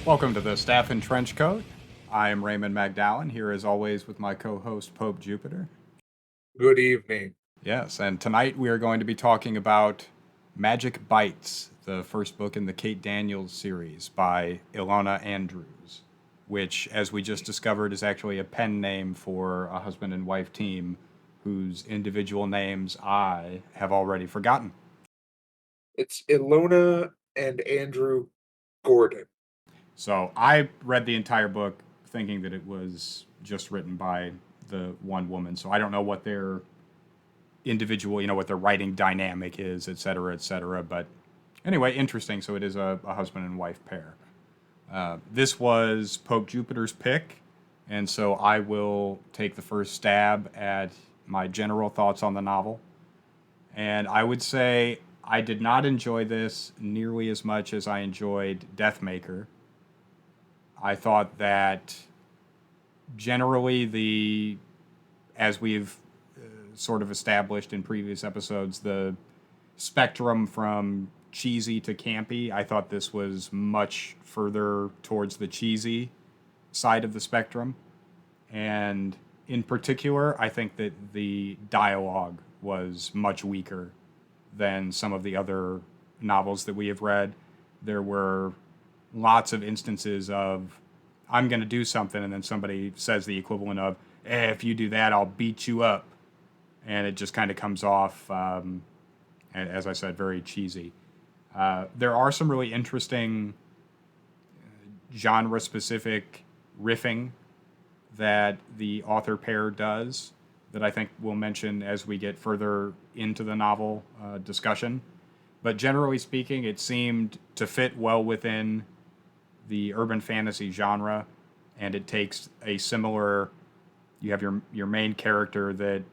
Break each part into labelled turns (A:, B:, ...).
A: Welcome to the Staff in Trenchcoat. I am Raymond Magdallan, here as always with my co host Pope Jupiter.
B: Good evening.
A: Yes, and tonight we are going to be talking about Magic Bites, the first book in the Kate Daniels series by Ilona Andrews, which, as we just discovered, is actually a pen name for a husband and wife team whose individual names I have already forgotten.
B: It's Ilona and Andrew Gordon.
A: So I read the entire book thinking that it was just written by the one woman. So I don't know what their individual, what their writing dynamic is, et cetera, et cetera. But anyway, interesting. So it is a husband and wife pair. This was Pope Jupiter's pick. And so I will take the first stab at my general thoughts on the novel. And I would say I did not enjoy this nearly as much as I enjoyed Deathmaker. I thought that generally as we've sort of established in previous episodes, the spectrum from cheesy to campy, I thought this was much further towards the cheesy side of the spectrum. And in particular, I think that the dialogue was much weaker than some of the other novels that we have read. There were lots of instances of I'm going to do something, and then somebody says the equivalent of, if you do that, I'll beat you up. And it just kind of comes off, as I said, very cheesy. There are some really interesting genre specific riffing that the author pair does that I think we'll mention as we get further into the novel discussion. But generally speaking, it seemed to fit well within the urban fantasy genre, and it takes a similar. You have your main character that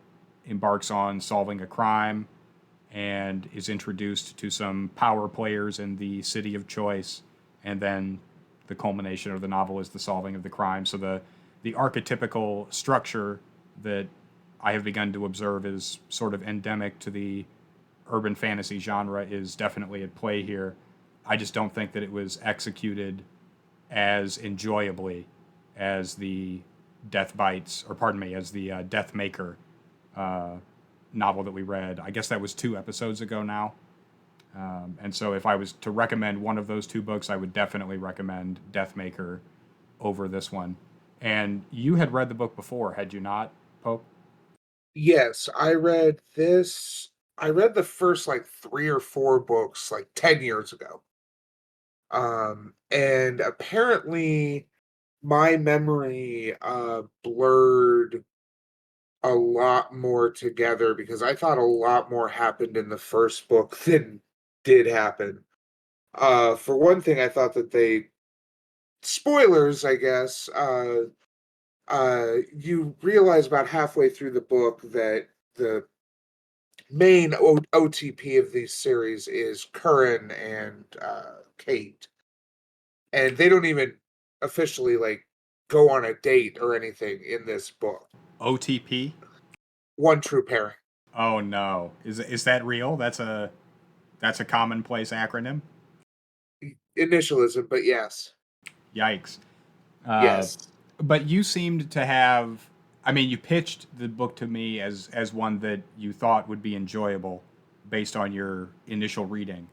A: embarks on solving a crime and is introduced to some power players in the city of choice, and then the culmination of the novel is the solving of the crime. So the archetypical structure that I have begun to observe is sort of endemic to the urban fantasy genre is definitely at play here. I just don't think that it was executed as enjoyably as the Death Bites, or pardon me, as the Death Maker uh, novel that we read. I guess that was 2 episodes ago now. And so if I was to recommend one of those two books, I would definitely recommend Death Maker over this one. And you had read the book before, had you not, Pope?
B: Yes, I read this. I read the first like three or four books like 10 years ago. And apparently my memory blurred a lot more together because I thought a lot more happened in the first book than did happen. For one thing, I thought that they spoilers, I guess, you realize about halfway through the book that the main OTP of these series is Curran and Kate, and they don't even officially like go on a date or anything in this book.
A: OTP?
B: One true pairing,
A: Oh no. Is that real? That's a commonplace acronym?
B: initialism, but yes,
A: Yikes. Uh,
B: yes.
A: but you seemed to have. I mean, you pitched the book to me as one that you thought would be enjoyable based on your initial reading.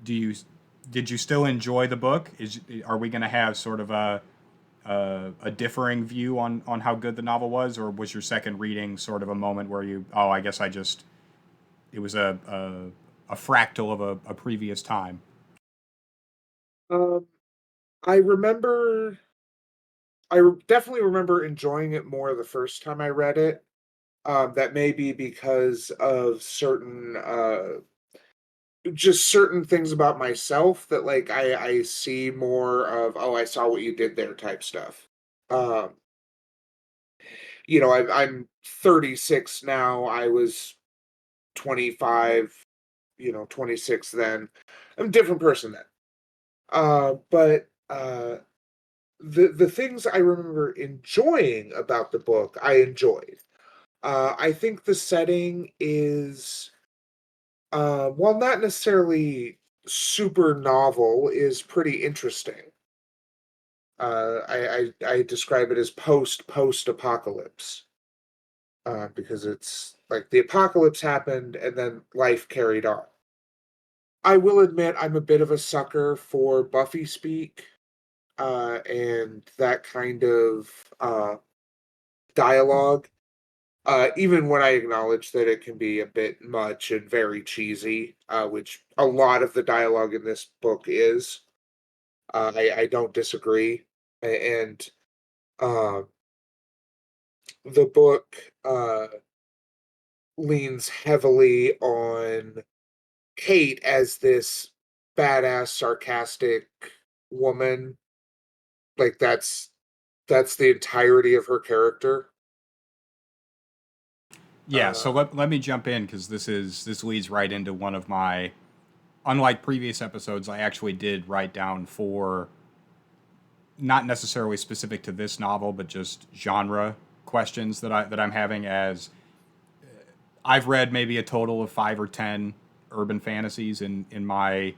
A: Do you did you still enjoy the book? Is Are we going to have sort of a differing view on how good the novel was, or was your second reading sort of a moment where I guess I just it was a fractal of a previous time?
B: Um, I remember, definitely remember enjoying it more the first time I read it. That may be because of certain just certain things about myself that like I see more of, oh, I saw what you did there type stuff. Um, I'm 36 now. I was 25, 26 then. I'm a different person then. But the things I remember enjoying about the book, I enjoyed. I think the setting is, while not necessarily super novel, is pretty interesting. I describe it as post apocalypse, because it's like the apocalypse happened and then life carried on. I will admit I'm a bit of a sucker for Buffy speak, and that kind of dialogue. Even when I acknowledge that it can be a bit much and very cheesy, which a lot of the dialogue in this book is, I don't disagree. And uh, the book leans heavily on Kate as this badass, sarcastic woman. Like that's the entirety of her character.
A: Yeah, so
B: Uh,
A: let me jump in because this leads right into one of my, unlike previous episodes, I actually did write down four, not necessarily specific to this novel, but just genre questions that I'm having. As I've read maybe a total of 5 or 10 urban fantasies in my,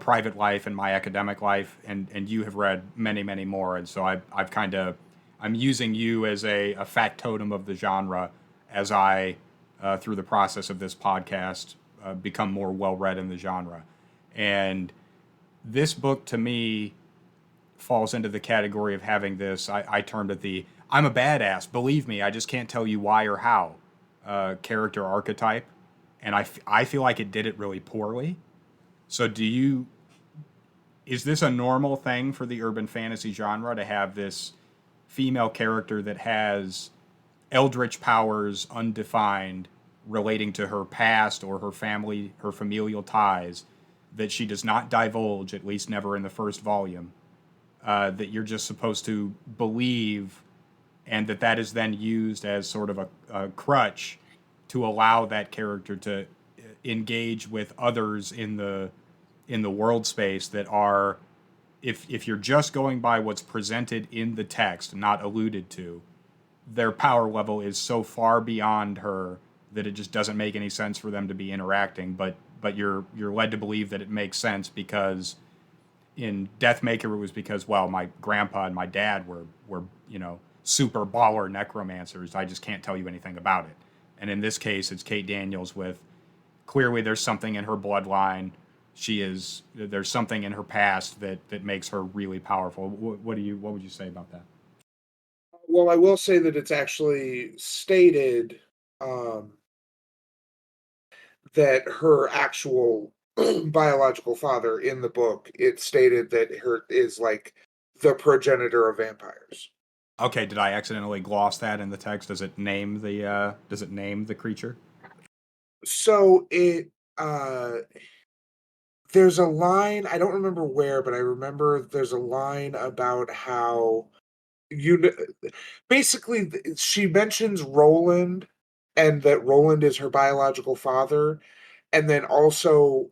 A: private life and my academic life, and you have read many more, and so I've kind of, I'm using you as a factotum of the genre as I, through the process of this podcast, become more well read in the genre. And this book to me falls into the category of having this, I termed it the I'm a badass, believe me, I just can't tell you why or how character archetype. And I feel like it did it really poorly. So is this a normal thing for the urban fantasy genre to have this female character that has eldritch powers undefined relating to her past or her family, her familial ties, that she does not divulge, at least never in the first volume, that you're just supposed to believe, and that is then used as sort of a crutch to allow that character to engage with others in the world space that are, if you're just going by what's presented in the text, not alluded to, their power level is so far beyond her that it just doesn't make any sense for them to be interacting. But you're led to believe that it makes sense because in Deathmaker it was because, well, my grandpa and my dad were super baller necromancers. I just can't tell you anything about it. And in this case, it's Kate Daniels with, clearly there's something in her bloodline. There's something in her past that makes her really powerful. What would you say about that?
B: well, I will say that it's actually stated, um, that her actual biological father in the book, it stated that her is like the progenitor of vampires.
A: Okay, did I accidentally gloss that in the text? Does it name the creature?
B: So there's a line, I don't remember where, but I remember there's a line about how you basically she mentions Roland and that Roland is her biological father, and then also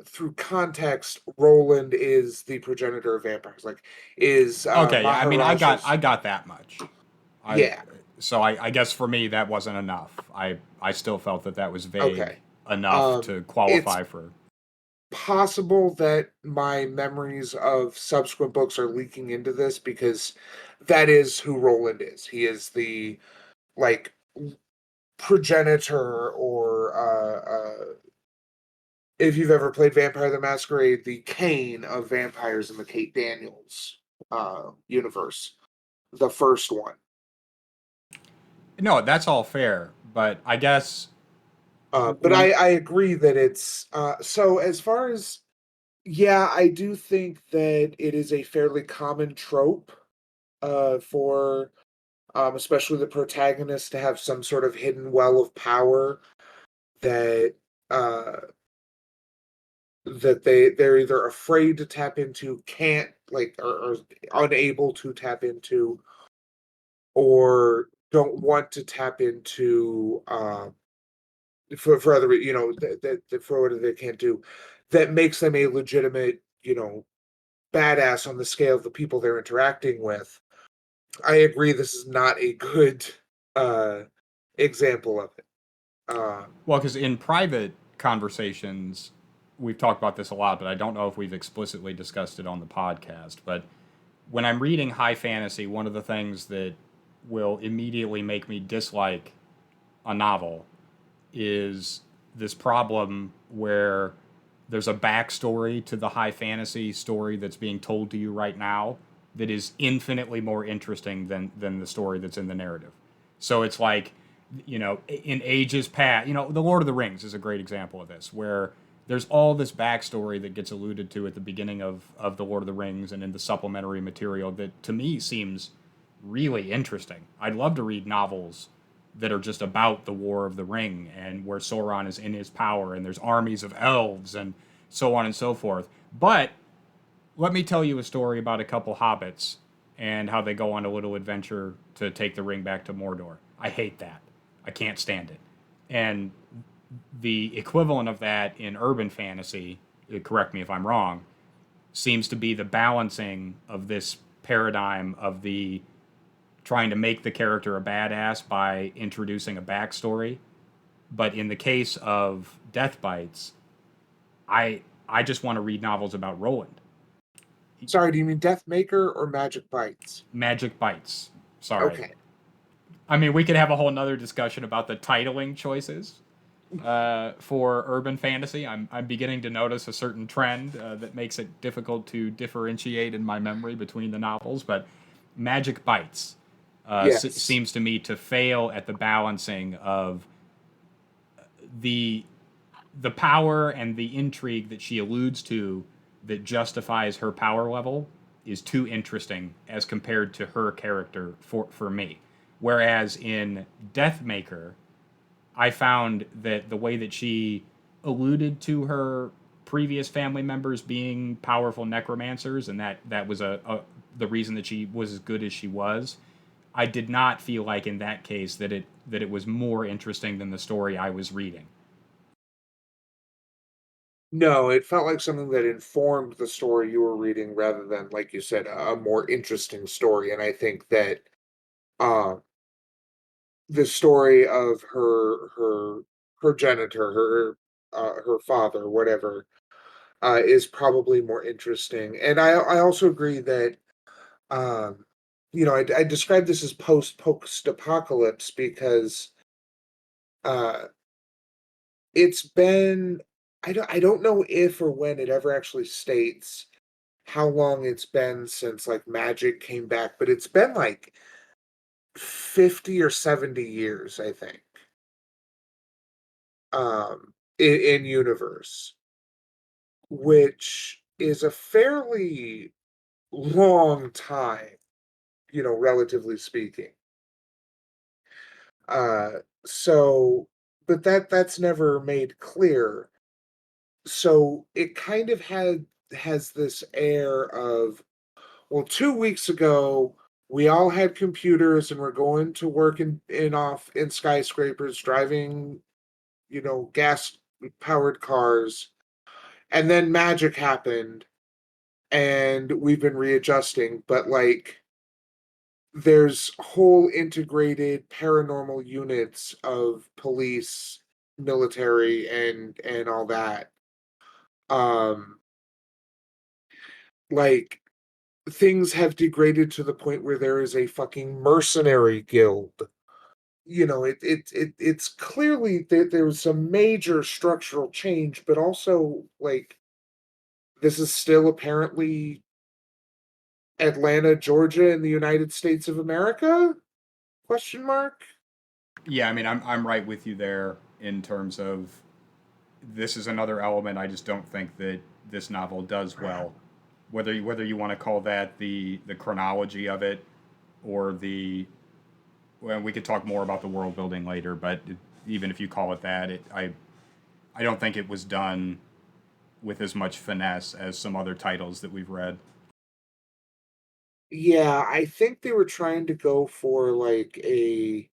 B: through context Roland is the progenitor of vampires, like is
A: Okay, yeah. I mean,
B: Maharaja's.
A: I got that much. I
B: Yeah.
A: So I guess for me that wasn't enough. I still felt that was vague
B: Okay.
A: enough to
B: It's
A: qualify for.
B: possible that my memories of subsequent books are leaking into this because that is who Roland is. He is the like progenitor, or if you've ever played Vampire the Masquerade, the Kane of vampires in the Kate Daniels universe, the first one.
A: No, that's all fair, but I guess
B: But
A: when
B: I agree that it's so as far as, yeah, I do think that it is a fairly common trope for especially the protagonist to have some sort of hidden well of power that uh, they're either afraid to tap into, can't like, or unable to tap into, or don't want to tap into, for other that for what they can't do, that makes them a legitimate, badass on the scale of the people they're interacting with. I agree this is not a good uh example of it.
A: Well, because in private conversations, we've talked about this a lot, but I don't know if we've explicitly discussed it on the podcast. But when I'm reading high fantasy, one of the things that will immediately make me dislike a novel is this problem where there's a backstory to the high fantasy story that's being told to you right now that is infinitely more interesting than the story that's in the narrative. So it's like, in ages past, The Lord of the Rings is a great example of this, where there's all this backstory that gets alluded to at the beginning of The Lord of the Rings and in the supplementary material that to me seems really interesting. I'd love to read novels that are just about the War of the Ring and where Sauron is in his power and there's armies of elves and so on and so forth. But let me tell you a story about a couple hobbits and how they go on a little adventure to take the ring back to Mordor. I hate that. I can't stand it. And the equivalent of that in urban fantasy, correct me if I'm wrong, seems to be the balancing of this paradigm of the trying to make the character a badass by introducing a backstory. But in the case of Death Bites, I just want to read novels about Roland.
B: Sorry, do you mean Death Maker or Magic Bites?
A: Magic Bites. Sorry.
B: Okay.
A: I mean, we could have a whole nother discussion about the titling choices for urban fantasy. I'm beginning to notice a certain trend that makes it difficult to differentiate in my memory between the novels. But Magic Bites
B: Yes.
A: seems to me to fail at the balancing of the the power and the intrigue that she alludes to that justifies her power level is too interesting as compared to her character for me. Whereas in Deathmaker, I found that the way that she alluded to her previous family members being powerful necromancers, and that was the reason that she was as good as she was. I did not feel like in that case that it was more interesting than the story I was reading.
B: No, it felt like something that informed the story you were reading rather than, like you said, a more interesting story. And I think that uh, the story of her progenitor, her father, whatever, is probably more interesting. And I also agree that um, I describe this as post apocalypse because uh, it's been I don't know if or when it ever actually states how long it's been since like Magic came back, but it's been like 50 or 70 years, I think, in universe, which is a fairly long time, relatively speaking. Uh, so, but that's never made clear. So it kind of has this air of, well, 2 weeks ago, we all had computers and we're going to work in skyscrapers, driving, gas powered cars. And then magic happened and we've been readjusting. But like there's whole integrated paranormal units of police, military, and all that. Um like things have degraded to the point where there is a fucking mercenary guild. It's clearly that there was some major structural change, but also like this is still apparently Atlanta, Georgia, in the United States of America? Question mark.
A: Yeah, I mean, I'm right with you there in terms of this is another element I just don't think that this novel does well. Whether you want to call that the chronology of it or the well, we could talk more about the world building later, but even if you call it that, I don't think it was done with as much finesse as some other titles that we've read.
B: Yeah, I think they were trying to go for like a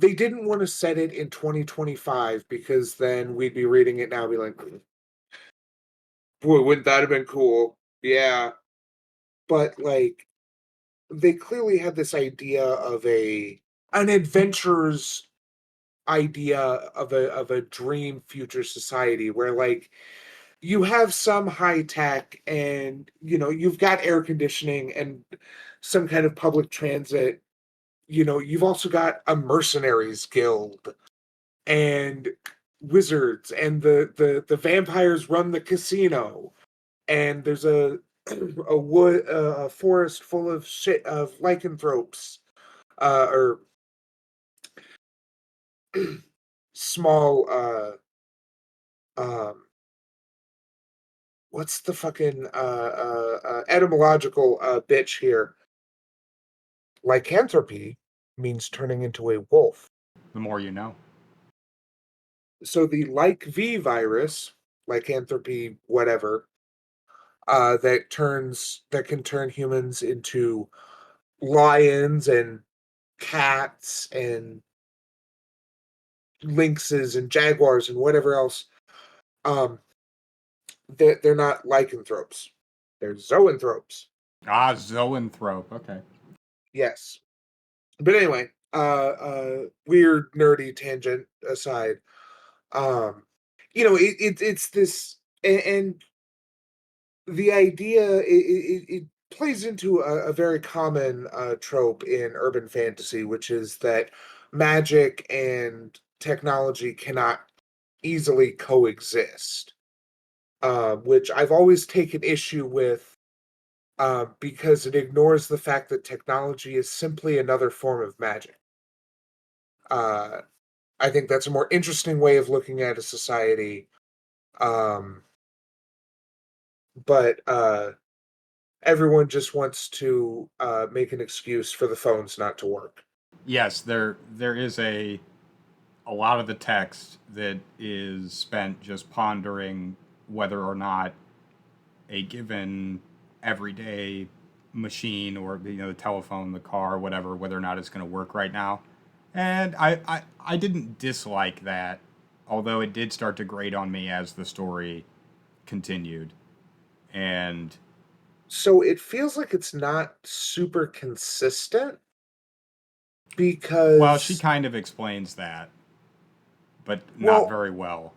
B: they didn't want to set it in 2025 because then we'd be reading it now and be like, boy, wouldn't that have been cool? Yeah. But like they clearly had this idea of an adventurer's idea of a dream future society where like you have some high tech, and you've got air conditioning and some kind of public transit. You've also got a mercenaries guild and wizards, and the vampires run the casino, and there's a forest full of shit of lycanthropes, or small, um what's the fucking etymological bitch here? Lycanthropy means turning into a wolf.
A: The more you know.
B: So the like V virus, lycanthropy, whatever, that can turn humans into lions and cats and lynxes and jaguars and whatever else. Um, they're not lycanthropes. They're zoanthropes.
A: Ah, zoanthrope. Okay.
B: Yes. But anyway, weird nerdy tangent aside, um, it's this, and the idea, it plays into a very common trope in urban fantasy, which is that magic and technology cannot easily coexist, which I've always taken issue with, because it ignores the fact that technology is simply another form of magic. Uh, I think that's a more interesting way of looking at a society. Um, but everyone just wants to make an excuse for the phones not to work.
A: Yes, there is a lot of the text that is spent just pondering whether or not a given everyday machine, or the telephone, the car, whatever, whether or not it's going to work right now. And I didn't dislike that, although it did start to grate on me as the story continued. And
B: So it feels like it's not super consistent
A: well, she
B: because,
A: kind of explains that, but not
B: well,
A: very well.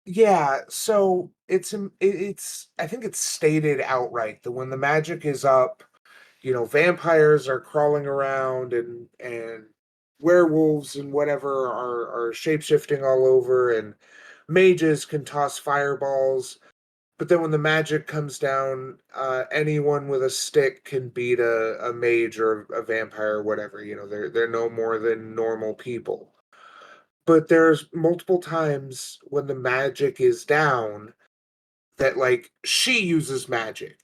B: yeah. So it's I think it's stated outright that when the magic is up, vampires are crawling around, and werewolves and whatever are shape shifting all over, and mages can toss fireballs. But then when the magic comes down, anyone with a stick can beat a mage or a vampire or whatever. They're no more than normal people. But there's multiple times when the magic is down that, like, she uses magic,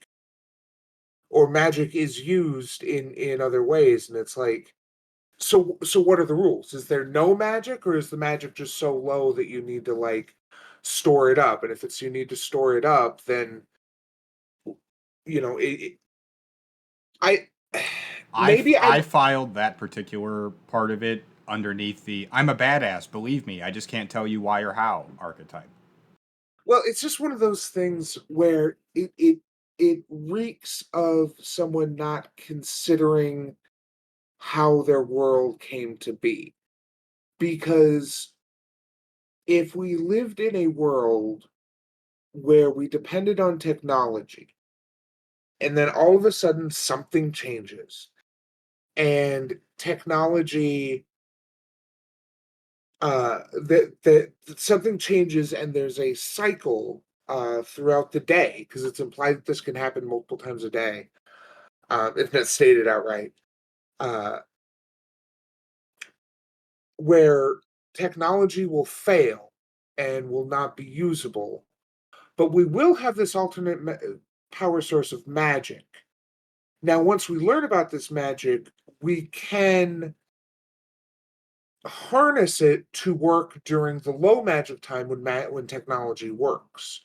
B: or magic is used in other ways, and it's like, so what are the rules? Is there no magic, or is the magic just so low that you need to, like, store it up? And if it's you need to store it up, then I maybe I
A: I filed that particular part of it underneath the "I'm a badass, believe me, I just can't tell you why or how" archetype.
B: well, it's just one of those things where it reeks of someone not considering how their world came to be. Because if we lived in a world where we depended on technology, and then all of a sudden something changes, and technology, that something changes, and there's a cycle throughout the day, because it's implied that this can happen multiple times a day, if not stated outright, uh, where technology will fail and will not be usable, but we will have this alternate power source of magic. Now, once we learn about this magic, we can harness it to work during the low magic time when technology works.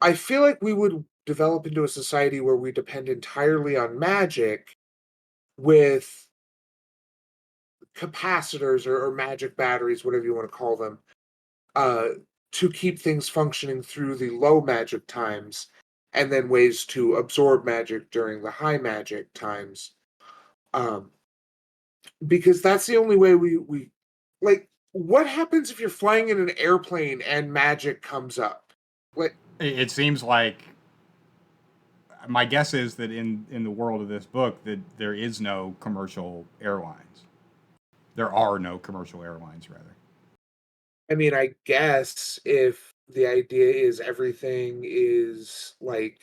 B: I feel like we would develop into a society where we depend entirely on magic, with capacitors, or magic batteries, whatever you want to call them, uh, to keep things functioning through the low magic times, and then ways to absorb magic during the high magic times. Um, because that's the only way we like. what happens if you're flying in an airplane and magic comes up? Like,
A: It seems like my guess is that in the world of this book that there is no commercial airlines. There are no commercial airlines, rather.
B: I mean, I guess if the idea is everything is like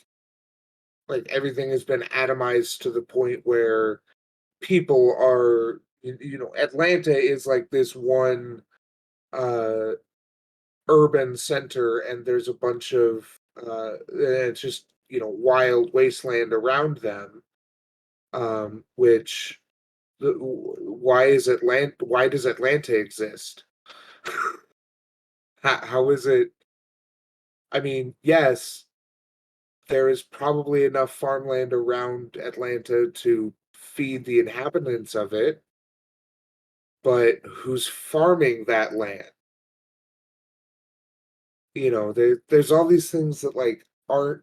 B: everything has been atomized to the point where people are Atlanta is like this one uh urban center, and there's a bunch of it's just wild wasteland around them, which why does Atlanta exist? How is it? I mean, yes, there is probably enough farmland around Atlanta to feed the inhabitants of it, but who's farming that land? There's all these things that aren't,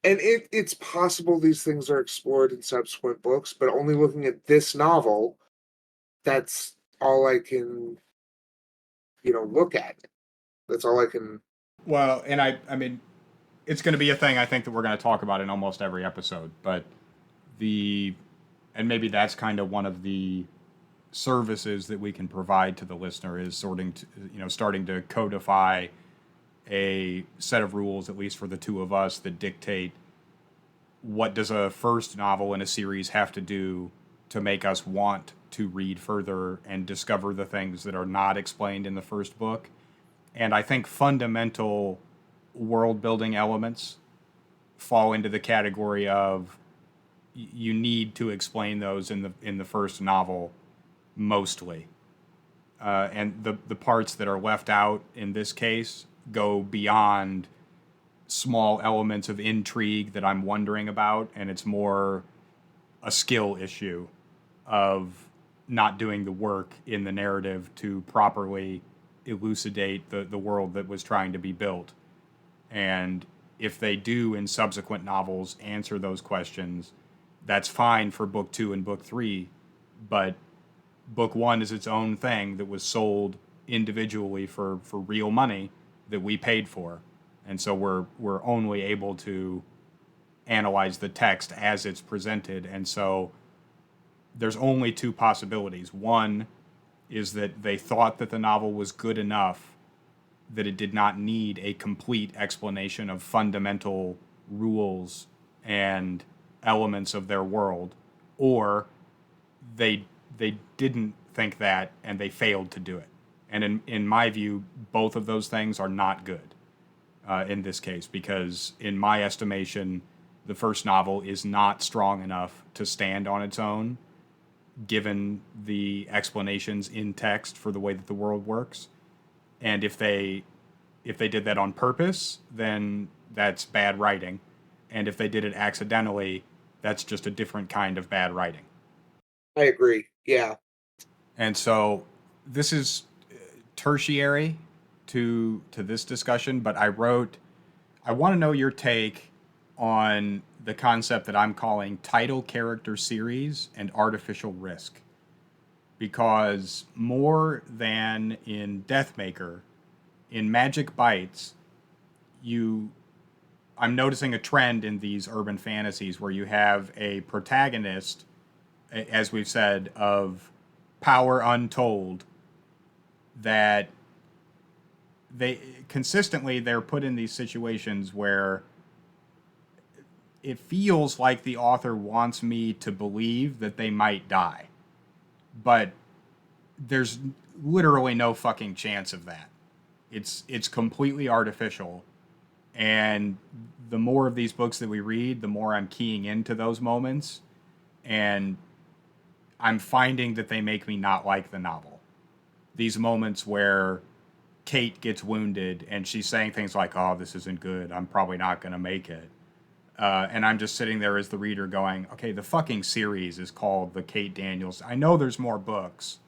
B: and it's possible these things are explored in subsequent books, but only looking at this novel, that's all I can, look at. That's all I can.
A: Well, and I mean, it's going to be a thing I think that we're going to talk about in almost every episode. But the, and maybe that's kind of one of the services that we can provide to the listener is starting to codify a set of rules, at least for the two of us, that dictate what does a first novel in a series have to do to make us want to read further and discover the things that are not explained in the first book. And I think fundamental world building elements fall into the category of you need to explain those in the first novel mostly. And the parts that are left out in this case go beyond small elements of intrigue that I'm wondering about, and it's more a skill issue of not doing the work in the narrative to properly elucidate the world that was trying to be built. And if they do in subsequent novels answer those questions, that's fine for book two and book three. But book one is its own thing that was sold individually for real money that we paid for. And so we're only able to analyze the text as it's presented. And so there's only two possibilities. One is that they thought that the novel was good enough that it did not need a complete explanation of fundamental rules and elements of their world, or they didn't think that and they failed to do it. And in my view, both of those things are not good in this case, because in my estimation, the first novel is not strong enough to stand on its own, given the explanations in text for the way that the world works. And if they did that on purpose, then that's bad writing. And if they did it accidentally, that's just a different kind of bad writing.
B: I agree. Yeah.
A: And so this is tertiary to this discussion, but I want to know your take on the concept that I'm calling title character series and artificial risk. Because more than in Deathmaker, in Magic Bites, you I'm noticing a trend in these urban fantasies where you have a protagonist, as we've said, of power untold, that they consistently they're put in these situations where it feels like the author wants me to believe that they might die, but there's literally no fucking chance of that. It's completely artificial, and the more of these books that we read, the more I'm keying into those moments, and I'm finding that they make me not like the novel. These moments where Kate gets wounded and she's saying things like, "Oh, this isn't good. I'm probably not going to make it." And I'm just sitting there as the reader going, "Okay, the fucking series is called the Kate Daniels. I know there's more books.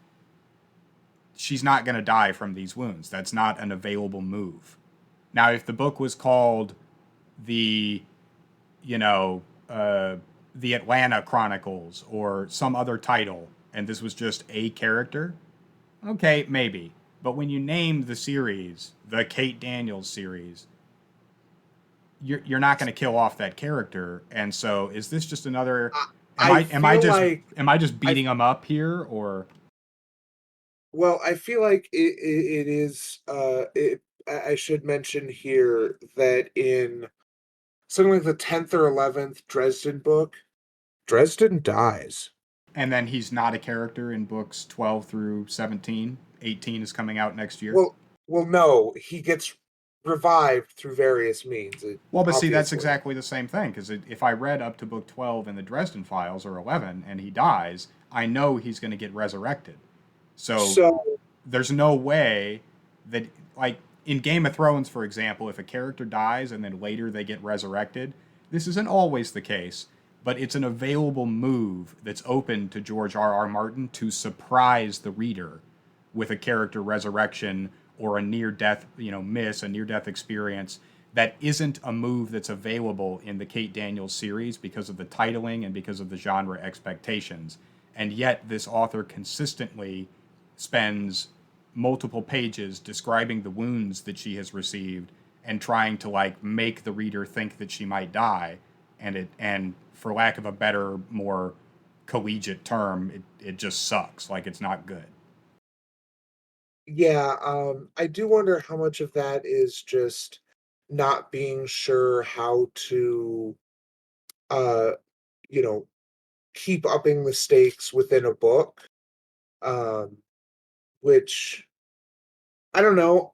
A: She's not going to die from these wounds. That's not an available move." Now, if the book was called the, you know, the Atlanta Chronicles or some other title, and this was just a character, okay, maybe. But when you name the series the Kate Daniels series, you're not going to kill off that character. And so, is this just another?
B: I,
A: Am
B: I
A: I am I
B: feel
A: just
B: like
A: am I just
B: I
A: beating them up here, or
B: well, I feel like it is I should mention here that in something like the 10th or 11th Dresden book, Dresden dies.
A: and then he's not a character in books 12 through 17. 18 is coming out next year.
B: Well, no, he gets revived through various means,
A: Well, but see, that's
B: obviously.
A: exactly the same thing because if I read up to book 12 in the Dresden Files or 11 and he dies, I know he's going to get resurrected. So
B: So,
A: there's no way that, like in Game of Thrones, for example, if a character dies and then later they get resurrected, this isn't always the case, but it's an available move that's open to George R. R. Martin to surprise the reader with a character resurrection or a near death, a near death experience that isn't a move that's available in the Kate Daniels series because of the titling and because of the genre expectations. And yet, this author consistently spends multiple pages describing the wounds that she has received and trying to like make the reader think that she might die, and for lack of a better, more collegiate term, it just sucks. Like it's not good.
B: yeah, I do wonder how much of that is just not being sure how to, uh, you know, keep upping the stakes within a book. Um, which I don't know.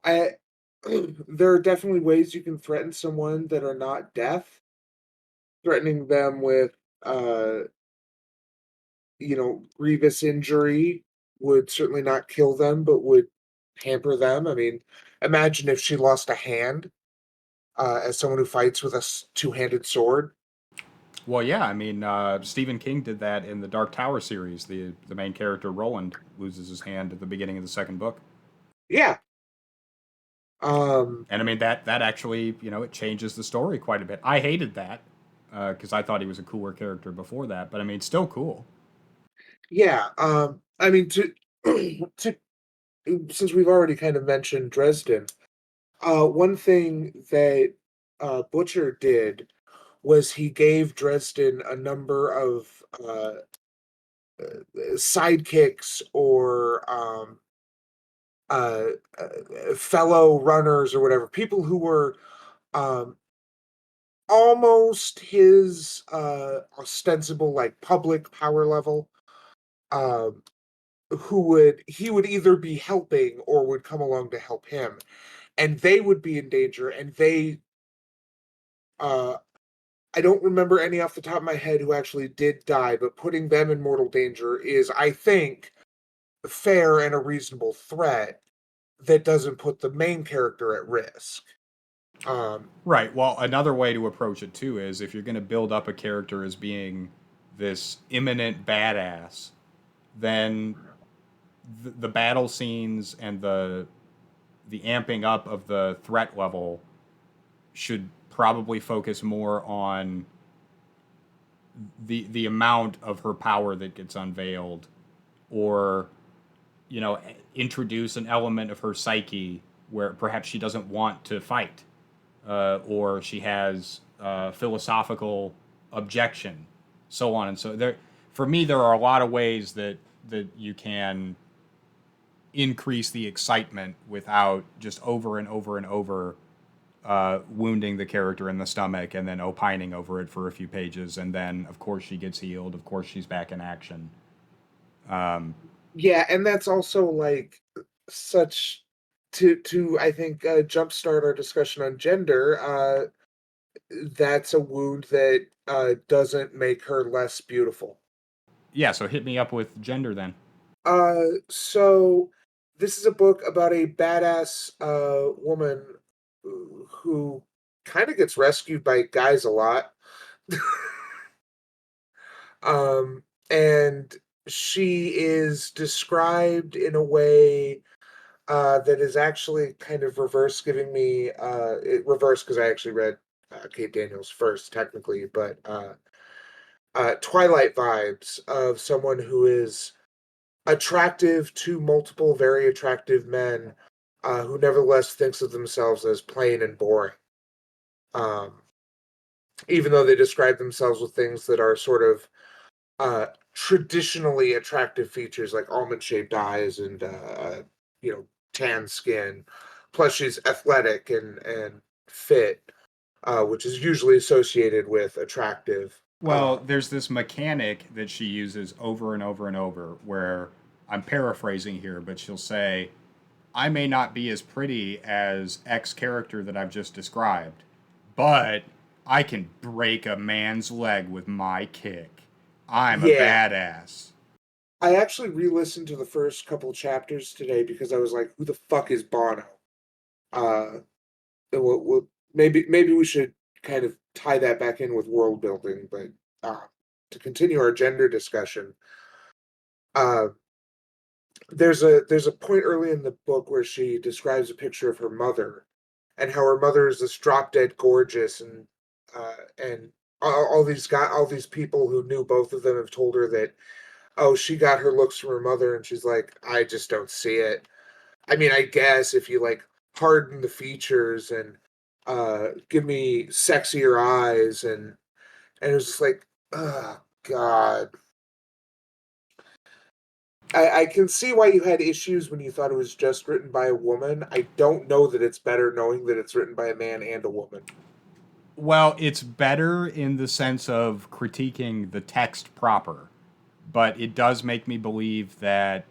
B: There are definitely ways you can threaten someone that are not death. Threatening them with, uh, grievous injury would certainly not kill them, but would hamper them. I mean, imagine if she lost a hand, as someone who fights with a two-handed sword.
A: Well, yeah, I mean, Stephen King did that in the Dark Tower series. The main character Roland loses his hand at the beginning of the second book,
B: Yeah. Um,
A: and I mean that actually it changes the story quite a bit. I hated that because I thought he was a cooler character before that, but I mean, still cool.
B: yeah. I mean, to since we've already kind of mentioned Dresden, one thing that Butcher did was he gave Dresden a number of sidekicks or uh, fellow runners or whatever, people who were um, almost his ostensible like public power level, um, who would he would either be helping or would come along to help him, and they would be in danger, and they uh, I don't remember any off the top of my head who actually did die, but putting them in mortal danger is, I think, fair and a reasonable threat that doesn't put the main character at risk. Um,
A: Right. Well, another way to approach it too is if you're going to build up a character as being this imminent badass, then the battle scenes and the amping up of the threat level should probably focus more on the amount of her power that gets unveiled, or introduce an element of her psyche where perhaps she doesn't want to fight, or she has philosophical objection, so on and so there. For me, there are a lot of ways that you can increase the excitement without just over and over and over wounding the character in the stomach and then opining over it for a few pages, and then of course she gets healed. Of course she's back in action.
B: yeah, and that's also like such to I think jumpstart our discussion on gender. That's a wound that doesn't make her less beautiful.
A: Yeah, so hit me up with gender then.
B: So this is a book about a badass woman who kind of gets rescued by guys a lot. And she is described in a way that is actually kind of reverse, giving me reverse because I actually read Kate Daniels first, technically, but Twilight vibes of someone who is attractive to multiple very attractive men, who nevertheless thinks of themselves as plain and boring. Um, Even though they describe themselves with things that are sort of traditionally attractive features like almond shaped eyes and you know, tan skin. Plus, she's athletic and fit, which is usually associated with attractive.
A: Well, there's this mechanic that she uses over and over and over where I'm paraphrasing here, but she'll say, I may not be as pretty as X character that I've just described, but I can break a man's leg with my kick. I'm a
B: Yeah,
A: badass.
B: I actually re-listened to the first couple chapters today because I was like, "Who the fuck is Bono?" Uh, maybe we should kind of tie that back in with world building, but to continue our gender discussion, uh, there's a point early in the book where she describes a picture of her mother and how her mother is this drop dead gorgeous and all these people who knew both of them have told her that, oh, she got her looks from her mother, and she's like, I just don't see it. I mean, I guess if you like harden the features and give me sexier eyes and it was just like, oh god. I can see why you had issues when you thought it was just written by a woman. I don't know that it's better knowing that it's written by a man and a woman.
A: Well, it's better in the sense of critiquing the text proper, but it does make me believe that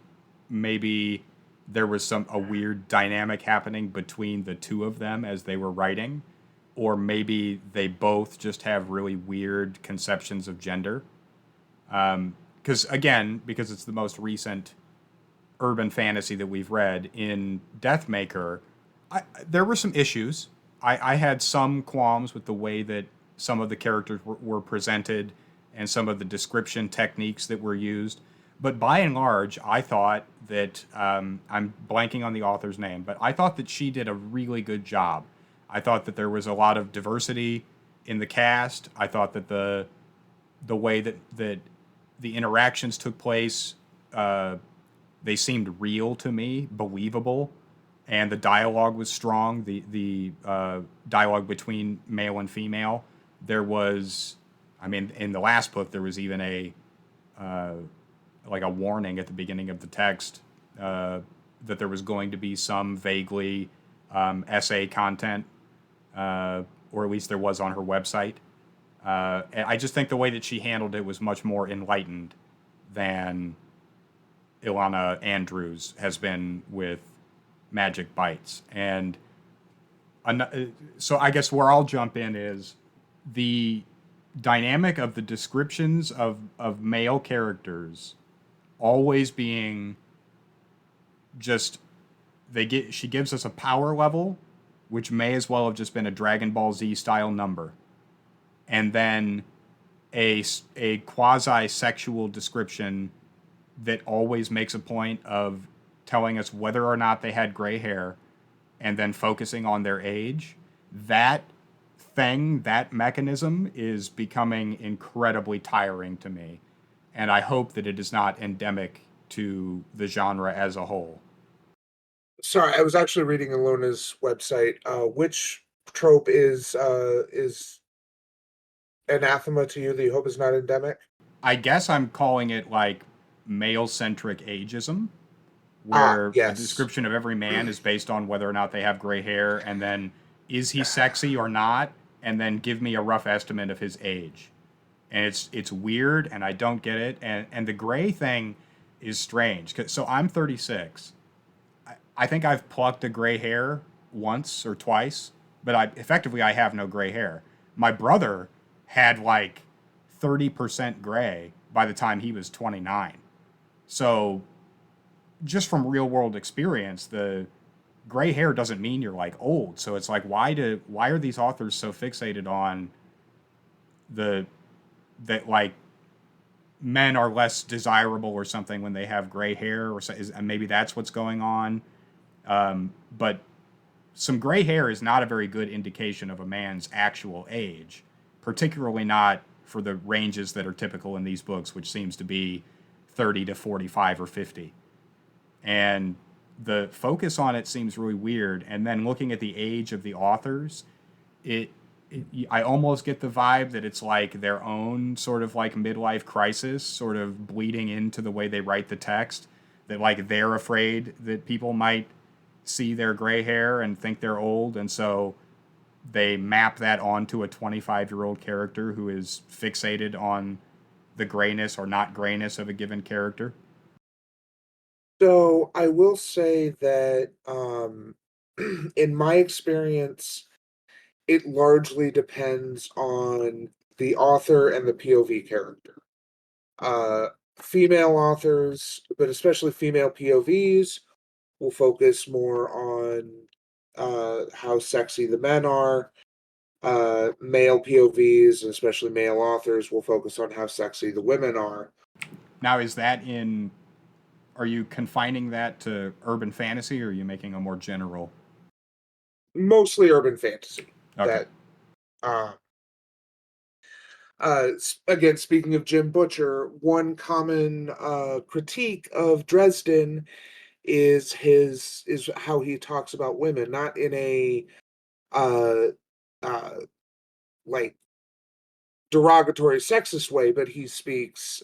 A: maybe there was some a weird dynamic happening between the two of them as they were writing, or maybe they both just have really weird conceptions of gender. Because again, because it's the most recent urban fantasy that we've read in Deathmaker, there were some issues. I had some qualms with the way that some of the characters were presented and some of the description techniques that were used. But by and large, I thought that I'm blanking on the author's name, but I thought that she did a really good job. I thought that there was a lot of diversity in the cast. I thought that the way that the interactions took place, they seemed real to me, believable, and the dialogue was strong. The dialogue between male and female. There was, I mean, in the last book there was even a like a warning at the beginning of the text that there was going to be some vaguely essay content, or at least there was on her website. And I just think the way that she handled it was much more enlightened than Ilona Andrews has been with Magic Bites. And so I guess where I'll jump in is the dynamic of the descriptions of male characters always being just she gives us a power level which may as well have just been a Dragon Ball Z style number, and then a quasi sexual description that always makes a point of telling us whether or not they had gray hair and then focusing on their age. That that mechanism is becoming incredibly tiring to me. And I hope that it is not endemic to the genre as a whole.
B: Sorry, I was actually reading Alona's website. Which trope is anathema to you that you hope is not endemic?
A: I guess I'm calling it like male centric ageism,
B: Ah,
A: where a
B: yes.
A: description of every man is based on whether or not they have gray hair, and then is he sexy or not, and then give me a rough estimate of his age. And it's weird, and I don't get it. And the gray thing is strange. So I'm 36. I think I've plucked a gray hair once or twice, but I have no gray hair. My brother had like 30% gray by the time he was 29. So just from real world experience, the gray hair doesn't mean you're like old. So it's like why are these authors so fixated on the that like men are less desirable or something when they have gray hair, or and maybe that's what's going on. But some gray hair is not a very good indication of a man's actual age, particularly not for the ranges that are typical in these books, which seems to be 30 to 45 or 50. And the focus on it seems really weird. And then looking at the age of the authors, it, I almost get the vibe that it's like their own sort of like midlife crisis, sort of bleeding into the way they write the text. That like they're afraid that people might see their gray hair and think they're old, and so they map that onto a 25-year-old character who is fixated on the grayness or not grayness of a given character.
B: So I will say that in my experience, it largely depends on the author and the POV character. Uh, Female authors, but especially female POVs, will focus more on how sexy the men are. Male POVs, and especially male authors, will focus on how sexy the women are.
A: Now, is that in? Are you confining that to urban fantasy, or are you making a more general?
B: Mostly urban fantasy.
A: Okay.
B: That uh, again, speaking of Jim Butcher, one common critique of Dresden is how he talks about women, not in a uh, uh, like derogatory sexist way, but he speaks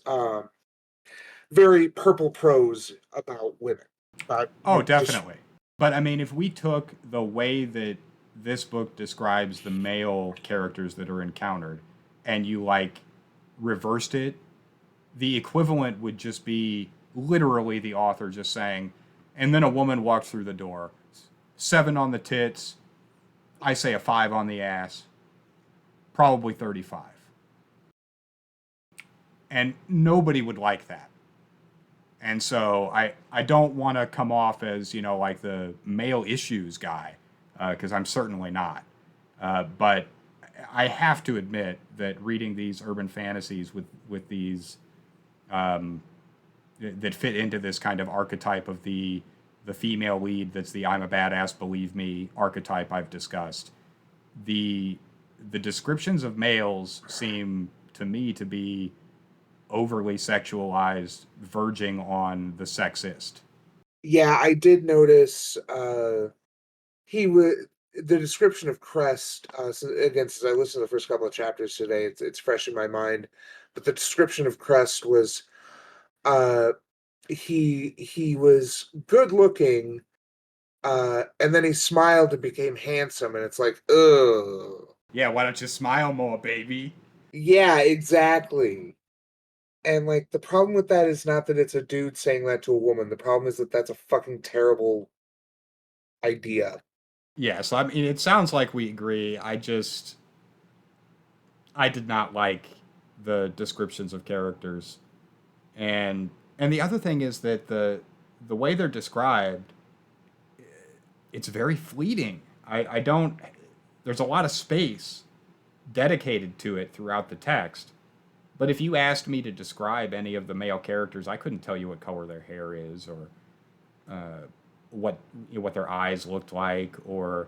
B: very purple prose about women. About
A: Oh,
B: just
A: definitely. But I mean, if we took the way that this book describes the male characters that are encountered and you like reversed it, the equivalent would just be literally the author just saying, and then a woman walked through the door. 7 on the tits, I say a 5 on the ass, probably 35. And nobody would like that. And so I don't want to come off as, like the male issues guy, because I'm certainly not. But I have to admit that reading these urban fantasies with these that fit into this kind of archetype of the female lead, that's the I'm a badass, believe me archetype I've discussed. The the descriptions of males seem to me to be overly sexualized, verging on the sexist.
B: yeah, I did notice he would the description of Crest. So again, since I listened to the first couple of chapters today, it's fresh in my mind. But the description of Crest was uh, he was good looking, and then he smiled and became handsome, and it's like, ugh.
A: Yeah, why don't you smile more, baby?
B: Yeah, exactly. And like the problem with that is not that it's a dude saying that to a woman. The problem is that that's a fucking terrible idea.
A: Yeah, so I mean, it sounds like we agree. I did not like the descriptions of characters, and the other thing is that the way they're described, it's very fleeting. I don't. There's a lot of space dedicated to it throughout the text. But if you asked me to describe any of the male characters, I couldn't tell you what color their hair is, or what what their eyes looked like, or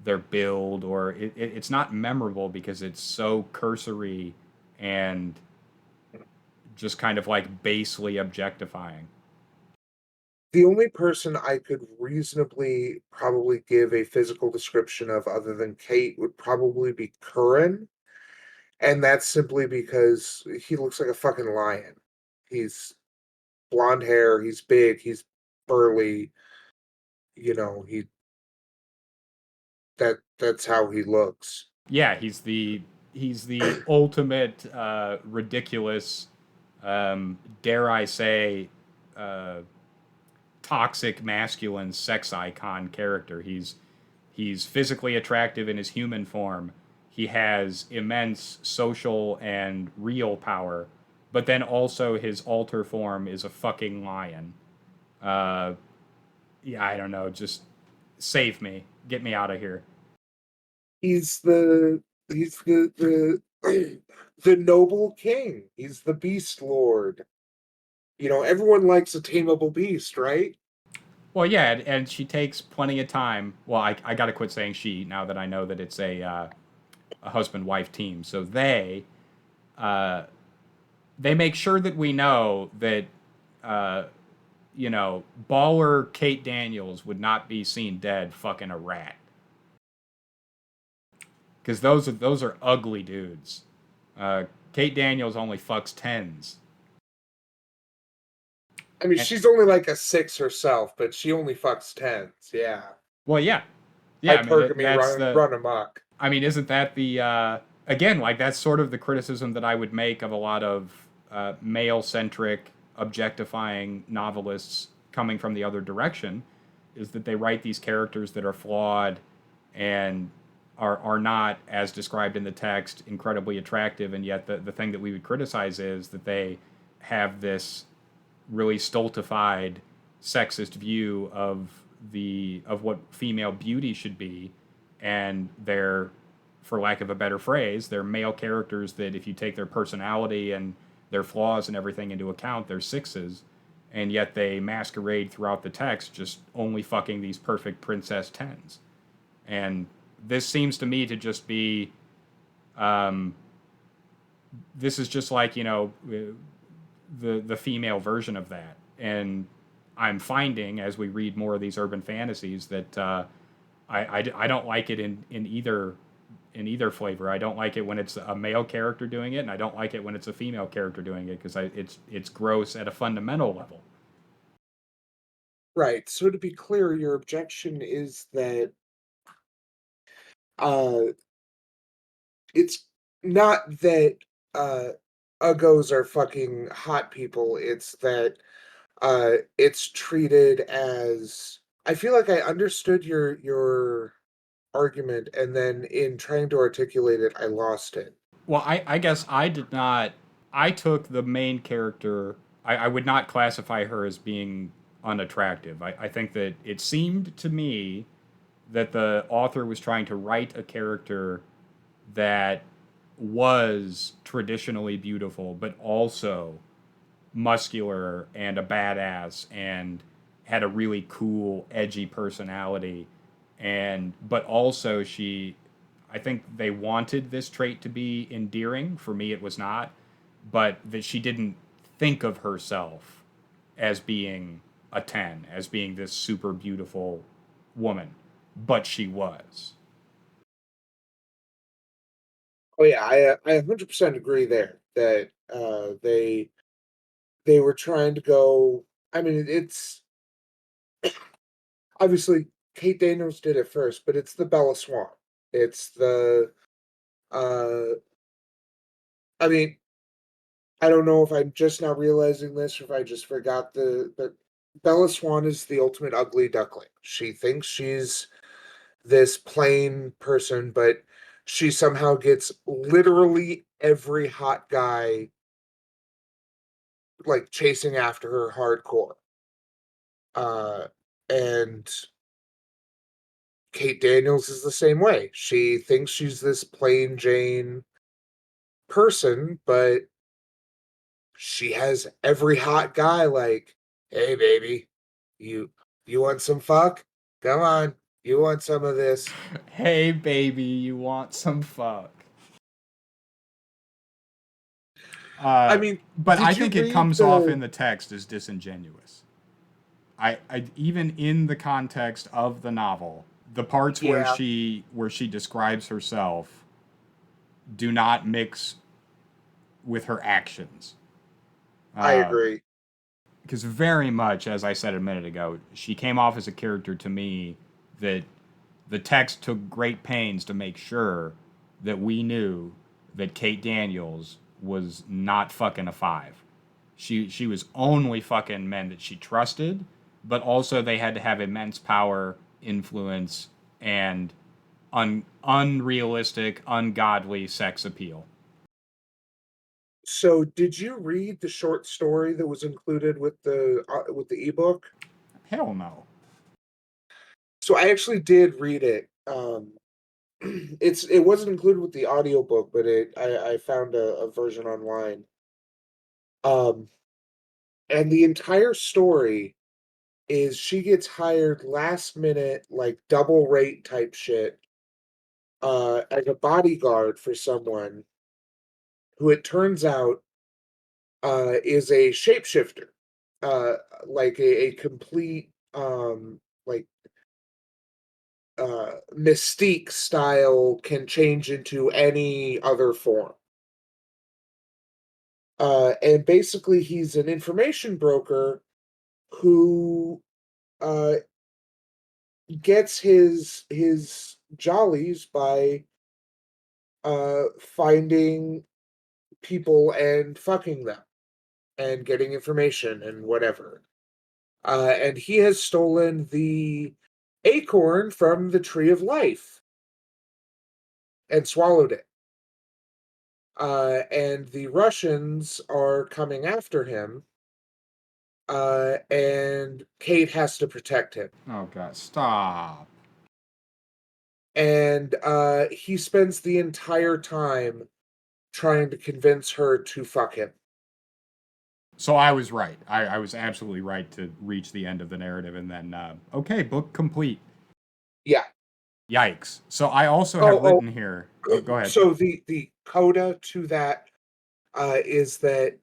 A: their build, or it's not memorable because it's so cursory and just kind of like basely objectifying.
B: The only person I could reasonably probably give a physical description of other than Kate would probably be Curran, and that's simply because he looks like a fucking lion. He's blonde hair, he's big, he's burly, he that's how he looks.
A: Yeah, he's the ultimate ridiculous, dare I say, uh, toxic masculine sex icon character. He's physically attractive in his human form. He has immense social and real power, but then also his alter form is a fucking lion. Uh, yeah, I don't know. Just save me. Get me out of here.
B: He's the the noble king. He's the beast lord. Everyone likes a tameable beast, right?
A: Well, yeah, and she takes plenty of time. Well, I got to quit saying she now that I know that it's a husband wife team. So they they make sure that we know that uh, baller Kate Daniels would not be seen dead fucking a rat, because those are ugly dudes. Uh, Kate Daniels only fucks tens,
B: I mean,
A: and
B: she's only like a six herself, but she only fucks tens. Yeah,
A: well, yeah, yeah. I mean
B: hypergamy
A: that's the.
B: run amok.
A: I mean, isn't that the again, like that's sort of the criticism that I would make of a lot of male centric, objectifying novelists coming from the other direction, is that they write these characters that are flawed and are not, as described in the text, incredibly attractive, and yet the thing that we would criticize is that they have this really stultified sexist view of what female beauty should be, and they're, for lack of a better phrase, they're male characters that if you take their personality and their flaws and everything into account, they're sixes, and yet they masquerade throughout the text just only fucking these perfect princess tens. And this seems to me to just be um, this is just like the female version of that. And I'm finding as we read more of these urban fantasies that I don't like it in either flavor. I don't like it when it's a male character doing it, and I don't like it when it's a female character doing it, because it's gross at a fundamental level.
B: Right. So to be clear, your objection is that uh it's not that uh uggos are fucking hot people, it's that it's treated as I feel like I understood your argument, and then in trying to articulate it, I lost it.
A: Well, I guess I did not. I took the main character. I would not classify her as being unattractive. I think that it seemed to me that the author was trying to write a character that was traditionally beautiful, but also muscular and a badass and had a really cool, edgy personality. And but also I think they wanted this trait to be endearing. For me, it was not, but that she didn't think of herself as being a 10, as being this super beautiful woman, but she was.
B: Oh yeah, I 100% agree there that they were trying to go. I mean, it's obviously Kate Daniels did it first, but it's the Bella Swan. It's the uh I mean, I don't know if I'm just now realizing this or if I just forgot but Bella Swan is the ultimate ugly duckling. She thinks she's this plain person, but she somehow gets literally every hot guy like chasing after her hardcore. Uh and Kate Daniels is the same way. She thinks she's this plain Jane person, but she has every hot guy like, "Hey baby, you you want some fuck? Come on. You want some of this?"
A: Hey, baby, you want some fuck?
B: I
A: Uh,
B: mean,
A: but I
B: did you
A: think it
B: read
A: comes off in
B: the
A: the text as disingenuous. I even in the context of the novel, the parts where
B: Yeah,
A: she describes herself do not mix with her actions.
B: I
A: Uh,
B: agree.
A: because very much, as I said a minute ago, she came off as a character to me that the text took great pains to make sure that we knew that Kate Daniels was not fucking a five. She was only fucking men that she trusted, but also they had to have immense power, influence, and unrealistic, ungodly sex appeal.
B: So, did you read the short story that was included with the ebook?
A: Hell no.
B: So, I actually did read it. It wasn't included with the audiobook, but I found a version online. Um, and the entire story is she gets hired last minute, like double rate type shit, as a bodyguard for someone who it turns out is a shapeshifter, uh, like a complete like Mystique style, can change into any other form. And basically, he's an information broker who uh, gets his jollies by finding people and fucking them and getting information and whatever. And he has stolen the acorn from the tree of life and swallowed it. And the Russians are coming after him, and Kate has to protect him.
A: Oh God, stop.
B: And he spends the entire time trying to convince her to fuck him.
A: So I was right. I was absolutely right to reach the end of the narrative, and then okay, book complete.
B: Yeah.
A: Yikes. So I also have
B: Oh,
A: written here. Oh, go ahead.
B: so the coda to that is that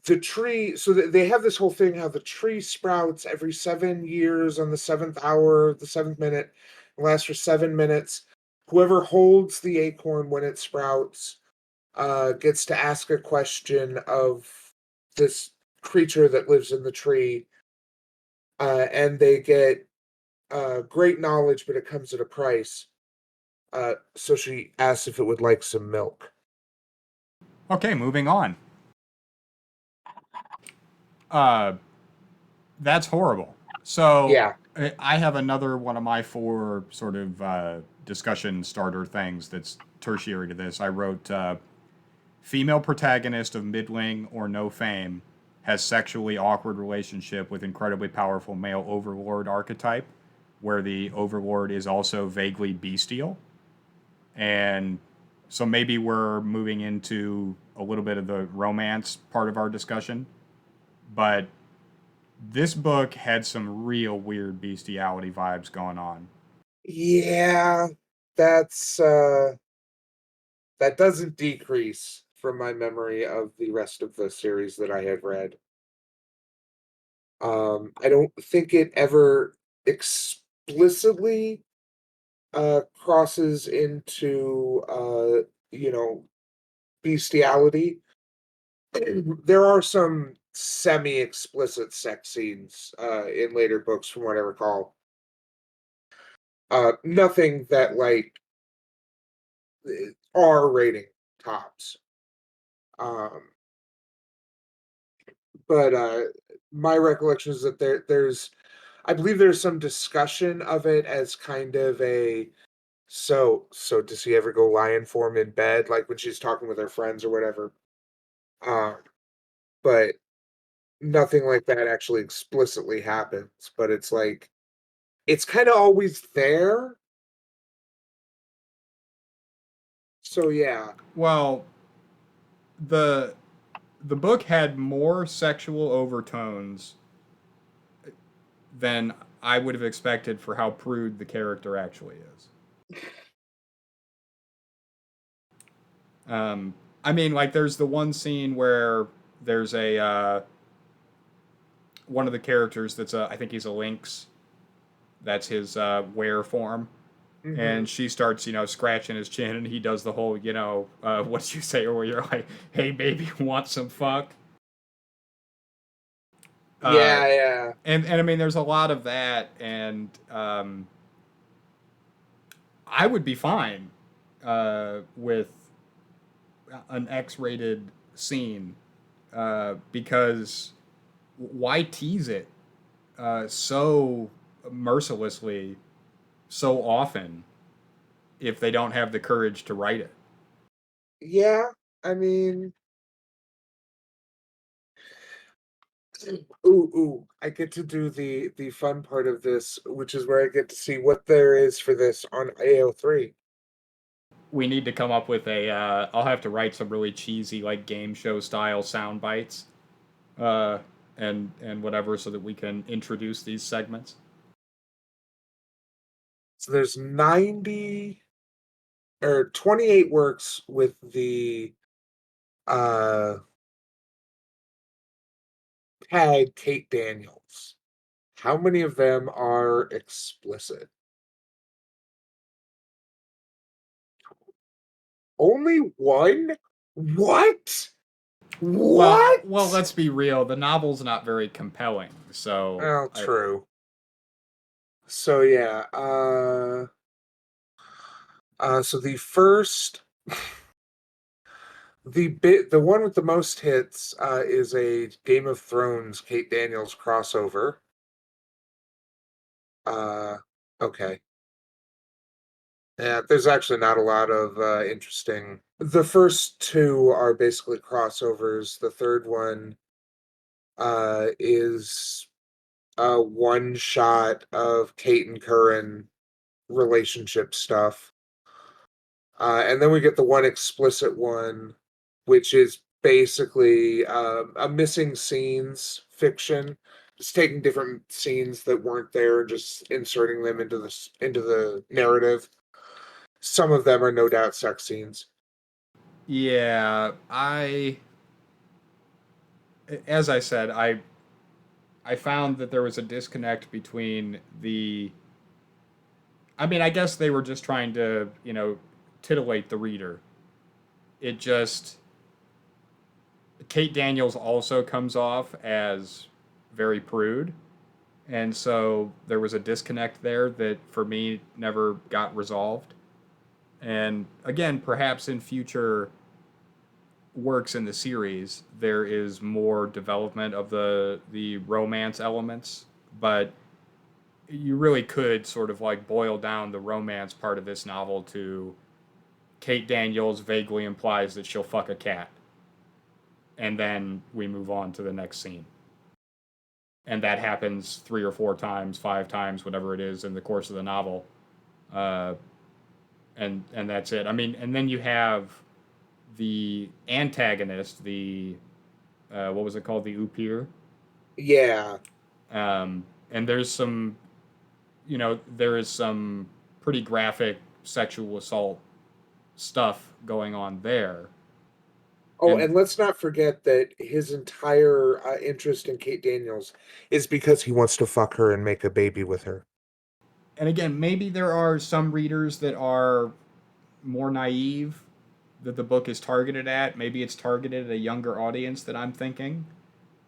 B: the tree. So they have this whole thing how the tree sprouts every 7 years on the seventh hour, the seventh minute, it lasts for 7 minutes. Whoever holds the acorn when it sprouts gets to ask a question of this creature that lives in the tree, and they get great knowledge, but it comes at a price. So she asks if it would like some milk.
A: Okay, moving on. Uh, that's horrible. So
B: Yeah.
A: I have another one of my four sort of discussion starter things that's tertiary to this. I wrote female protagonist of middling or no fame has sexually awkward relationship with incredibly powerful male overlord archetype, where the overlord is also vaguely bestial. And so maybe we're moving into a little bit of the romance part of our discussion. But this book had some real weird bestiality vibes going on.
B: Yeah, that's that doesn't decrease from my memory of the rest of the series that I had read. I don't think it ever explicitly crosses into you know, bestiality. There are some semi-explicit sex scenes in later books from what I recall. Nothing that like R rating tops. Um, but my recollection is that there's I believe there's some discussion of it as kind of a so does he ever go lion form in bed, like when she's talking with her friends or whatever. Um, but nothing like that actually explicitly happens. But it's like it's kind of always there. So yeah.
A: Well, the the book had more sexual overtones than I would have expected for how prude the character actually is. I mean, like, there's the one scene where there's a one of the characters that's I think he's a lynx. That's his were form,
B: Hmm.
A: and she starts, scratching his chin, and he does the whole, what did you say, where you're like, "Hey, baby, want some fuck?" Uh,
B: Yeah, yeah.
A: and I mean, there's a lot of that, and I would be fine with an X-rated scene because why tease it so mercilessly so often if they don't have the courage to write it?
B: Yeah, I mean, ooh, I get to do the fun part of this, which is where I get to see what there is for this on AO3.
A: We need to come up with a. I'll have to write some really cheesy, like, game show style sound bites, uh, and whatever, so that we can introduce these segments.
B: So there's 90 or 28 works with the uh hashtag Kate Daniels. How many of them are explicit? Only one? What?
A: Well,
B: What?
A: let's be real. The novel's not very compelling, so
B: Oh, true. So yeah, so the one with the most hits is a Game of Thrones Kate Daniels crossover. Uh, okay. Yeah, there's actually not a lot of interesting. The first two are basically crossovers. The third one is a one shot of Kate and Curran relationship stuff. And then we get the one explicit one, which is basically a missing scenes fiction. Just taking different scenes that weren't there, just inserting them into the narrative. Some of them are no doubt sex scenes.
A: yeah, as I said, I found that there was a disconnect between the. I mean, I guess they were just trying to, titillate the reader. It just Kate Daniels also comes off as very prude, and so there was a disconnect there that for me never got resolved. And again, perhaps in future works in the series, there is more development of the romance elements, but you really could sort of like boil down the romance part of this novel to Kate Daniels vaguely implies that she'll fuck a cat, and then we move on to the next scene. And that happens 3 or 4 times, 5 times, whatever it is in the course of the novel, uh, and that's it. I mean, and then you have the antagonist, the what was it called, the Upir,
B: Yeah.
A: and there's some, there is some pretty graphic sexual assault stuff going on there,
B: Oh,
A: and
B: and let's not forget that his entire interest in Kate Daniels is because he wants to fuck her and make a baby with her.
A: again, maybe there are some readers that are more naive that the book is targeted at. Maybe it's targeted at a younger audience that I'm thinking.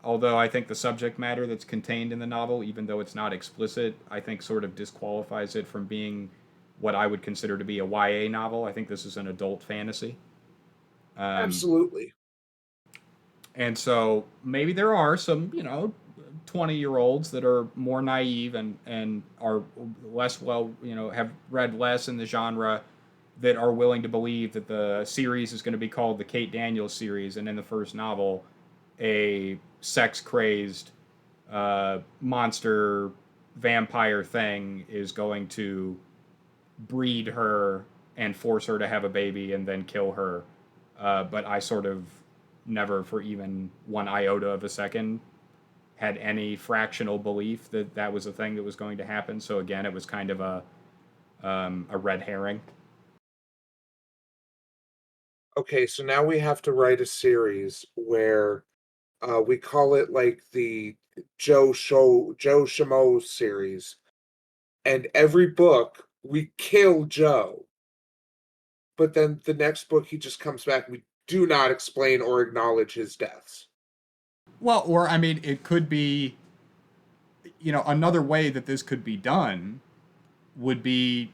A: Although I think the subject matter that's contained in the novel, even though it's not explicit, I think sort of disqualifies it from being what I would consider to be a YA novel. I think this is an adult fantasy. Um,
B: Absolutely.
A: and so maybe there are some, 20-year-olds that are more naive and are less well, have read less in the genre that are willing to believe that the series is going to be called the Kate Daniels series, and in the first novel, a sex crazed monster vampire thing is going to breed her and force her to have a baby and then kill her. But I sort of never, for even one iota of a second, had any fractional belief that that was a thing that was going to happen. So again, it was kind of a red herring.
B: Okay, so now we have to write a series where we call it like the Joe Schmo series. And every book we kill Joe, but then the next book he just comes back. We do not explain or acknowledge his deaths.
A: Well, or I mean, it could be, another way that this could be done would be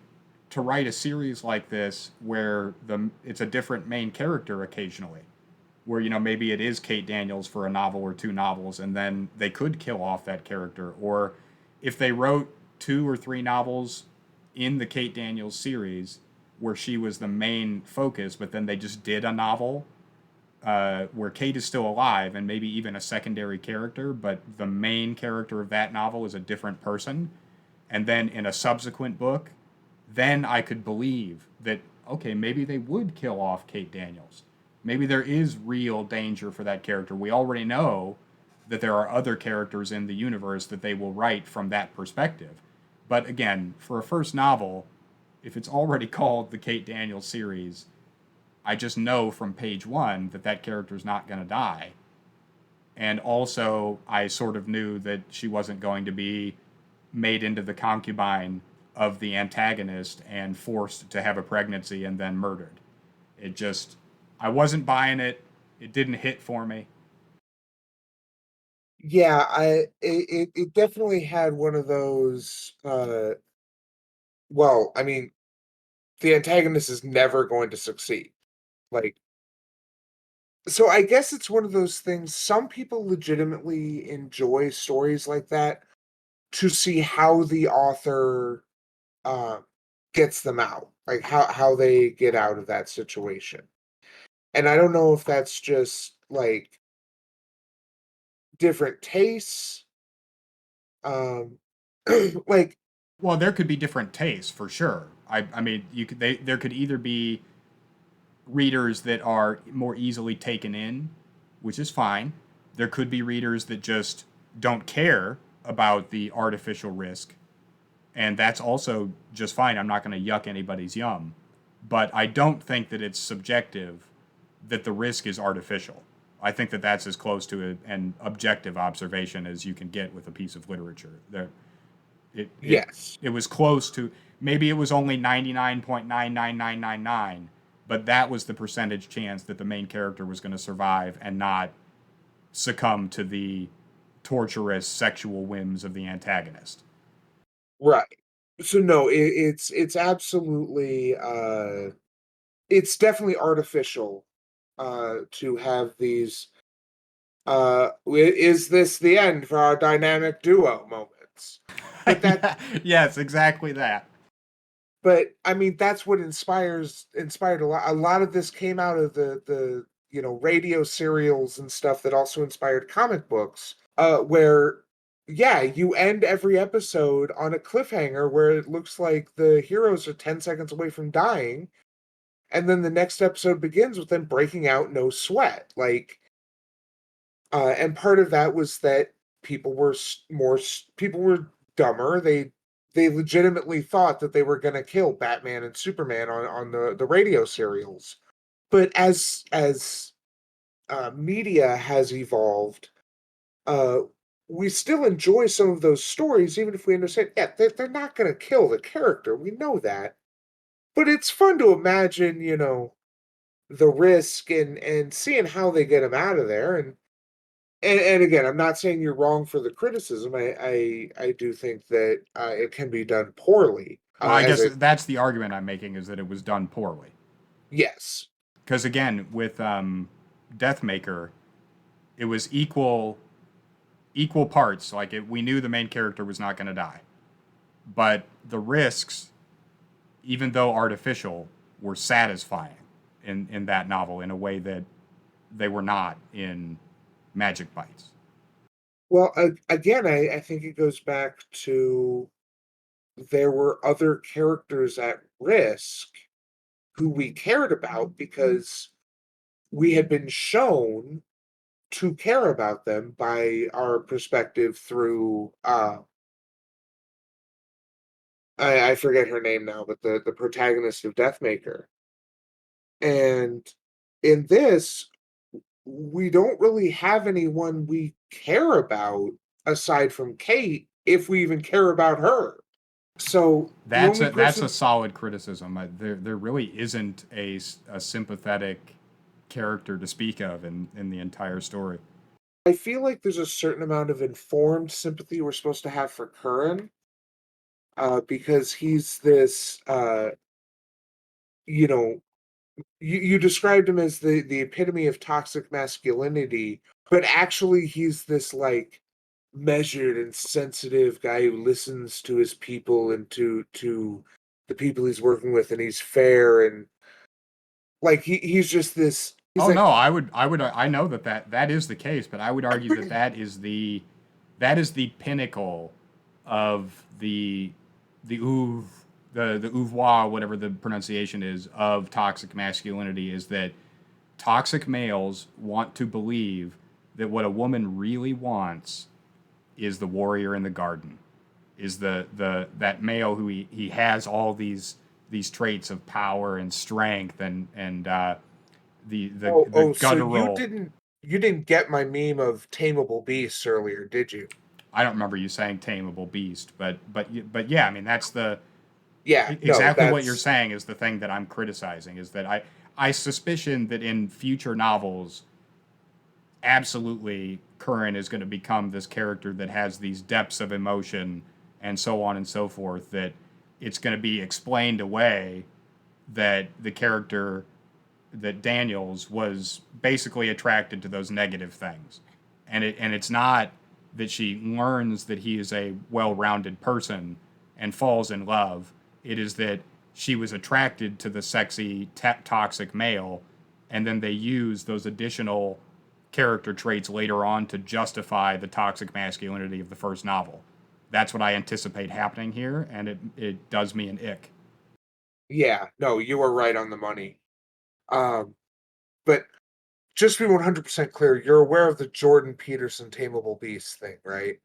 A: to write a series like this where it's a different main character occasionally, where maybe it is Kate Daniels for a novel or two novels, and then they could kill off that character, or if they wrote 2 or 3 novels in the Kate Daniels series where she was the main focus, but then they just did a novel where Kate is still alive and maybe even a secondary character, but the main character of that novel is a different person, and then in a subsequent book, then I could believe that, okay, maybe they would kill off Kate Daniels. Maybe there is real danger for that character. We already know that there are other characters in the universe that they will write from that perspective. But again, for a first novel, if it's already called the Kate Daniels series, I just know from page one that that character's not going to die. And also, I sort of knew that she wasn't going to be made into the concubine of the antagonist and forced to have a pregnancy and then murdered. It just, I wasn't buying it. It didn't hit for me.
B: Yeah, it definitely had one of those well, I mean, the antagonist is never going to succeed. Like, so I guess it's one of those things, some people legitimately enjoy stories like that to see how the author uh, gets them out, like how they get out of that situation. And I don't know if that's just like different tastes, um, like
A: Well, there could be different tastes for sure. I mean, there could either be readers that are more easily taken in, which is fine. There could be readers that just don't care about the artificial risk, and that's also just fine. I'm not going to yuck anybody's yum. But I don't think that it's subjective that the risk is artificial. I think that that's as close to an objective observation as you can get with a piece of literature. It, it,
B: yes,
A: it was close to, maybe it was only 99.99999, but that was the percentage chance that the main character was going to survive and not succumb to the torturous sexual whims of the antagonist.
B: right. So no, it's absolutely it's definitely artificial to have these is this the end for our dynamic duo moments? But that
A: Yeah, yes, exactly that.
B: but I mean that's what inspired a lot of this came out of the radio serials and stuff that also inspired comic books where yeah, you end every episode on a cliffhanger where it looks like the heroes are 10 seconds away from dying, and then the next episode begins with them breaking out no sweat. Like and part of that was that people were people were dumber. They legitimately thought that they were going to kill Batman and Superman on the radio serials. But as media has evolved, uh, we still enjoy some of those stories, even if we understand, yeah, they're not going to kill the character. We know that, but it's fun to imagine, the risk and seeing how they get him out of there. And again, I'm not saying you're wrong for the criticism. I do think that it can be done poorly.
A: Well, I
B: As
A: guess
B: a
A: that's the argument I'm making is that it was done poorly.
B: yes,
A: Because again, with Deathmaker, it was equal parts. Like we knew the main character was not going to die, but the risks, even though artificial, were satisfying in that novel in a way that they were not in Magic Bites.
B: well, again, I think it goes back to there were other characters at risk who we cared about because we had been shown to care about them by our perspective through I forget her name now, but the protagonist of Deathmaker. And in this, we don't really have anyone we care about aside from Kate, if we even care about her. So the
A: That's
B: only
A: a
B: person
A: solid criticism. There really isn't a sympathetic character to speak of in the entire story.
B: I feel like there's a certain amount of informed sympathy we're supposed to have for Curran, because he's this, you know, you described him as the epitome of toxic masculinity, but actually he's this like measured and sensitive guy who listens to his people and to the people he's working with, and he's fair and like he's just this he's
A: Oh
B: like
A: no, I know that is the case, but I would argue that that is the pinnacle of the oeuvre the oeuvre, whatever the pronunciation is, of toxic masculinity, is that toxic males want to believe that what a woman really wants is the warrior in the garden, is the that male who he has all these traits of power and strength and the
B: oh so
A: guttural.
B: You didn't get my meme of tameable beasts earlier, did you?
A: I don't remember you saying tameable beast, but yeah, I mean that's the
B: Yeah, no,
A: exactly what you're saying is the thing that I'm criticizing is that I suspicion that in future novels, absolutely Curran is going to become this character that has these depths of emotion and so on and so forth that it's going to be explained away that the character that Daniels was basically attracted to those negative things. And it's not that she learns that he is a well-rounded person and falls in love. It is that she was attracted to the sexy toxic male, and then they use those additional character traits later on to justify the toxic masculinity of the first novel. That's what I anticipate happening here, and it does me an ick.
B: Yeah, no, you were right on the money. Um, but just to be 100% clear, you're aware of the Jordan Peterson tameable beast thing, right?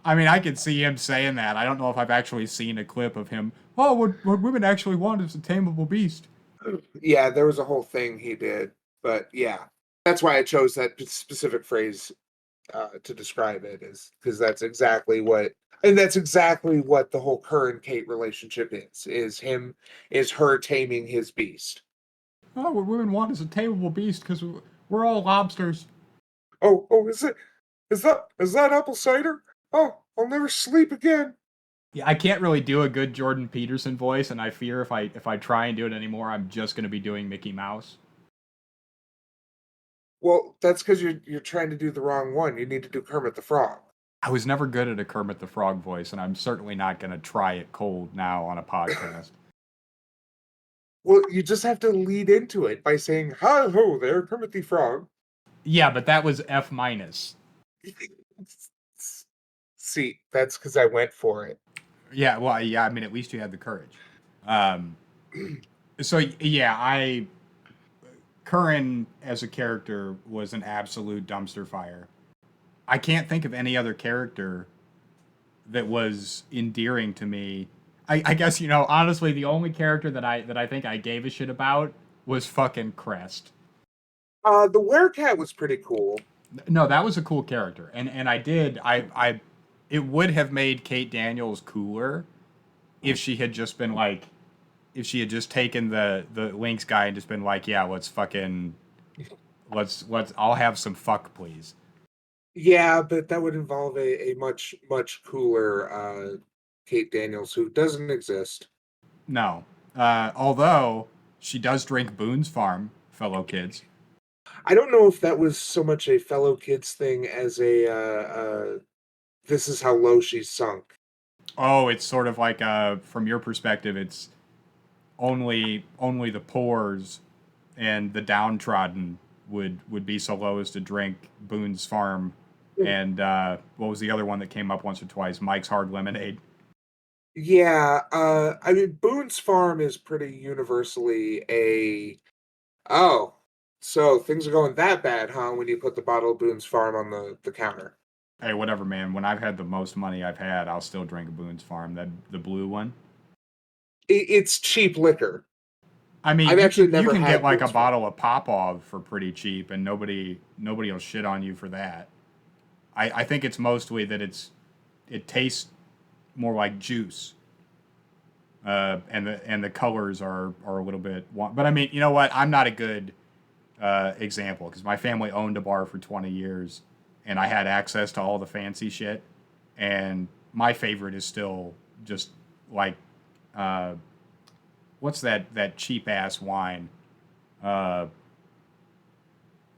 A: I mean, I could see him saying that. I don't know if I've actually seen a clip of him. Oh, what women actually want is a tameable beast.
B: Yeah, there was a whole thing he did, but yeah, that's why I chose that specific phrase to describe it, is because that's exactly what the whole Curran Kate relationship is her taming his beast.
A: Oh, what women want is a tameable beast because we're all lobsters.
B: Oh, is that apple cider? Oh, I'll never sleep again.
A: Yeah, I can't really do a good Jordan Peterson voice, and I fear if I try and do it anymore, I'm just going to be doing Mickey Mouse.
B: Well, that's because you're trying to do the wrong one. You need to do Kermit the Frog.
A: I was never good at a Kermit the Frog voice, and I'm certainly not going to try it cold now on a podcast.
B: Well, you just have to lead into it by saying, "Hi ho there, Kermit the Frog."
A: Yeah, but that was F minus.
B: See, that's because I went for it.
A: Yeah, well, yeah. I mean, at least you had the courage. Um, so yeah, I Curran as a character was an absolute dumpster fire. I can't think of any other character that was endearing to me. I guess honestly, the only character that I think I gave a shit about was fucking Crest.
B: The Werecat was pretty cool.
A: No, that was a cool character, and I it would have made Kate Daniels cooler if she had just been like if she had just taken the Lynx guy and just been like, yeah, let's I'll have some fuck, please.
B: Yeah, but that would involve a much cooler Kate Daniels who doesn't exist.
A: No. Although she does drink Boone's Farm, fellow kids.
B: I don't know if that was so much a fellow kids thing as a this is how low she's sunk.
A: Oh, it's sort of like from your perspective, it's only the poors and the downtrodden would be so low as to drink Boone's Farm, and what was the other one that came up once or twice? Mike's Hard Lemonade.
B: Yeah, I mean Boone's Farm is pretty universally a oh, so things are going that bad, huh? When you put the bottle of Boone's Farm on the counter.
A: Hey, whatever, man. When I've had the most money I've had, I'll still drink a Boone's Farm. That the blue one.
B: It's cheap liquor.
A: I mean,
B: I've actually
A: you
B: never
A: can get
B: had
A: like a
B: Boone's Farm.
A: bottle of Popov for pretty cheap, and nobody will shit on you for that. I think it's mostly that it tastes more like juice, and the colors are a little bit. But I mean, you know what? I'm not a good example because my family owned a bar for 20 years, and I had access to all the fancy shit. And my favorite is still just like uh, what's that cheap ass wine? Uh,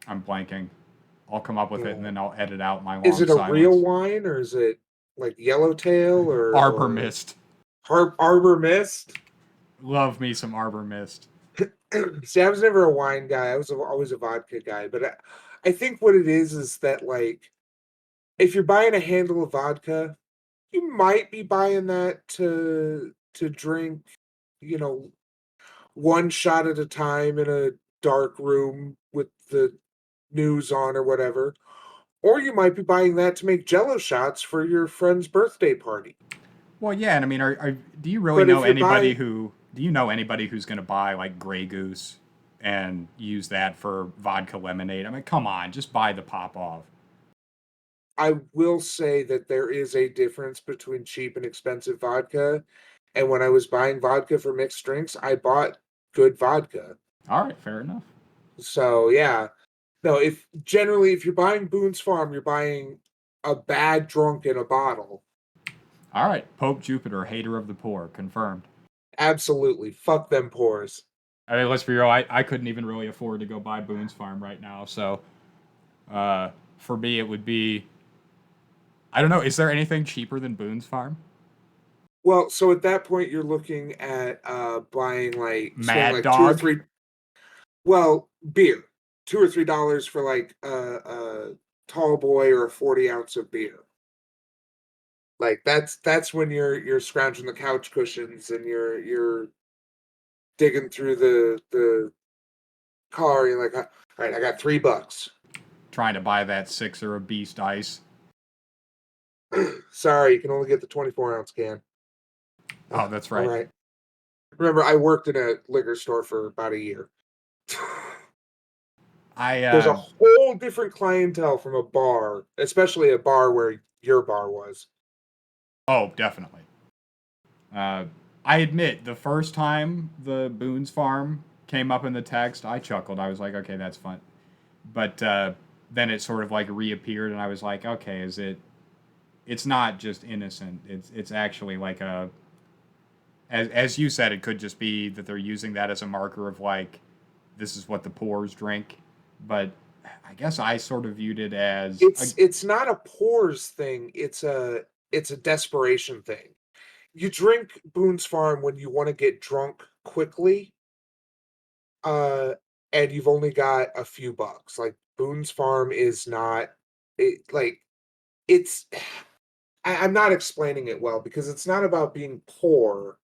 A: I'm blanking. I'll come up with it and
B: Hmm.
A: then I'll edit out my
B: Is
A: long
B: it a real
A: silence.
B: wine or is it like Yellowtail
A: Arbor
B: or
A: Mist.
B: Arbor Mist?
A: Love me some Arbor Mist.
B: See, I was never a wine guy. I was always a vodka guy. But I think what it is that like if you're buying a handle of vodka, you might be buying that to drink, you know, one shot at a time in a dark room with the news on or whatever. Or you might be buying that to make jello shots for your friend's birthday party.
A: Well, yeah, and I mean, do you really
B: But
A: know
B: if you're
A: anybody
B: buying
A: who do you know anybody who's going to buy like Grey Goose? and use that for vodka lemonade. I mean, come on, just buy the pop off.
B: I will say that there is a difference between cheap and expensive vodka. And when I was buying vodka for mixed drinks, I bought good vodka.
A: All right, fair enough.
B: So yeah. No, if you're buying Boone's Farm, you're buying a bad drunk in a bottle.
A: All right, Pope Jupiter, hater of the poor, confirmed.
B: Absolutely. Fuck them pores.
A: I mean, let's be real. I couldn't even really afford to go buy Boone's Farm right now. So for me, it would be I don't know. Is there anything cheaper than Boone's Farm?
B: Well, so at that point you're looking at buying like spending
A: Mad
B: like two or
A: Dog?
B: three well, beer. $2 or $3 for like a tall boy or a 40 ounce of beer. Like that's when you're scrounging the couch cushions and you're digging through the car. You're like, all right, I got $3.
A: Trying to buy that sixer of Beast Ice.
B: Sorry, you can only get the 24 ounce can.
A: Oh, that's
B: All
A: right.
B: right. Remember, I worked in a liquor store for about a year.
A: I
B: There's a whole different clientele from a bar, especially a bar where your bar was.
A: oh, definitely. Uh, I admit the first time the Boone's Farm came up in the text, I chuckled. I was like, okay, that's fun. But then it sort of like reappeared, and I was like, okay, is it? It's not just innocent. It's actually like a as you said, it could just be that they're using that as a marker of like this is what the poors drink. But I guess I sort of viewed it as
B: It's not a pores thing. It's a desperation thing. You drink Boone's Farm when you want to get drunk quickly, uh, and you've only got a few bucks. Like Boone's Farm is not it like it's I'm not explaining it well because it's not about being poor.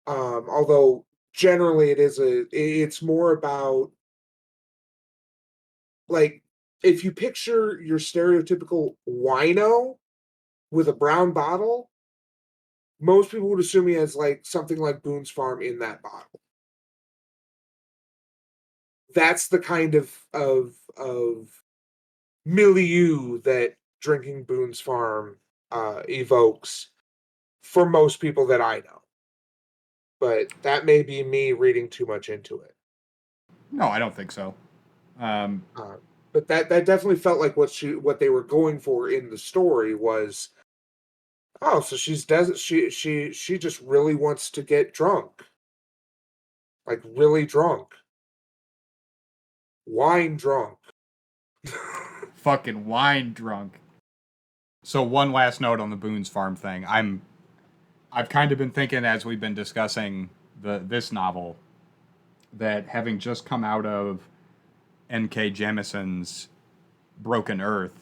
B: Although generally it's more about like if you picture your stereotypical wino with a brown bottle, most people would assume he has like something like Boone's Farm in that bottle. That's the kind of milieu that drinking Boone's Farm evokes for most people that I know. But that may be me reading too much into it.
A: no, I don't think so. Um,
B: Uh, but that definitely felt like what they were going for in the story was oh, so she just really wants to get drunk, like really drunk, wine drunk.
A: fucking wine drunk. So one last note on the Boone's Farm thing. I've kind of been thinking as we've been discussing this novel that having just come out of N.K. Jemison's Broken Earth,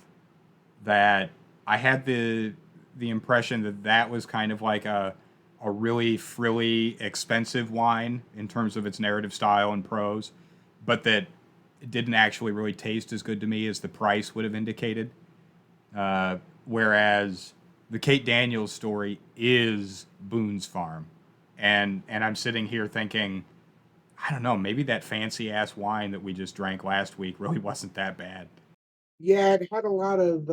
A: that I had the impression that that was kind of like a really frilly, expensive wine in terms of its narrative style and prose, but that it didn't actually really taste as good to me as the price would have indicated. Whereas the Kate Daniels story is Boone's Farm, and I'm sitting here thinking, I don't know, maybe that fancy ass wine that we just drank last week really wasn't that bad.
B: Yeah, it had a lot of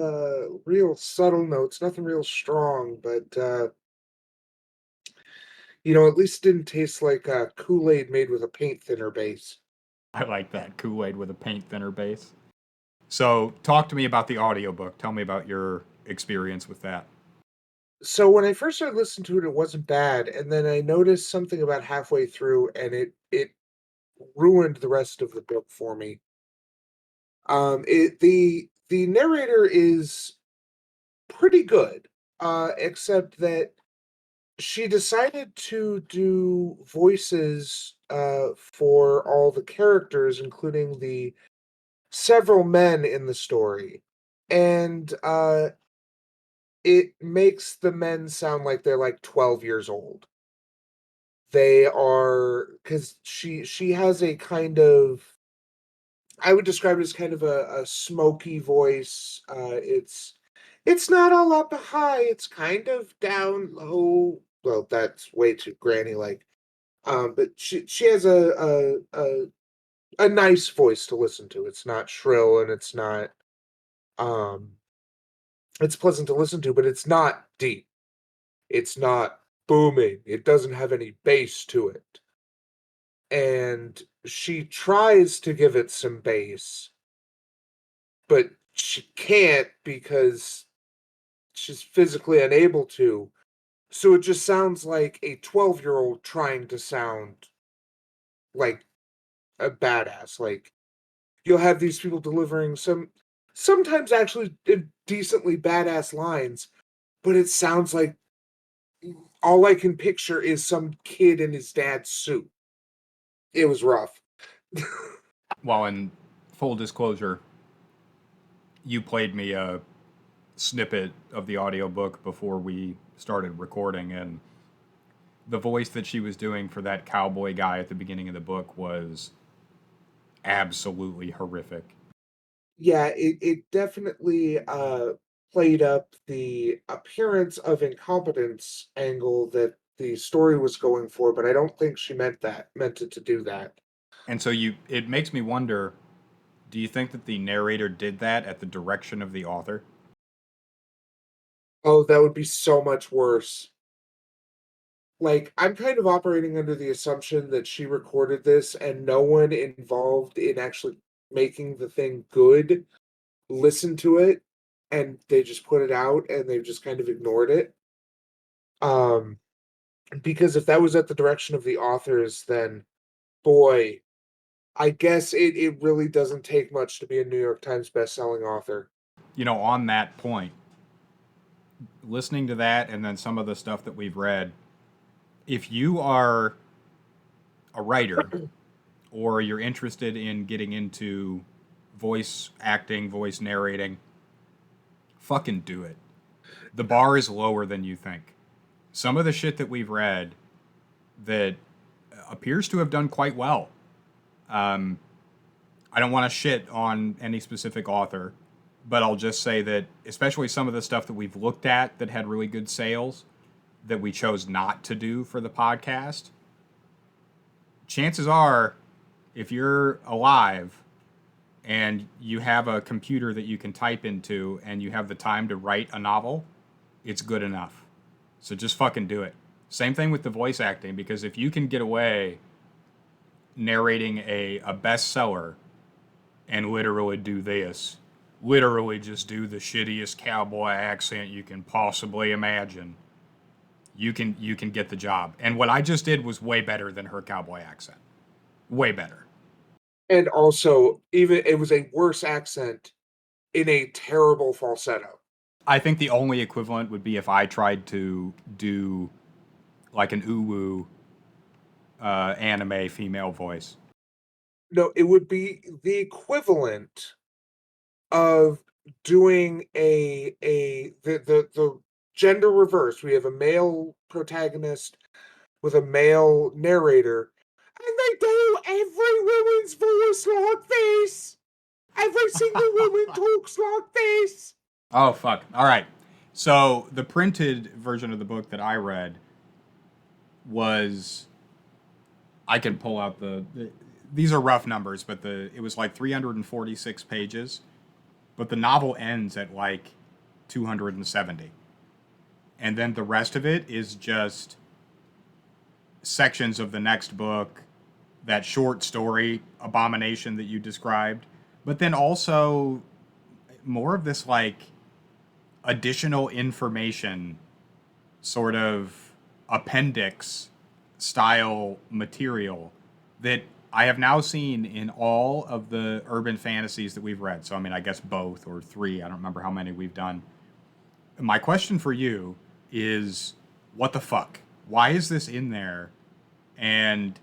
B: real subtle notes, nothing real strong, but at least it didn't taste like Kool-Aid made with a paint thinner base.
A: I like that Kool-Aid with a paint thinner base. So, talk to me about the audiobook. Tell me about your experience with that.
B: So when I first started listening to it, it wasn't bad, and then I noticed something about halfway through, and it ruined the rest of the book for me. The narrator is pretty good, except that she decided to do voices for all the characters, including the several men in the story, and it makes the men sound like they're like 12 years old. They are because she has a kind of I would describe it as kind of a smoky voice. It's not all up high. It's kind of down low. Well, that's way too granny like. But she has a nice voice to listen to. It's not shrill and it's not um it's pleasant to listen to, but it's not deep. It's not booming. It doesn't have any bass to it. And she tries to give it some bass, but she can't because she's physically unable to. So it just sounds like a 12-year-old trying to sound like a badass. Like you'll have these people delivering sometimes actually decently badass lines, but it sounds like all I can picture is some kid in his dad's suit. It was rough.
A: Well, in full disclosure, you played me a snippet of the audiobook before we started recording, and the voice that she was doing for that cowboy guy at the beginning of the book was absolutely horrific.
B: Yeah, it definitely played up the appearance of incompetence angle that the story was going for, but I don't think she meant it to do that.
A: And so it makes me wonder, do you think that the narrator did that at the direction of the author?
B: Oh, that would be so much worse. Like, I'm kind of operating under the assumption that she recorded this and no one involved in actually making the thing good listened to it and they just put it out and they've just kind of ignored it. Um, because if that was at the direction of the authors, then boy, I guess it really doesn't take much to be a New York Times bestselling author.
A: On that point, listening to that and then some of the stuff that we've read, if you are a writer or you're interested in getting into voice acting, voice narrating, fucking do it. The bar is lower than you think. Some of the shit that we've read that appears to have done quite well. Um, I don't want to shit on any specific author, but I'll just say that, especially some of the stuff that we've looked at that had really good sales that we chose not to do for the podcast, chances are, if you're alive and you have a computer that you can type into and you have the time to write a novel, it's good enough. So just fucking do it. Same thing with the voice acting, because if you can get away narrating a bestseller and literally do this, literally just do the shittiest cowboy accent you can possibly imagine, you can get the job. And what I just did was way better than her cowboy accent. Way better.
B: And also, even it was a worse accent in a terrible falsetto.
A: I think the only equivalent would be if I tried to do like an uwu anime female voice.
B: No, it would be the equivalent of doing the gender reverse. We have a male protagonist with a male narrator, and they do every woman's voice like this. Every single woman talks like this.
A: Oh fuck! All right. So the printed version of the book that I read was, I can pull out these are rough numbers, but it was like 346 pages, but the novel ends at like 270, and then the rest of it is just sections of the next book, that short story abomination that you described, but then also more of this like additional information, sort of appendix style material that I have now seen in all of the urban fantasies that we've read. So, I mean, I guess both or three. I don't remember how many we've done. My question for you is, what the fuck? Why is this in there? And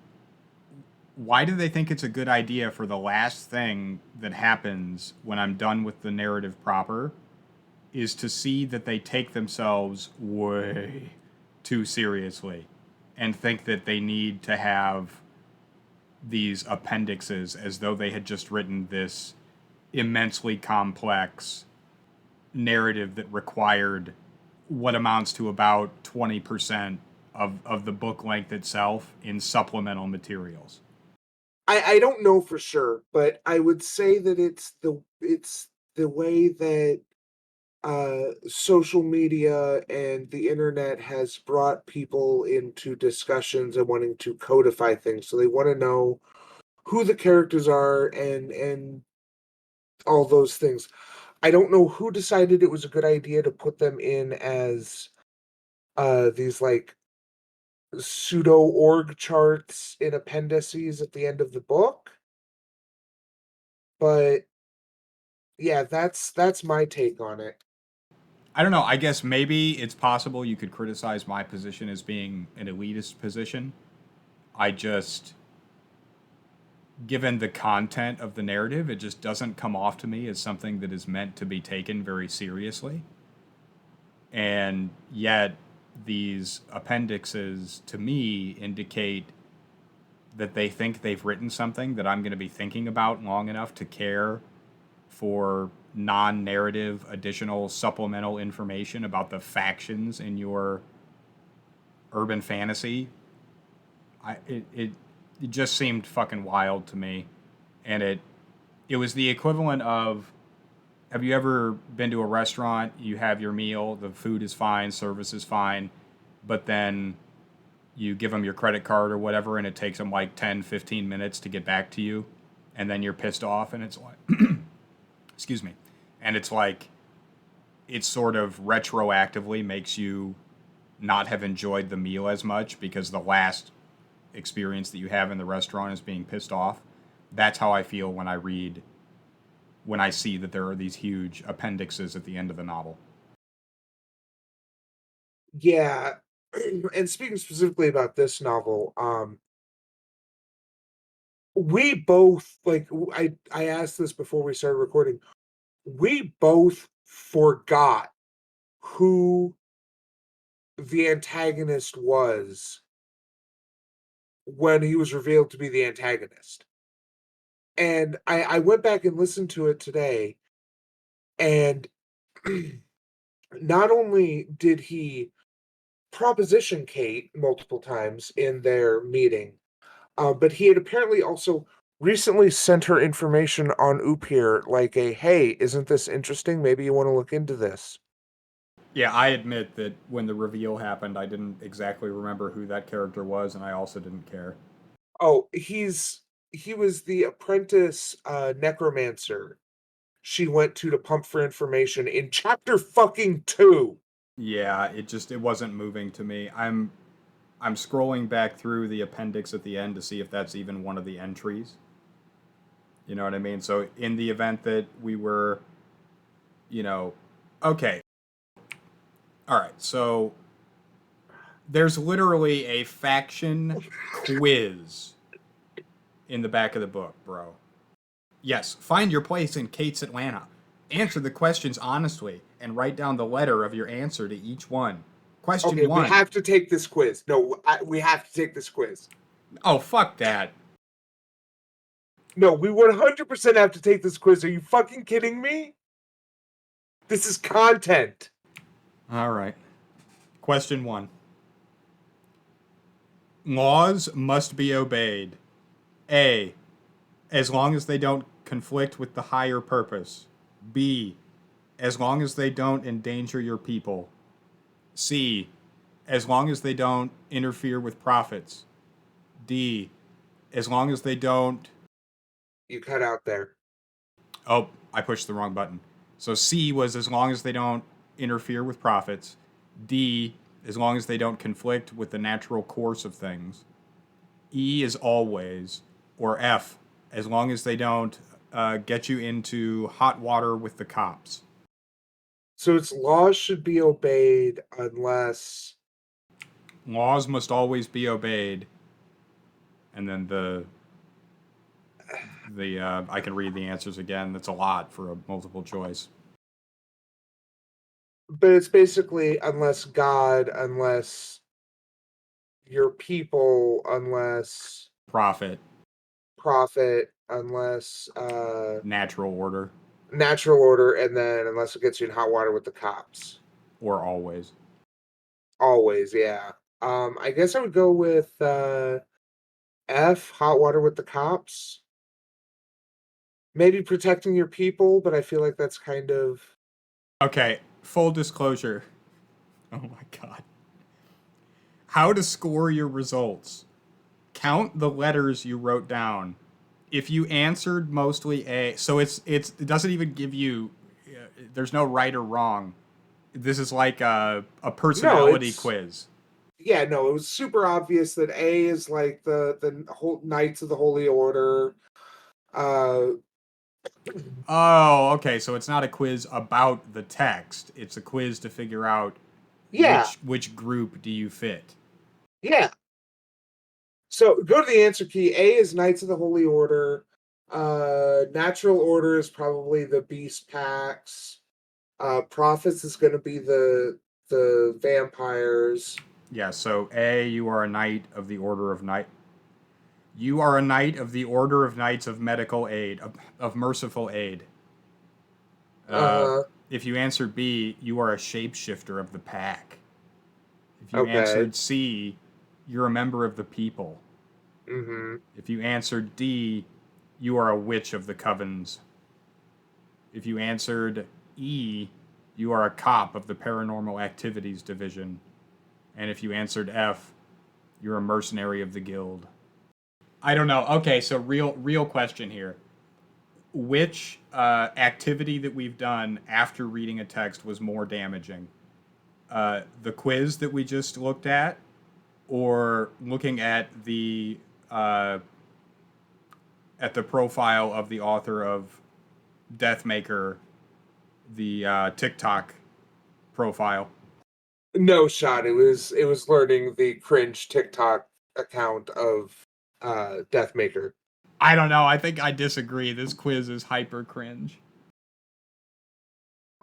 A: why do they think it's a good idea for the last thing that happens when I'm done with the narrative proper is to see that they take themselves way too seriously and think that they need to have these appendixes as though they had just written this immensely complex narrative that required what amounts to about 20% of the book length itself in supplemental materials.
B: I don't know for sure, but I would say that it's the way that social media and the internet has brought people into discussions and wanting to codify things. So they want to know who the characters are and all those things. I don't know who decided it was a good idea to put them in as these like pseudo org charts in appendices at the end of the book, but yeah, that's my take on it.
A: I don't know. I guess maybe it's possible you could criticize my position as being an elitist position. I just, given the content of the narrative, it just doesn't come off to me as something that is meant to be taken very seriously. And yet, these appendixes to me indicate that they think they've written something that I'm going to be thinking about long enough to care for non narrative, additional supplemental information about the factions in your urban fantasy. It just seemed fucking wild to me. And it was the equivalent of, have you ever been to a restaurant, you have your meal, the food is fine, service is fine, but then you give them your credit card or whatever and it takes them like 10, 15 minutes to get back to you and then you're pissed off and it's like excuse me. And it's like it sort of retroactively makes you not have enjoyed the meal as much because the last experience that you have in the restaurant is being pissed off. That's how I feel when I see that there are these huge appendixes at the end of the novel.
B: Yeah, and speaking specifically about this novel, we both like I asked this before we started recording. We both forgot who the antagonist was when he was revealed to be the antagonist. And I went back and listened to it today, and not only did he proposition Kate multiple times in their meeting, but he had apparently also recently sent her information on Upir, like a hey, isn't this interesting? Maybe you want to look into this.
A: Yeah, I admit that when the reveal happened, I didn't exactly remember who that character was, and I also didn't care.
B: Oh, he was the apprentice necromancer she went to pump for information in chapter fucking 2.
A: Yeah, it wasn't moving to me. I'm scrolling back through the appendix at the end to see if that's even one of the entries. You know what I mean? So in the event that we were, you know, okay, all right. So there's literally a faction quiz in the back of the book, bro. Yes, find your place in Kate's Atlanta. Answer the questions honestly and write down the letter of your answer to each one.
B: Okay,
A: Question
B: we
A: one.
B: have to take this quiz. No, we have to take this quiz.
A: Oh, fuck that.
B: No, we 100% have to take this quiz. Are you fucking kidding me? This is content.
A: All right. Question one. Laws must be obeyed. A. As long as they don't conflict with the higher purpose. B. As long as they don't endanger your people. C. As long as they don't interfere with profits. D. As long as they don't.
B: You cut out there.
A: Oh, I pushed the wrong button. So C was as long as they don't interfere with profits. D. As long as they don't conflict with the natural course of things. E is always. Or F. As long as they don't get you into hot water with the cops.
B: So its laws should be obeyed unless
A: Laws must always be obeyed. And then the I can read the answers again. That's a lot for a multiple choice.
B: but it's basically unless God, unless your people, unless
A: Profit,
B: profit, unless
A: natural order,
B: natural order, and then unless it gets you in hot water with the cops.
A: or always.
B: Always, yeah. I guess I would go with F, Hot Water with the Cops. Maybe protecting your people, but I feel like that's kind of
A: Okay, full disclosure. Oh my god. How to score your results. Count the letters you wrote down. If you answered mostly A, so it doesn't even give you there's no right or wrong. This is like a
B: no,
A: personality
B: it's
A: quiz.
B: yeah, no, it was super obvious that A is like the whole Knights of the Holy Order. Uh
A: Oh, okay. So it's not a quiz about the text. It's a quiz to figure out
B: yeah,
A: which group do you fit.
B: yeah. So go to the answer key. A is Knights of the Holy Order. Natural Order is probably the Beast Packs. Prophets is going to be the vampires.
A: Yeah. So A, you are a knight of the Order of Knight. You are a knight of the Order of Knights of Medical Aid, of Merciful Aid. Uh,
B: Uh,
A: if you answered B, you are a shapeshifter of the pack. If you
B: okay.
A: answered C, you're a member of the people.
B: Mm-hmm.
A: If you answered D, you are a witch of the covens. If you answered E, you are a cop of the Paranormal Activities Division. And if you answered F, you're a mercenary of the guild. I don't know. Okay, so real question here. Which activity that we've done after reading a text was more damaging? The quiz that we just looked or looking uh, at the profile of the author of Deathmaker, the TikTok profile.
B: No shot. It was learning the cringe TikTok account of Deathmaker.
A: I don't know. I think I disagree. This quiz is hyper cringe.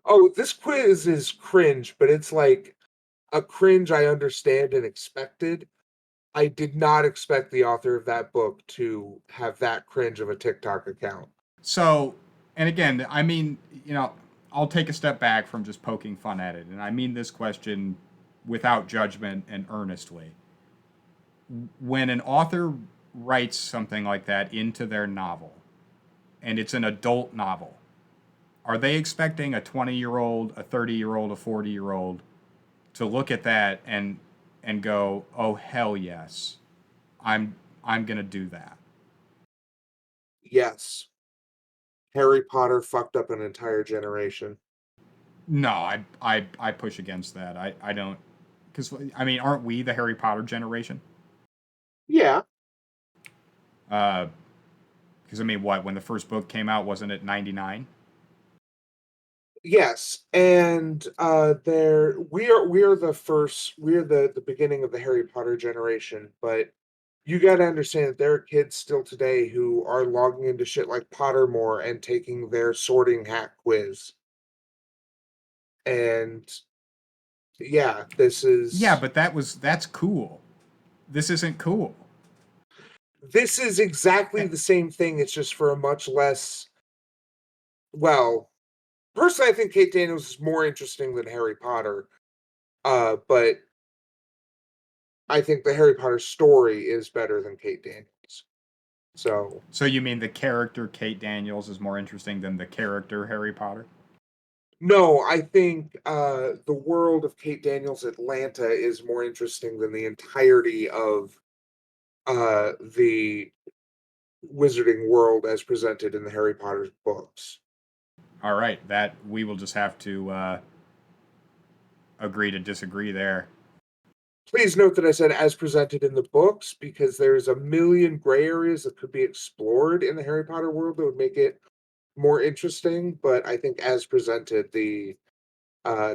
B: Oh, this quiz is cringe, but it's like a cringe I understand and expected. I did not expect the author of that book to have that cringe of a TikTok account.
A: So, and again, I mean, I'll take a step back from just poking fun at it, and I mean this question without judgment and earnestly. When an author writes something like that into their novel, and it's an adult novel, are they expecting a 20-year-old, a 30-year-old, a 40-year-old to look at that and go, "Oh hell yes, I'm gonna do that"?
B: Yes, Harry Potter fucked up an entire generation.
A: No, I push against that. I don't, because I mean, aren't we the Harry Potter generation?
B: Yeah,
A: Uh, because I mean, what when the first book came out, wasn't it 99?
B: yes, and there we are the beginning of the Harry Potter generation, but you got to understand that there are kids still today who are logging into shit like Pottermore and taking their sorting hat quiz. And yeah,
A: Yeah, but that's cool. This isn't cool.
B: this is exactly
A: Eh,
B: the same thing. It's just for a much less well, personally I think Kate Daniels is more interesting than Harry Potter. But I think the Harry Potter story is better than Kate Daniels. So
A: So you mean the character Kate Daniels is more interesting than the character Harry Potter?
B: no, I think the world of Kate Daniels Atlanta is more interesting than the entirety of the wizarding world as presented in the Harry Potter books.
A: All right, that we will just have to agree to disagree there.
B: Please note that I said as presented in the books because there's a million gray areas that could be explored in the Harry Potter world that would make it more interesting. But I think as presented, the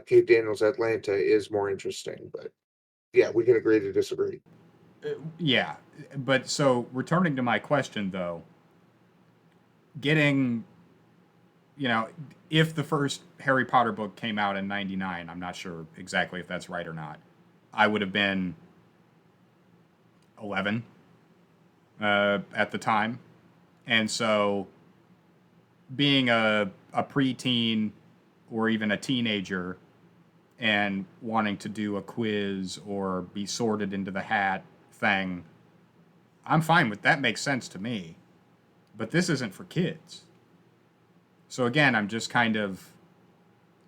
B: Kate Daniels Atlanta is more interesting. But yeah, we can agree to disagree.
A: Yeah, but so returning to my question though, getting if the first Harry Potter book came out in '99, I'm not sure exactly if that's right or not. I would have been 11 at the time, and so being a preteen or even a teenager and wanting to do a quiz or be sorted into the hat thing, I'm fine with that. Makes sense to me. But this isn't for kids. So again, I'm just kind of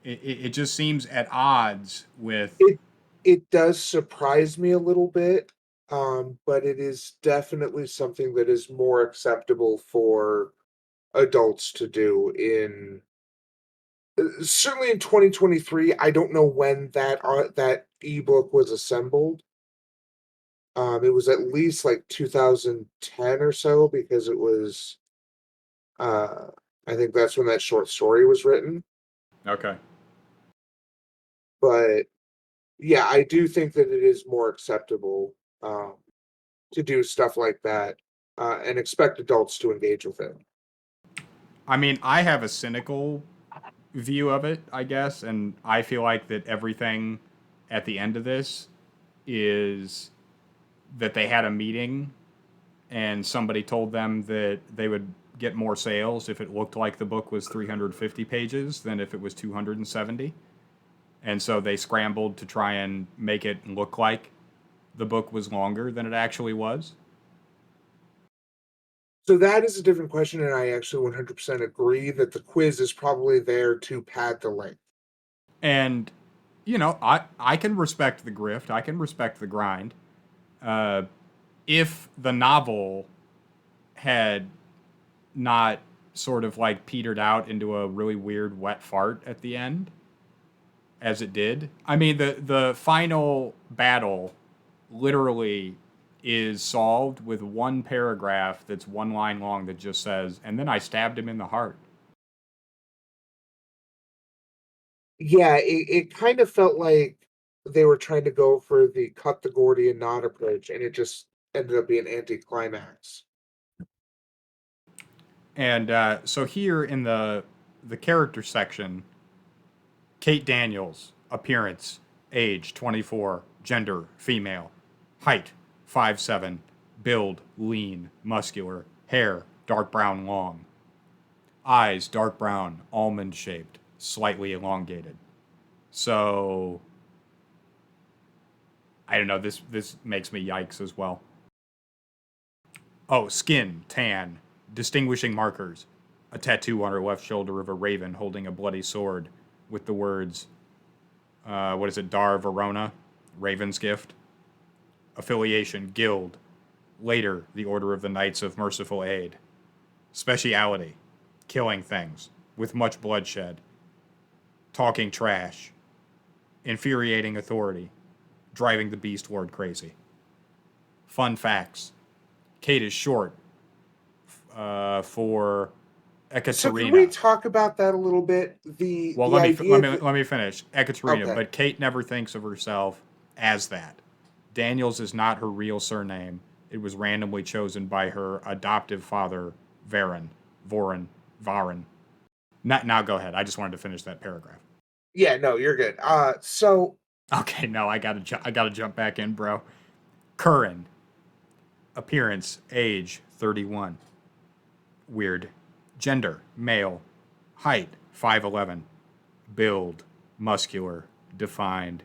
A: it just seems at odds with.
B: It it does surprise me a little bit, but it is definitely something that is more acceptable for adults to do in certainly in 2023. I don't know when that ebook was assembled. It was at least like 2010 or so because it was uh I think that's when that short story was written.
A: Okay.
B: But yeah, I do think that it is more acceptable um to do stuff like that and expect adults to engage with it.
A: I mean, I have a cynical view of it, I guess, and I feel like that everything at the end of this is that they had a meeting and somebody told them that they would get more sales if it looked like the book was 350 pages than if it was 270. And so they scrambled to try and make it look like the book was longer than it actually was.
B: So that is a different question, and I actually 100% agree that the quiz is probably there to pad the length.
A: And I can respect the grift. I can respect the grind. Uh, if the novel had not sort of like petered out into a really weird wet fart at the end, as it did. I mean, the final battle literally is solved with one paragraph that's one line long that just says, "And then I stabbed him in the heart."
B: Yeah, it kind of felt like they were trying to go for the cut the Gordian knot approach, and it just ended up being anticlimax.
A: And so here in the character section, Kate Daniels, appearance, age 24, gender female, height 5'7", build lean, muscular, hair dark brown long, eyes dark brown, almond shaped, slightly elongated. So I don't know. This makes me yikes as well. Oh, skin tan, distinguishing markers, a tattoo on her left shoulder of a raven holding a bloody sword, with the words, what is it, Dar Verona, Raven's Gift. Affiliation, Guild. Later, the Order of the Knights of Merciful Aid. Speciality, killing things, with much bloodshed. Talking trash, infuriating authority, driving the Beast Lord crazy. Fun facts. Kate is short for
B: So can we
A: Ekaterina.
B: talk about that a little bit?
A: Well,
B: The idea that
A: let me finish. Ekaterina,
B: okay.
A: but Kate never thinks of herself as that. Daniels is not her real surname. It was randomly chosen by her adoptive father, Varen, Voren, Varen. Now go ahead. I just wanted to finish that paragraph.
B: Yeah, no, you're good. So
A: Okay, no, I gotta jump back in, bro. Curran, appearance, age 31. Weird. Gender, male. Height, 5'11". Build, muscular, defined.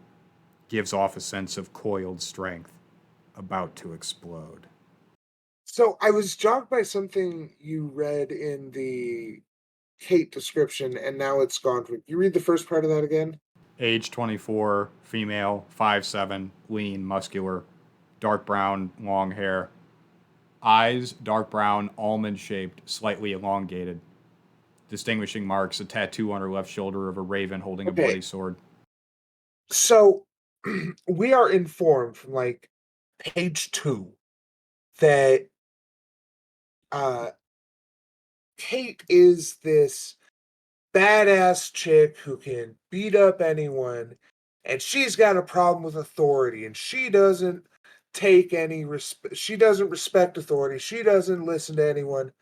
A: Gives off a sense of coiled strength, about to explode.
B: so I was jogged by something you read in the Kate description, and now it's gone. You read the first part of that again?
A: Age 24, female, 5'7", lean, muscular, dark brown, long hair. Eyes, dark brown, almond shaped, slightly elongated. Distinguishing marks, a tattoo on her left shoulder of a raven holding a bloody
B: Okay,
A: sword.
B: so we are informed from like page 2 that uh Kate is this badass chick who can beat up anyone, and she's got a problem with authority, and she doesn't take any respect. She doesn't respect authority. She doesn't listen to anyone.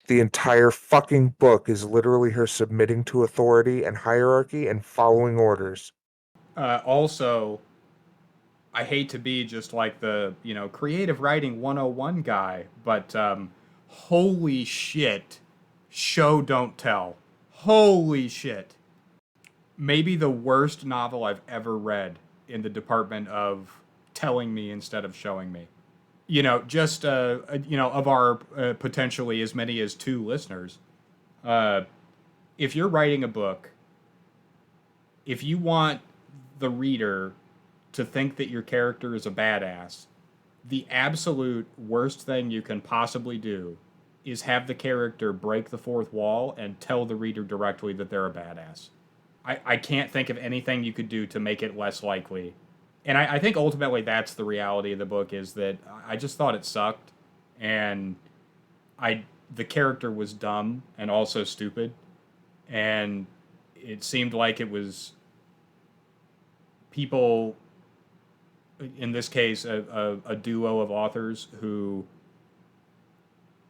B: The entire fucking book is literally her submitting to authority and hierarchy and following orders.
A: Also, I hate to be just like the, creative writing 101 guy, but holy shit, show don't tell. Holy shit. maybe the worst novel I've ever read in the department of telling me instead of showing me. Just of our potentially as many as two listeners, uh, if you're writing a book, if you want the reader to think that your character is a badass, the absolute worst thing you can possibly do is have the character break the fourth wall and tell the reader directly that they're a badass. I can't think of anything you could do to make it less likely. And I think ultimately that's the reality of the book is that I just thought it sucked, and I the character was dumb and also stupid, and it seemed like it was people, in this case a duo of authors who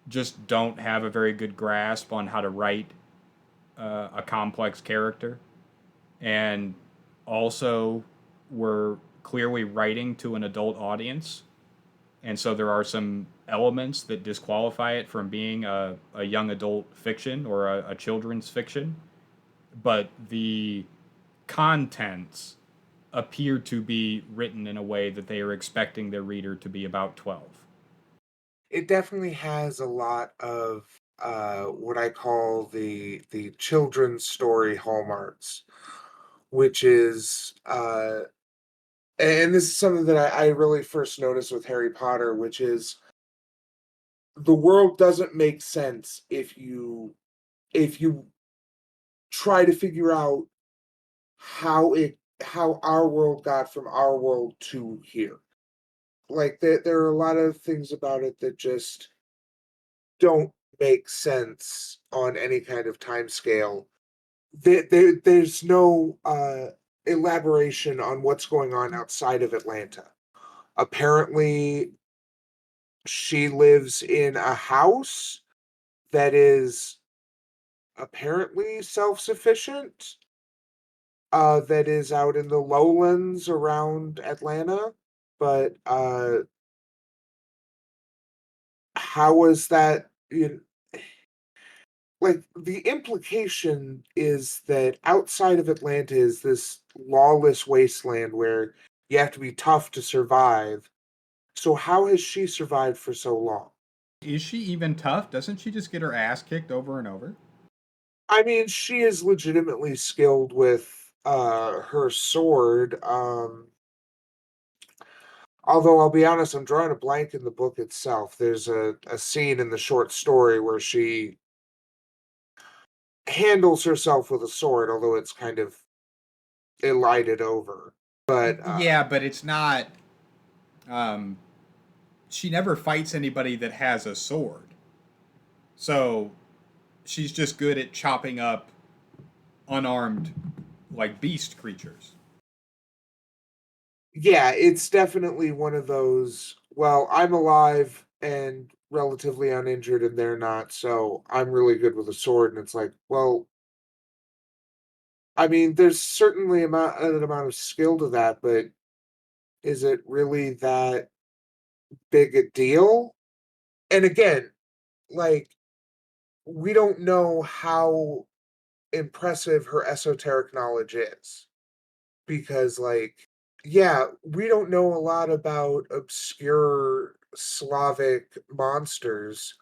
A: just don't have a very good grasp on how to write a complex character, and also were clearly writing to an adult audience. And so there are some elements that disqualify it from being a young adult fiction or a children's fiction. But the contents appear to be written in a way that they are expecting their reader to be about 12.
B: It definitely has a lot of what I call the children's story hallmarks, which is and this is something that I really first noticed with Harry Potter, which is the world doesn't make sense if you try to figure out how our world got from our world to here. Like there are a lot of things about it that just don't make sense on any kind of time scale. There's no elaboration on what's going on outside of Atlanta. Apparently, she lives in a house that is apparently self-sufficient, that is out in the lowlands around Atlanta. But how is that? Like the implication is that outside of Atlanta is this lawless wasteland where you have to be tough to survive. So how has she survived for so long?
A: Is she even tough? Doesn't she just get her ass kicked over and over?
B: I mean, she is legitimately skilled with her sword. Although I'll be honest, I'm drawing a blank in the book itself. There's a scene in the short story where she handles herself with a sword, although it's kind of elided over. But
A: Yeah, but it's not. Um, she never fights anybody that has a sword. So she's just good at chopping up unarmed, like beast creatures.
B: yeah, it's definitely one of those, well, I'm alive and relatively uninjured and they're not, so I'm really good with a sword. And it's like, well, I mean, there's certainly an amount of skill to that, but is it really that big a deal? And again, like, we don't know how impressive her esoteric knowledge is. Because, like, yeah, we don't know a lot about obscure Slavic monsters,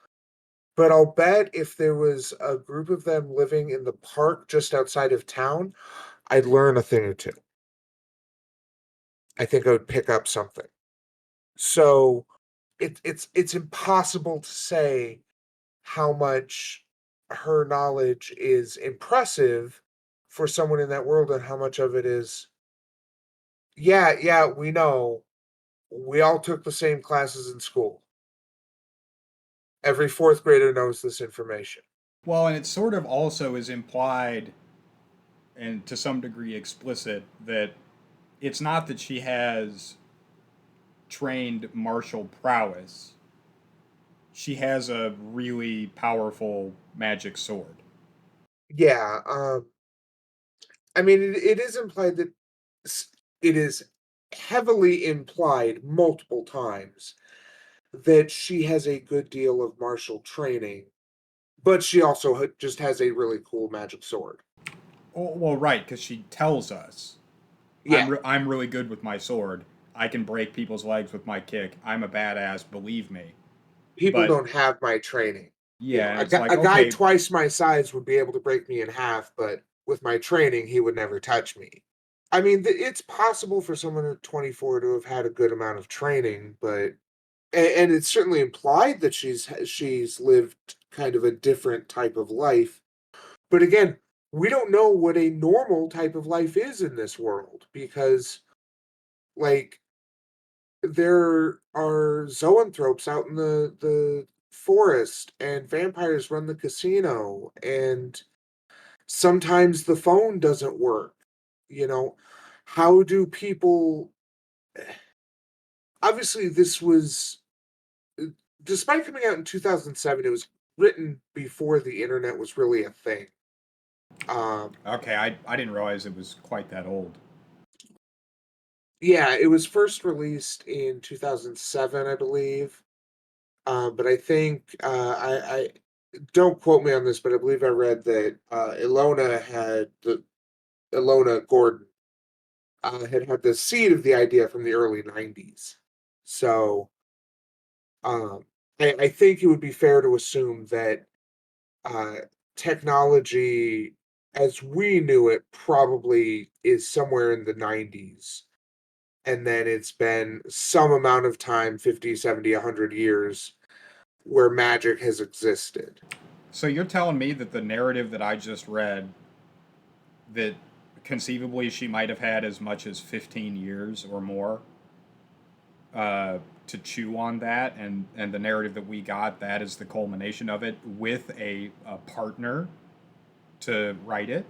B: but I'll bet if there was a group of them living in the park just outside of town, I'd learn a thing or two. I think I would pick up something. So it's impossible to say how much her knowledge is impressive for someone in that world and how much of it is, yeah, yeah, we know. We all took the same classes in school. Every fourth grader knows this information.
A: Well, and it sort of also is implied and to some degree explicit that it's not that she has trained martial prowess. She has a really powerful magic sword.
B: Yeah, I mean, it is implied that it is heavily implied multiple times that she has a good deal of martial training, but she also just has a really cool magic sword.
A: Oh, well, right, because she tells us,
B: Yeah,
A: I'm really good with my sword. I can break people's legs with my kick. I'm a badass, believe me.
B: people
A: But
B: don't have my training. You
A: yeah,
B: know,
A: and it's like,
B: a guy
A: okay,
B: twice my size would be able to break me in half, but with my training, he would never touch me. I mean, it's possible for someone at 24 to have had a good amount of training, but and it's certainly implied that she's lived kind of a different type of life. But again, we don't know what a normal type of life is in this world because, like, there are zoanthropes out in the forest, and vampires run the casino, and sometimes the phone doesn't work. You know, how do people? Obviously, this was despite coming out in 2007, it was written before the internet was really a thing. Um,
A: okay, I didn't realize it was quite that old.
B: yeah, it was first released in 2007, I believe. But I think I don't quote me on this, but I believe I read that Ilona Gordon had had the seed of the idea from the early '90s. So um, I think it would be fair to assume that uh, technology as we knew it probably is somewhere in the '90s. And then it's been some amount of time, 50, 70, 100 years, where magic has existed.
A: So you're telling me that the narrative that I just read, that conceivably she might have had as much as 15 years or more to chew on that, and the narrative that we got, that is the culmination of it with a partner to write it.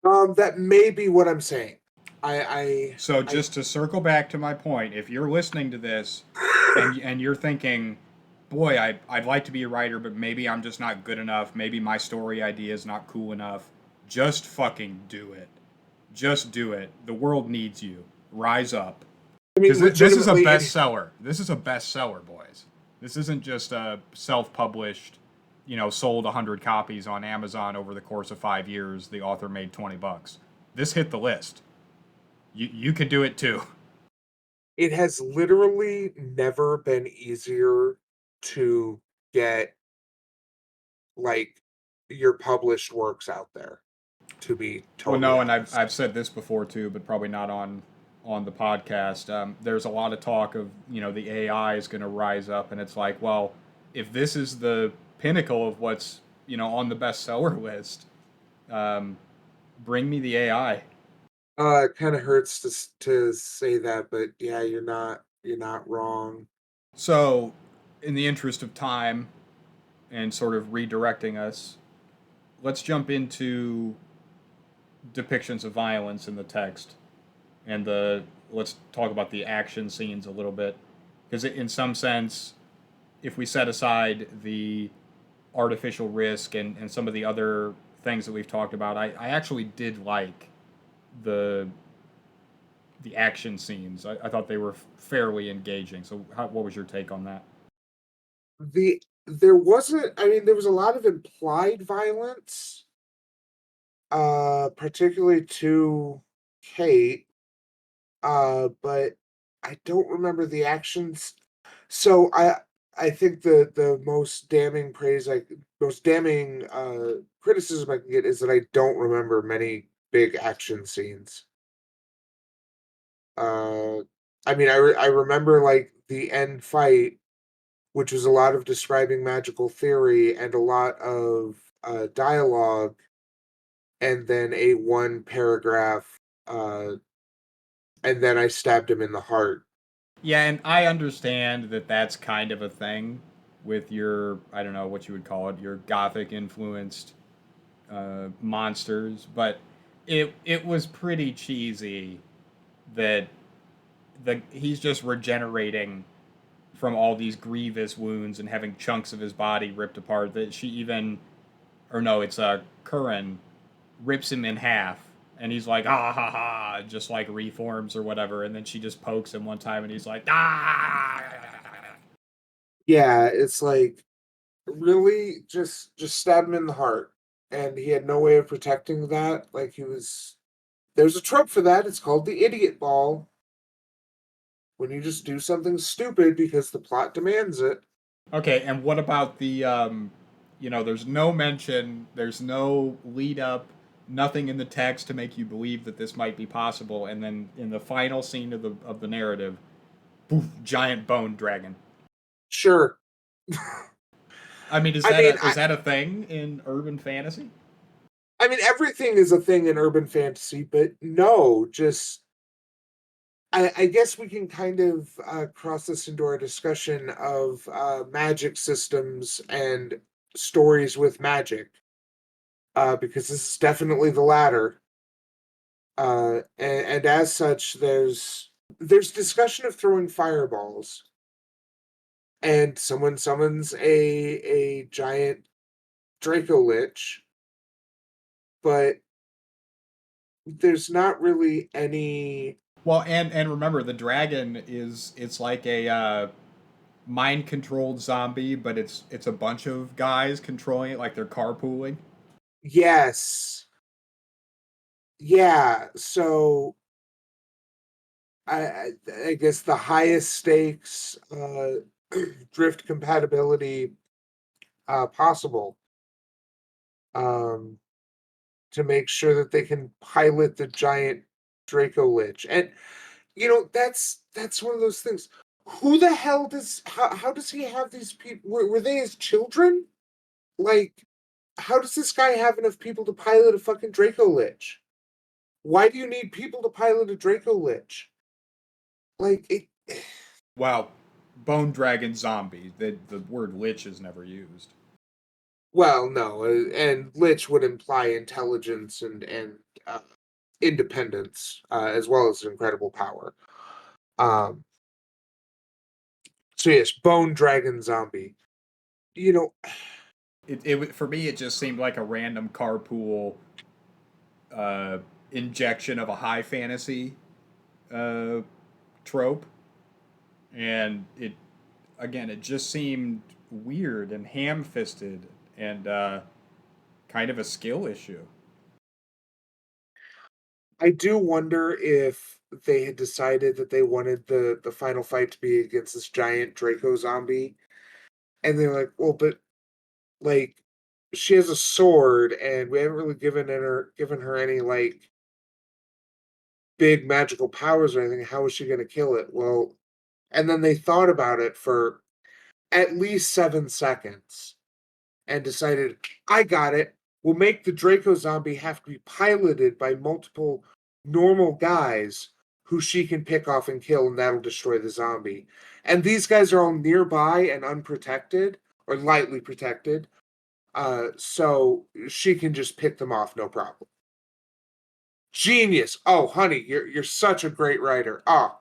B: That may be what I'm saying. I,
A: So
B: I,
A: just to circle back to my point, if you're listening to this
B: I
A: and you're thinking, boy, I'd like to be a writer, but maybe I'm just not good enough. Maybe my story idea is not cool enough. Just fucking do it. Just do it. The world needs you. Rise up.
B: mean,
A: Because this is a
B: legitimately, it,
A: bestseller. This is a bestseller, boys. This isn't just a self-published, sold 100 copies on Amazon over the course of 5 years. The author made $20. This hit the list. You could do it too.
B: it has literally never been easier to get like your published works out there. To be
A: Well,
B: totally
A: no, and
B: honest,
A: I've said this before too, but probably not on the podcast. There's a lot of talk of the AI is going to rise up, and it's like, well, if this is the pinnacle of what's on the bestseller list, um, bring me the AI.
B: it kind of hurts to say that, but yeah, you're not wrong.
A: So, in the interest of time and sort of redirecting us, let's jump into depictions of violence in the text, and the let's talk about the action scenes a little bit, because in some sense, if we set aside the artificial risk and some of the other things that we've talked about, I actually did like the the action scenes. I thought they were fairly engaging. So, what was your take on that?
B: There wasn't. I mean, there was a lot of implied violence, particularly to Kate. But I don't remember the actions. So I think the most damning criticism I can get is that I don't remember many big action scenes. Uh, I mean, I remember like the end fight, which was a lot of describing magical theory and a lot of dialogue, and then a one paragraph, uh, and then I stabbed him in the heart.
A: Yeah, and I understand that that's kind of a thing with your, I don't know what you would call it, your gothic influenced monsters, but it was pretty cheesy that he's just regenerating from all these grievous wounds and having chunks of his body ripped apart. That she even, or no, it's Curran rips him in half, and he's like ah ha ha, just like reforms or whatever, and then she just pokes him one time, and he's like ah.
B: Yeah, it's like really just stab him in the heart. and he had no way of protecting that. Like he was, there's a trope for that. It's called the idiot ball. When you just do something stupid because the plot demands it.
A: Okay, and what about the there's no mention, there's no lead up, nothing in the text to make you believe that this might be possible, and then in the final scene of the narrative, poof, giant bone dragon.
B: Sure.
A: I mean,
B: I mean,
A: is that a thing in urban fantasy?
B: I mean, everything is a thing in urban fantasy, but no, just I guess we can kind of cross this into our discussion of magic systems and stories with magic, because this is definitely the latter. And as such, there's discussion of throwing fireballs, and someone summons a giant Draco Lich, but there's not really any.
A: Well, and remember, the dragon is it's like a mind controlled zombie, but it's a bunch of guys controlling it, like they're carpooling.
B: Yes, yeah. So I guess the highest stakes drift compatibility possible, um, to make sure that they can pilot the giant Draco Lich. And that's one of those things. Who the hell does how does he have these people? Were they his children? Like, how does this guy have enough people to pilot a fucking Draco Lich? Why do you need people to pilot a Draco Lich? Like it.
A: Wow, bone dragon zombie. The word lich is never used.
B: Well, no, and Lich would imply intelligence and uh, independence, as well as incredible power. Um, so yes, Bone Dragon Zombie. You know,
A: It for me, it just seemed like a random carpool uh, injection of a high fantasy uh, trope, and it again, it just seemed weird and ham fisted and kind of a skill issue.
B: I do wonder if they had decided that they wanted the final fight to be against this giant Draco zombie, and they're like, well, but like she has a sword, and we haven't really given her any like big magical powers or anything. How is she going to kill it? Well, and then they thought about it for at least 7 seconds and decided, I got it. We'll make the Draco zombie have to be piloted by multiple normal guys who she can pick off and kill, and that'll destroy the zombie. And these guys are all nearby and unprotected, or lightly protected, so she can just pick them off, no problem. Genius! Oh, honey, you're such a great writer. Oh,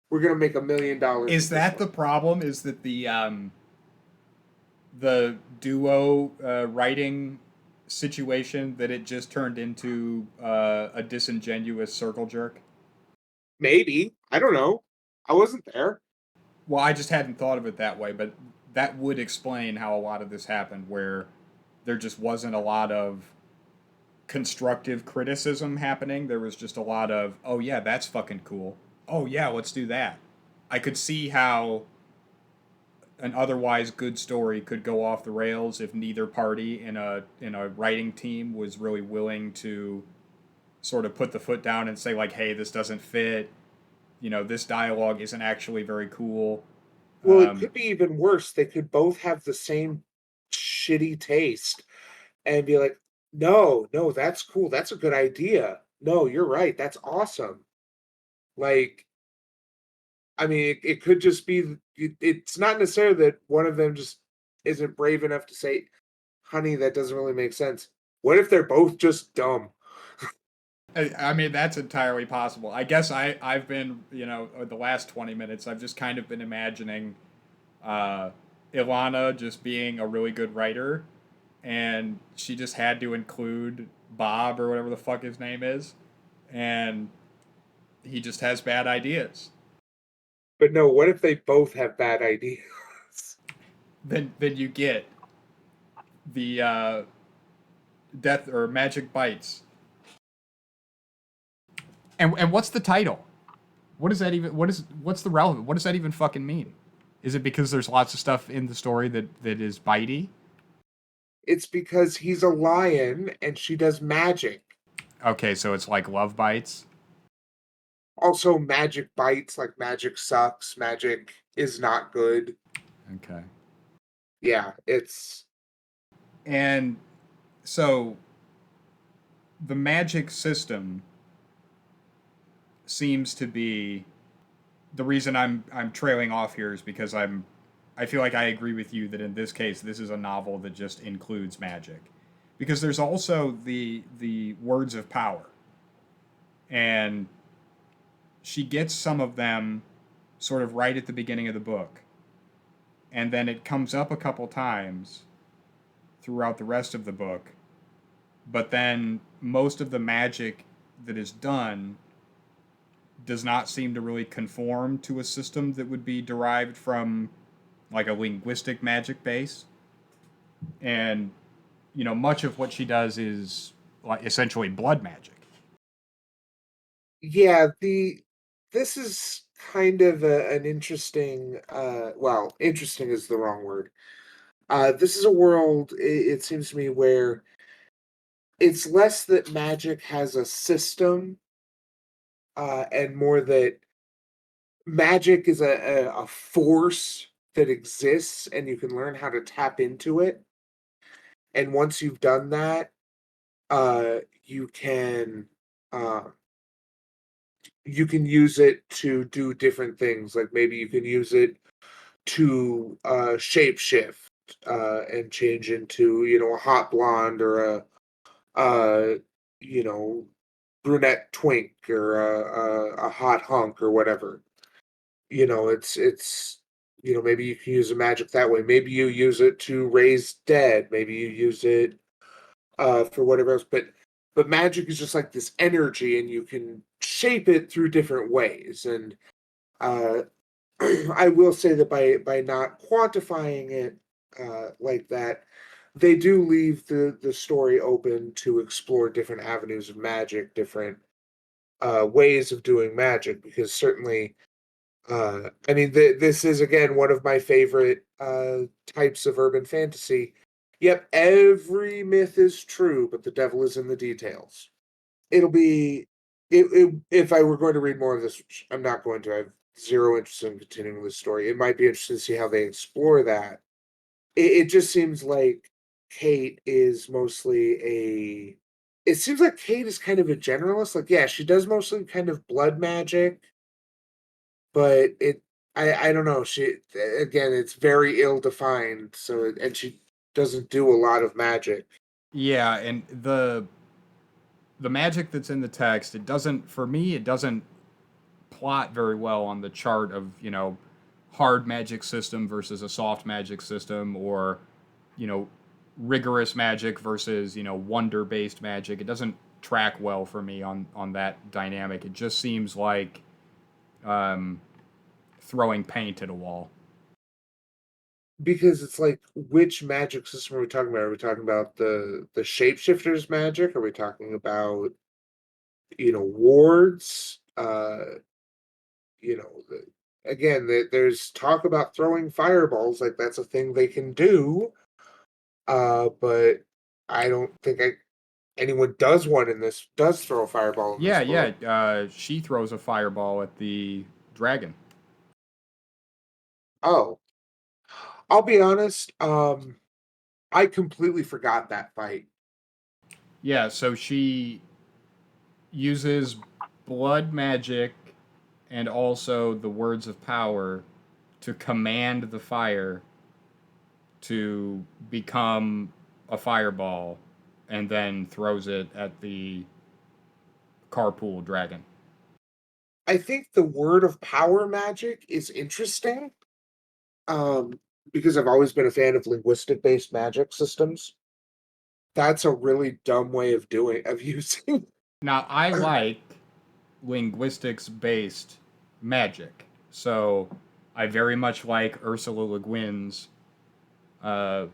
B: we're gonna make $1 million
A: Is
B: with this
A: that
B: one.
A: the problem? Is that the duo writing situation that it just turned into a disingenuous circle jerk?
B: Maybe, I don't know. I wasn't there.
A: Well, I just hadn't thought of it that way, but that would explain how a lot of this happened, where there just wasn't a lot of constructive criticism happening. There was just a lot of, oh yeah, that's fucking cool. Oh yeah, let's do that. I could see how an otherwise good story could go off the rails if neither party in a writing team was really willing to sort of put the foot down and say like, hey, this doesn't fit. This dialogue isn't actually very cool.
B: Well, it
A: Um,
B: could be even worse. They could both have the same shitty taste and be like, no, no, that's cool. That's a good idea. No, you're right. That's awesome. Like, I mean, it could just be, it's not necessarily that one of them just isn't brave enough to say, honey, that doesn't really make sense. What if they're both just dumb?
A: I mean, that's entirely possible. I guess I've been, the last 20 minutes, I've just kind of been imagining uh, Ilana just being a really good writer, and she just had to include Bob or whatever the fuck his name is, and he just has bad ideas.
B: But no, what if they both have bad ideas?
A: Then you get the Death or Magic Bites. And what's the title? What does that even? What's the relevant? What does that even fucking mean? Is it because there's lots of stuff in the story that is bitey?
B: It's because he's a lion and she does magic.
A: Okay, so it's like Love Bites.
B: Also, magic bites, like magic sucks, magic is not good.
A: Okay.
B: Yeah, it's
A: And so the magic system seems to be the reason I'm trailing off here is because I feel like I agree with you that in this case this is a novel that just includes magic. Because there's also the words of power. And she gets some of them sort of right at the beginning of the book. And then it comes up a couple times throughout the rest of the book. But then most of the magic that is done does not seem to really conform to a system that would be derived from like a linguistic magic base. And, much of what she does is like essentially blood magic.
B: yeah, the this is kind of an interesting well, interesting is the wrong word. This is a world, it seems to me, where it's less that magic has a system, and more that magic is a force that exists and you can learn how to tap into it. And once you've done that, you uh, you can use it to do different things. Like maybe you can use it to shapeshift and change into a hot blonde or a you know brunette twink or a hot hunk or whatever. It's maybe you can use a magic that way. Maybe you use it to raise dead. Maybe you use it for whatever else. But magic is just like this energy, and you can shape it through different ways. And uh, I will say that by not quantifying it like that, they do leave the story open to explore different avenues of magic, different ways of doing magic. Because certainly, I mean, this is again one of my favorite types of urban fantasy. Yep, every myth is true, but the devil is in the details. It'll be if I were going to read more of this, which I'm not going to. I have zero interest in continuing this story. It might be interesting to see how they explore that. It just seems like Kate is mostly a. It seems like Kate is kind of a generalist. Like, yeah, she does mostly kind of blood magic, but I don't know. She again, it's very ill defined. And she doesn't do a lot of magic.
A: Yeah, and the magic that's in the text, it doesn't for me it doesn't plot very well on the chart of, hard magic system versus a soft magic system or, you know, rigorous magic versus, wonder based magic. It doesn't track well for me on that dynamic. It just seems like um, throwing paint at a wall.
B: Because it's like, which magic system are we talking about? Are we talking about the shapeshifters magic? Are we talking about, wards? Again, there's talk about throwing fireballs, like that's a thing they can do. But I don't think anyone does throw a fireball in this
A: Yeah, yeah.
B: book.
A: She throws a fireball at the dragon.
B: Oh, I'll be honest, I completely forgot that fight.
A: Yeah, so she uses blood magic and also the words of power to command the fire to become a fireball and then throws it at the carpool dragon.
B: I think the word of power magic is interesting, um, because I've always been a fan of linguistic based magic systems. That's a really dumb way of using.
A: Now, I like linguistics based magic. So I very much like Ursula Le Guin's, uh,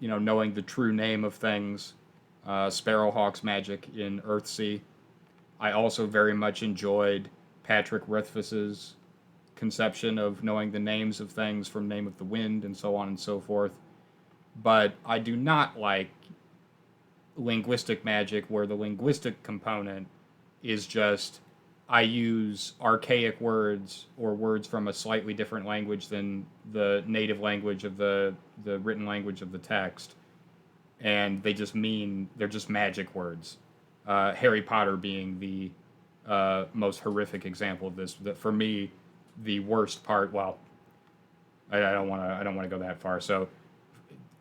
A: knowing the true name of things, Sparrowhawk's magic in Earthsea. I also very much enjoyed Patrick Rothfuss's conception of knowing the names of things from Name of the Wind and so on and so forth. But I do not like linguistic magic where the linguistic component is just I use archaic words or words from a slightly different language than the native language of the written language of the text, and they're just magic words. Harry Potter being the most horrific example of this. That for me, the worst part. Well, I don't want to go that far. So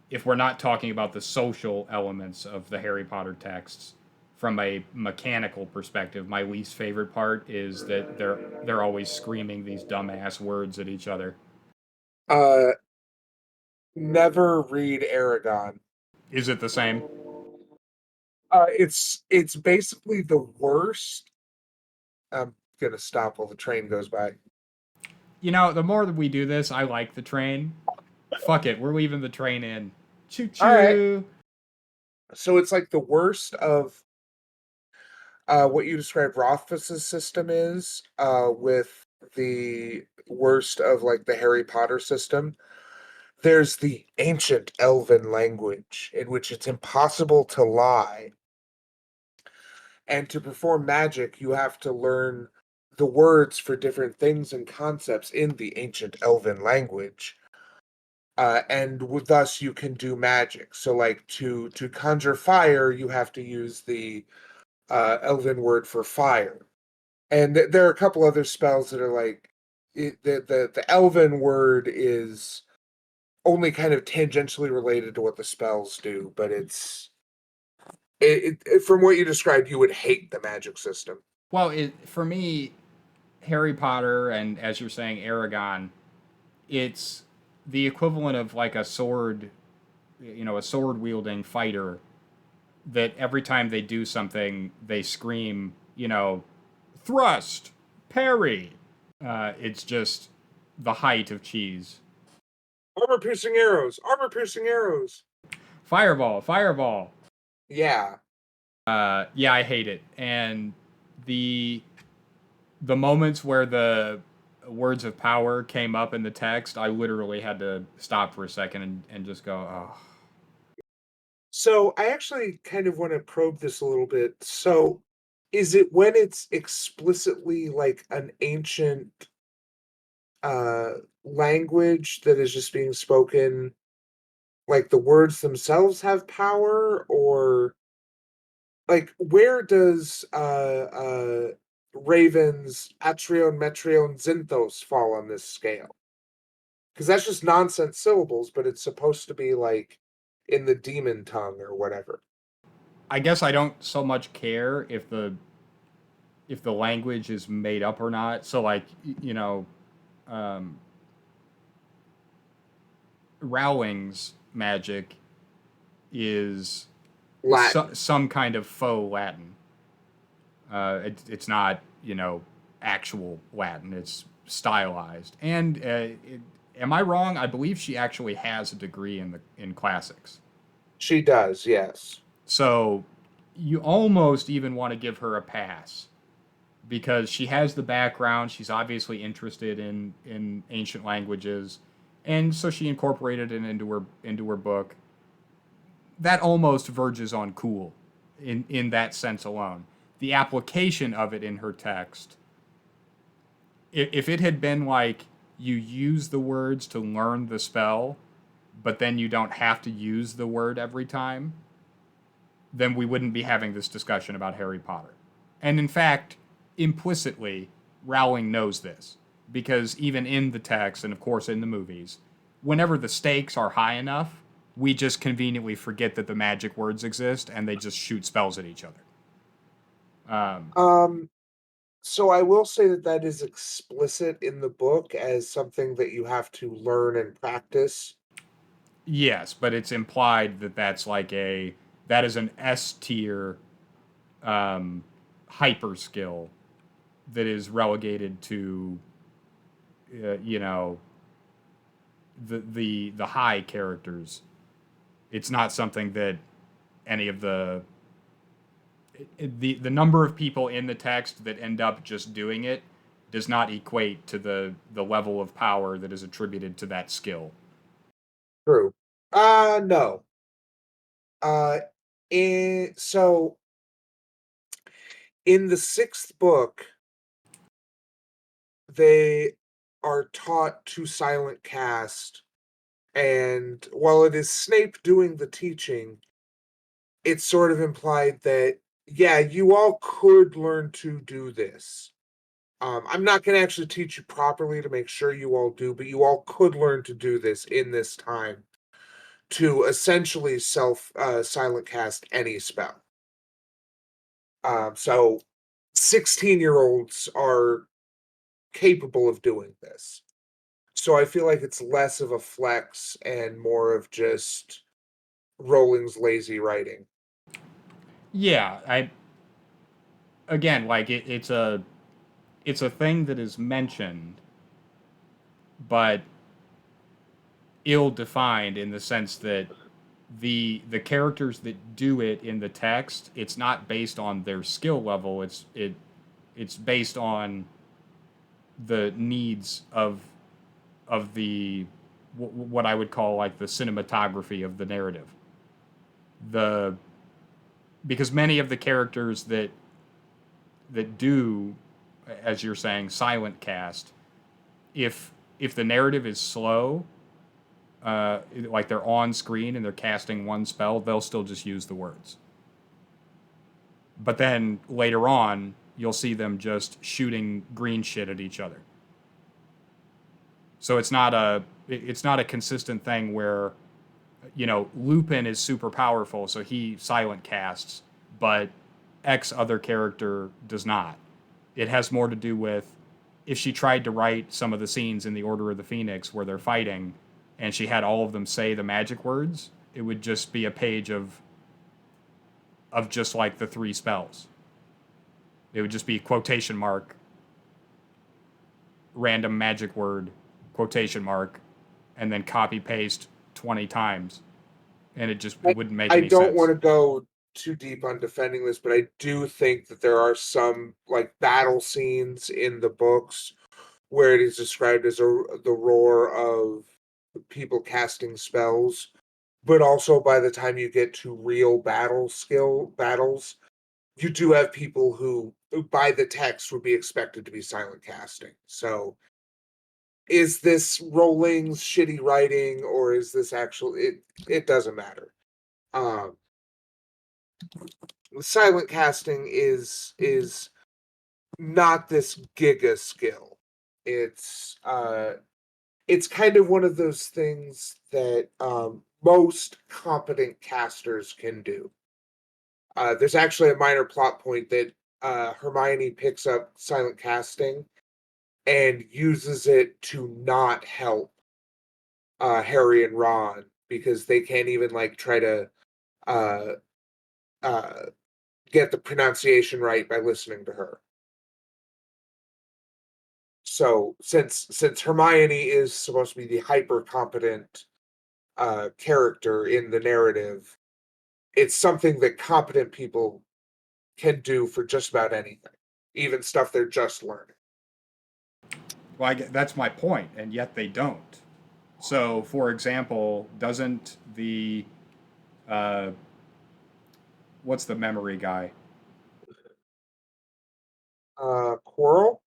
A: if we're not talking about the social elements of the Harry Potter texts from a mechanical perspective, my least favorite part is that they're always screaming these dumbass words at each other.
B: Uh, Never read Aragon.
A: Is it the same?
B: It's basically the worst. I'm gonna stop while the train goes by.
A: You know, the more that we do this, I like the train. Fuck it, we're leaving the train in. Choo
B: All right.
A: choo.
B: So it's like the worst of what you described Rothfuss's system is, with the worst of like the Harry Potter system. There's the ancient elven language in which it's impossible to lie. And to perform magic, you have to learn the words for different things and concepts in the ancient elven language. Thus you can do magic. So like to conjure fire, you have to use the elven word for fire. And there are a couple other spells that are like the elven word is only kind of tangentially related to what the spells do, but from what you described, you would hate the magic system.
A: Well, for me, Harry Potter and as you're saying, Aragon, it's the equivalent of like a sword, a sword wielding fighter that every time they do something, they scream, thrust, parry. It's just the height of cheese.
B: Armor piercing arrows, armor piercing arrows.
A: Fireball, fireball.
B: Yeah.
A: Yeah, I hate it. And the the moments where the words of power came up in the text, I literally had to stop for a second and just go, oh.
B: So I actually kind of want to probe this a little bit. So is it when it's explicitly like an ancient uh language that is just being spoken, like the words themselves have power, or like where does Raven's Atrion, Metrion, Zinthos fall on this scale? Because that's just nonsense syllables, but it's supposed to be like in the demon tongue or whatever.
A: I guess I don't so much care if the language is made up or not. So like um, Rowling's magic is
B: Latin.
A: some kind of faux Latin. It's not actual Latin. It's stylized. And am I wrong? I believe she actually has a degree in classics.
B: She does, yes.
A: So you almost even want to give her a pass because she has the background. She's obviously interested in ancient languages, and so she incorporated it into her book. That almost verges on cool in that sense alone. The application of it in her text, if it had been like you use the words to learn the spell, but then you don't have to use the word every time, then we wouldn't be having this discussion about Harry Potter. And in fact, implicitly, Rowling knows this because even in the text and of course in the movies, whenever the stakes are high enough, we just conveniently forget that the magic words exist and they just shoot spells at each other.
B: Um, so I will say that that is explicit in the book as something that you have to learn and practice.
A: Yes, but it's implied that that is an S tier um, hyper skill that is relegated to uh, you know the high characters. It's not something that any of the the number of people in the text that end up just doing it does not equate to the level of power that is attributed to that skill.
B: True. No. Uh, so in the sixth book, they are taught to silent cast, and while it is Snape doing the teaching, it's sort of implied that, yeah, you all could learn to do this. I'm not going to actually teach you properly to make sure you all do, but you all could learn to do this in this time to essentially self silent cast any spell. So 16-year-olds are capable of doing this. So I feel like it's less of a flex and more of just Rowling's lazy writing.
A: Yeah, I again like it's a thing that is mentioned, but ill defined in the sense that the characters that do it in the text, it's not based on their skill level. It's based on the needs of the what I would call like the cinematography of the narrative. The Because many of the characters that do, as you're saying, silent cast, if the narrative is slow, like they're on screen and they're casting one spell, they'll still just use the words. But then later on, you'll see them just shooting green shit at each other. So it's not a consistent thing where Lupin is super powerful, so he silent casts, but X other character does not. It has more to do with if she tried to write some of the scenes in the Order of the Phoenix where they're fighting and she had all of them say the magic words, it would just be a page of just like the three spells. It would just be quotation mark, random magic word, quotation mark, and then copy paste 20 times. And it
B: I,
A: wouldn't make
B: I
A: any
B: don't want
A: sense.
B: to go too deep on defending this, but I do think that there are some like battle scenes in the books where it is described as the roar of people casting spells, but also by the time you get to real battles, you do have people who by the text would be expected to be silent casting. So is this Rowling's shitty writing or is this actual it doesn't matter. Um Silent casting is not this giga skill. It's kind of one of those things that most competent casters can do. There's actually a minor plot point that Hermione picks up silent casting and uses it to not help Harry and Ron because they can't even like try to uh, uh, get the pronunciation right by listening to her. So since Hermione is supposed to be the hyper competent character in the narrative, it's something that competent people can do for just about anything, even stuff they're just learning.
A: Well, that's my point, and yet they don't. So, for example, doesn't the uh, what's the memory guy?
B: Quirrell?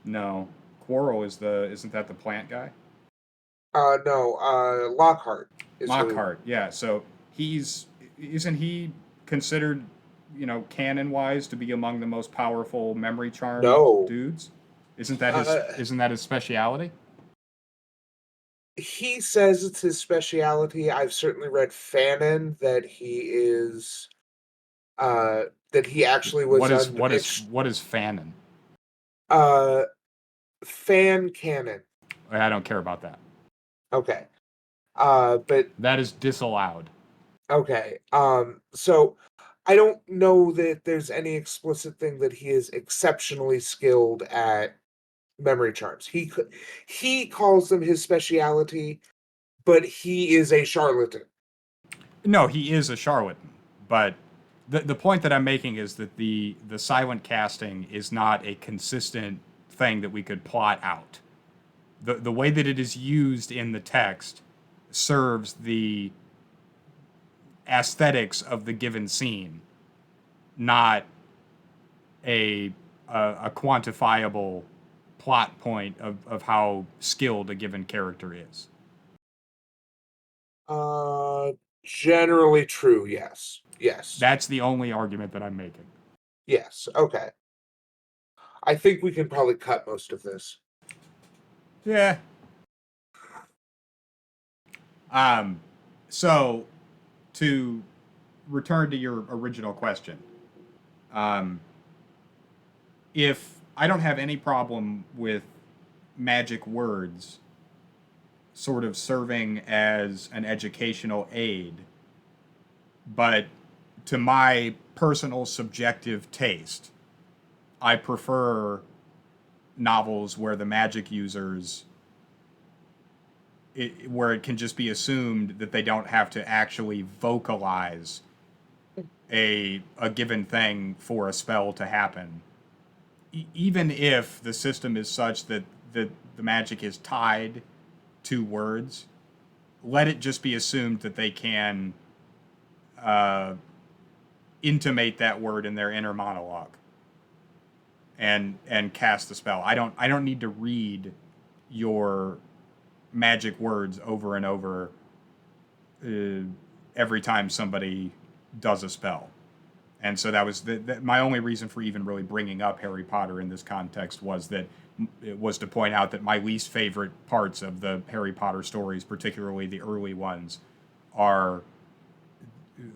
A: No, Quarrel is the isn't that the plant guy?
B: No, Lockhart is who.
A: Lockhart, yeah. So he's isn't he considered, canon wise, to be among the most powerful memory charm
B: No,
A: dudes?
B: uh,
A: Isn't that his speciality?
B: he says it's his speciality. I've certainly read fanon uh, that he actually was on
A: What is Fanon?
B: uh fan canon.
A: I don't care about that.
B: Okay. But
A: That is disallowed.
B: okay. So I don't know that there's any explicit thing that he is exceptionally skilled at memory charms. He calls them his speciality, but he is a charlatan.
A: No, he is a charlatan, but the point that I'm making is that the silent casting is not a consistent thing that we could plot out. The way that it is used in the text serves the aesthetics of the given scene, not a a quantifiable plot point of how skilled a given character is.
B: Uh, Generally true, yes. Yes.
A: That's the only argument that I'm making.
B: Yes, okay. I think we can probably cut most of this.
A: Yeah. Um. So to return to your original question, um, if I don't have any problem with magic words sort of serving as an educational aid, but to my personal subjective taste, I prefer novels where the magic users where it can just be assumed that they don't have to actually vocalize a given thing for a spell to happen. Even if the system is such that the magic is tied to words, let it just be assumed that they can uh, intimate that word in their inner monologue and cast the spell. I don't need to read your magic words over and over uh, every time somebody does a spell. And so that was my only reason for even really bringing up Harry Potter in this context was that it was to point out that my least favorite parts of the Harry Potter stories, particularly the early ones, are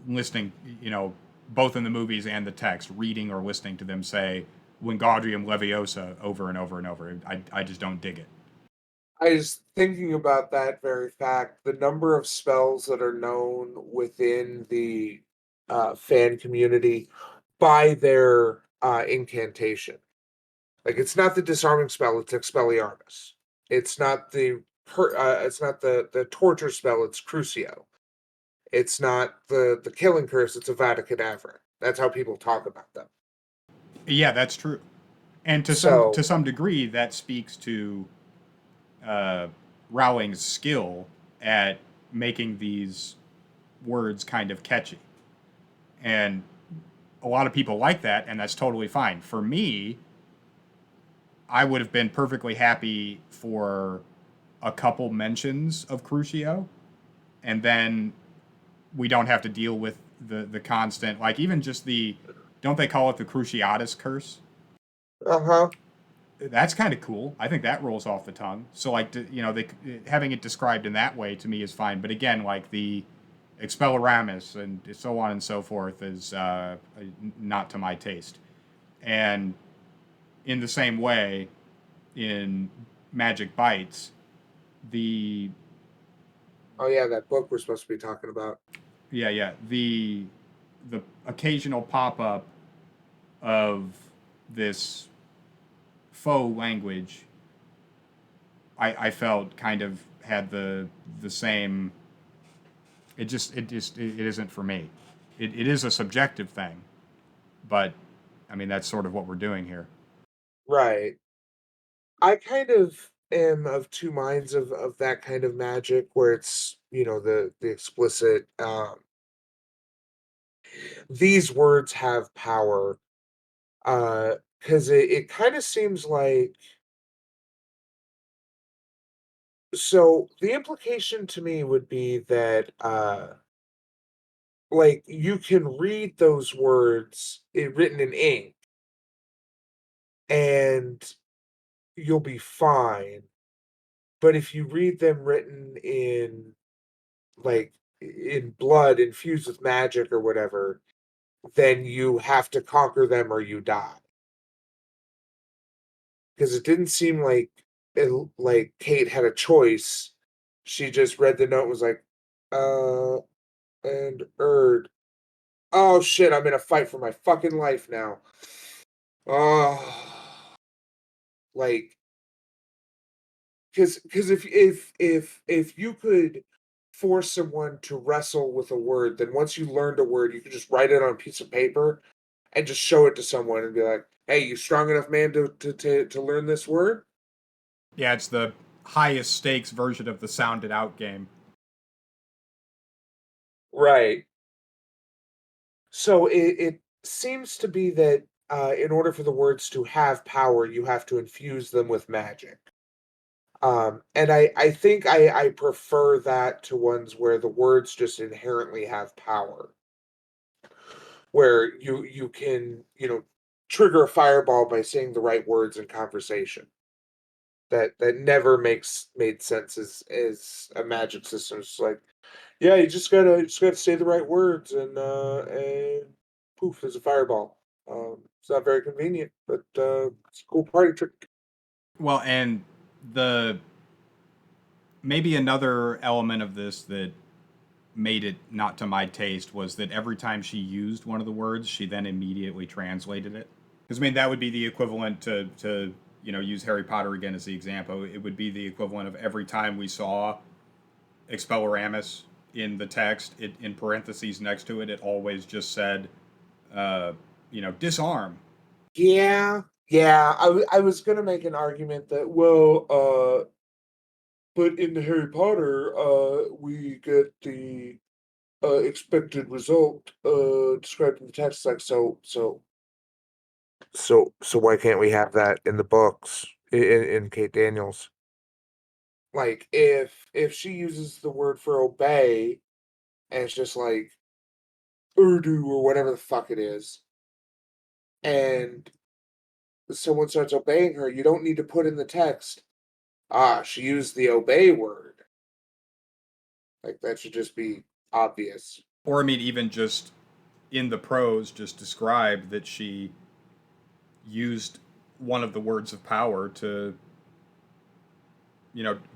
A: listening, both in the movies and the text, reading or listening to them say Wingardium Leviosa over and over and over. I just don't dig it.
B: I was thinking about that very fact. The number of spells that are known within the fan community by their incantation. Like it's not the disarming spell; it's Expelliarmus. It's not it's not the torture spell; it's Crucio. It's not the killing curse; it's Avada Kedavra. That's how people talk about them.
A: Yeah, that's true. And to
B: So,
A: some degree, that speaks to uh, Rowling's skill at making these words kind of catchy. And a lot of people like that, and that's totally fine. For me, I would have been perfectly happy for a couple mentions of Crucio, and then we don't have to deal with the constant, like even just the, don't they call it the Cruciatus curse?
B: uh huh.
A: That's kind of cool. I think that rolls off the tongue. So like they having it described in that way to me is fine. But again, like the Expelliarmus and so on and so forth is not to my taste. And in the same way, in Magic Bites, the
B: Oh yeah, that book we're supposed to be talking about.
A: the occasional pop up of this faux language, I felt kind of had the same. It isn't for me. It is a subjective thing, but I mean that's sort of what we're doing here.
B: Right. I kind of am of two minds of that kind of magic where it's, the explicit these words have power. Because it kind of seems like, so the implication to me would be that like you can read those words written in ink and you'll be fine. But if you read them written in like in blood infused with magic or whatever, then you have to conquer them or you die. Because it didn't seem like like Kate had a choice. She just read the note and was like, uh, and Erd. Oh shit, I'm in a fight for my fucking life now. Oh, like, because if you could force someone to wrestle with a word, then once you learned a word, you can just write it on a piece of paper and just show it to someone and be like, "Hey, you strong enough, man, to learn this word?"
A: Yeah, it's the highest stakes version of the sound it out game.
B: Right. So it seems to be that in order for the words to have power, you have to infuse them with magic. And I think I prefer that to ones where the words just inherently have power, where you can, trigger a fireball by saying the right words in conversation. That never made sense as a magic system. It's like, yeah, you just gotta say the right words and poof, there's a fireball. It's not very convenient, but it's a cool party trick.
A: Well, and the maybe another element of this that made it not to my taste was that every time she used one of the words, she then immediately translated it. Because I mean, that would be the equivalent to use Harry Potter again as the example. It would be the equivalent of every time we saw Expelliarmus in the text, in parentheses next to it, it always just said, disarm.
B: Yeah, yeah. I was gonna make an argument that, well, but in the Harry Potter, we get the expected result described in the text. Like, so why can't we have that in the books in Kate Daniels? Like, if she uses the word for obey and it's just like Urdu or whatever the fuck it is, and someone starts obeying her, you don't need to put in the text, she used the obey word. Like, that should just be obvious.
A: Or, I mean, even just in the prose, just describe that she used one of the words of power to,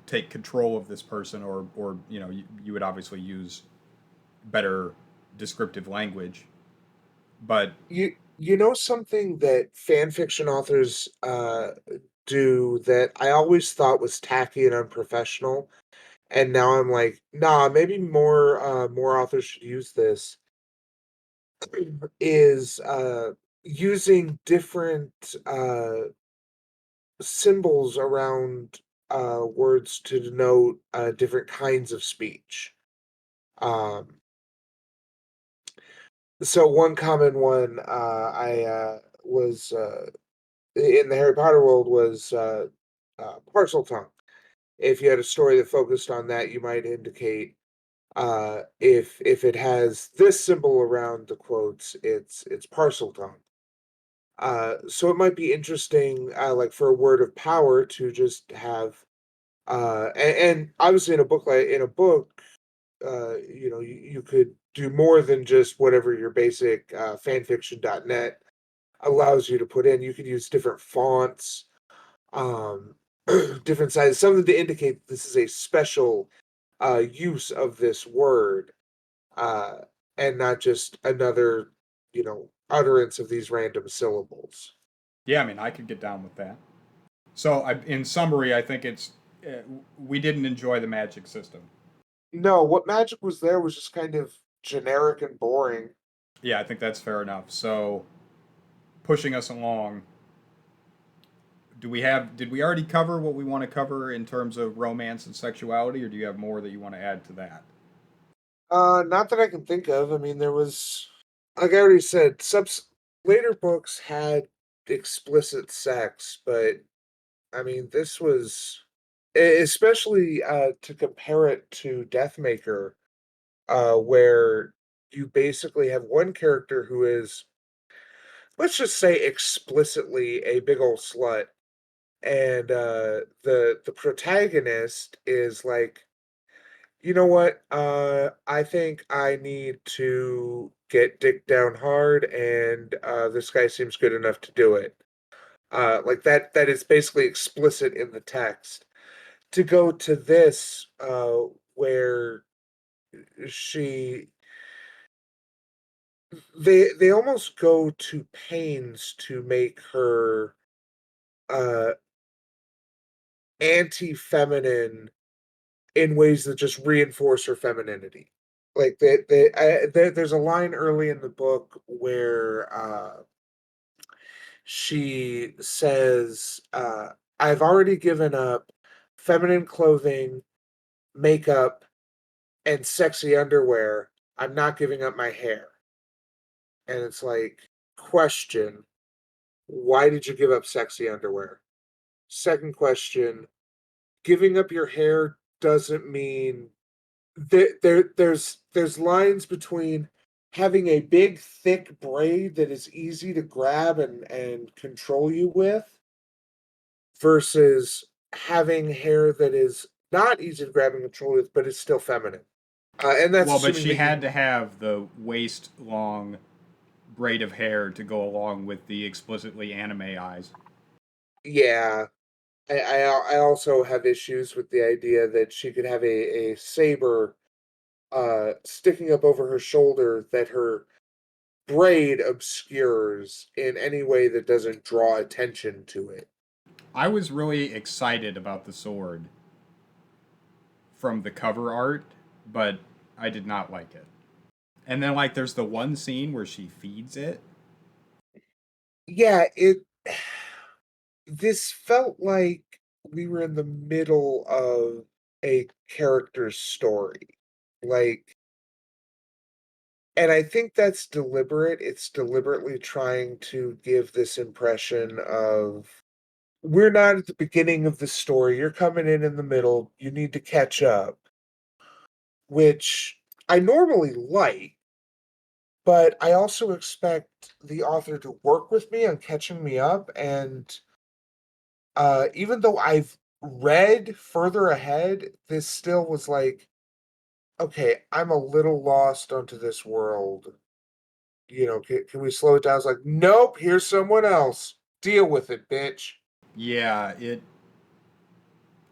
A: take control of this person, or you would obviously use better descriptive language. But
B: You know something that fan fiction authors do that I always thought was tacky and unprofessional, and now I'm like, nah, maybe more authors should use this, is using different symbols around words to denote different kinds of speech. Um, so one common one I was in the Harry Potter world was parcel tongue. If you had a story that focused on that, you might indicate if it has this symbol around the quotes, it's parcel tongue. So it might be interesting, like for a word of power, to just have and obviously in a book, you could do more than just whatever your basic fanfiction.net allows you to put in. You could use different fonts, um, different sizes, something to indicate this is a special use of this word, uh, and not just another, utterance of these random syllables.
A: yeah, I mean, I could get down with that. So, in summary, I think uh, we didn't enjoy the magic system.
B: No, what magic was there was just kind of generic and boring.
A: Yeah, I think that's fair enough. So, pushing us along, did we already cover what we want to cover in terms of romance and sexuality, or do you have more that you want to add to that?
B: Not that I can think of. I mean, there was, like I already said, later books had explicit sex, but I mean, this was, especially to compare it to Deathmaker, where you basically have one character who is, let's just say, explicitly a big old slut, and the protagonist is like, you know what? I think I need to get dick down hard, and this guy seems good enough to do it. Like that is basically explicit in the text. To go to this, where she they almost go to pains to make her uh anti-feminine in ways that just reinforce her femininity. Like there's a line early in the book where she says, "I've already given up feminine clothing, makeup, and sexy underwear. I'm not giving up my hair." And it's like, question, why did you give up sexy underwear? Second question, giving up your hair doesn't mean there's lines between having a big thick braid that is easy to grab and control you with versus having hair that is not easy to grab and control with but is still feminine. And that's
A: Well, but
B: assuming
A: she
B: that
A: had
B: you
A: to have the waist long braid of hair to go along with the explicitly anime eyes.
B: yeah. I also have issues with the idea that she could have a saber sticking up over her shoulder that her braid obscures in any way that doesn't draw attention to it.
A: I was really excited about the sword from the cover art, but I did not like it. And then like there's the one scene where she feeds it.
B: Yeah, it this felt like we were in the middle of a character's story. Like, and I think that's deliberate. It's deliberately trying to give this impression of we're not at the beginning of the story. You're coming in the middle. You need to catch up, which I normally like, but I also expect the author to work with me on catching me up. And even though I've read further ahead, this still was like, okay, I'm a little lost onto this world. Can we slow it down? It's like, nope, here's someone else. Deal with it, bitch.
A: Yeah, it.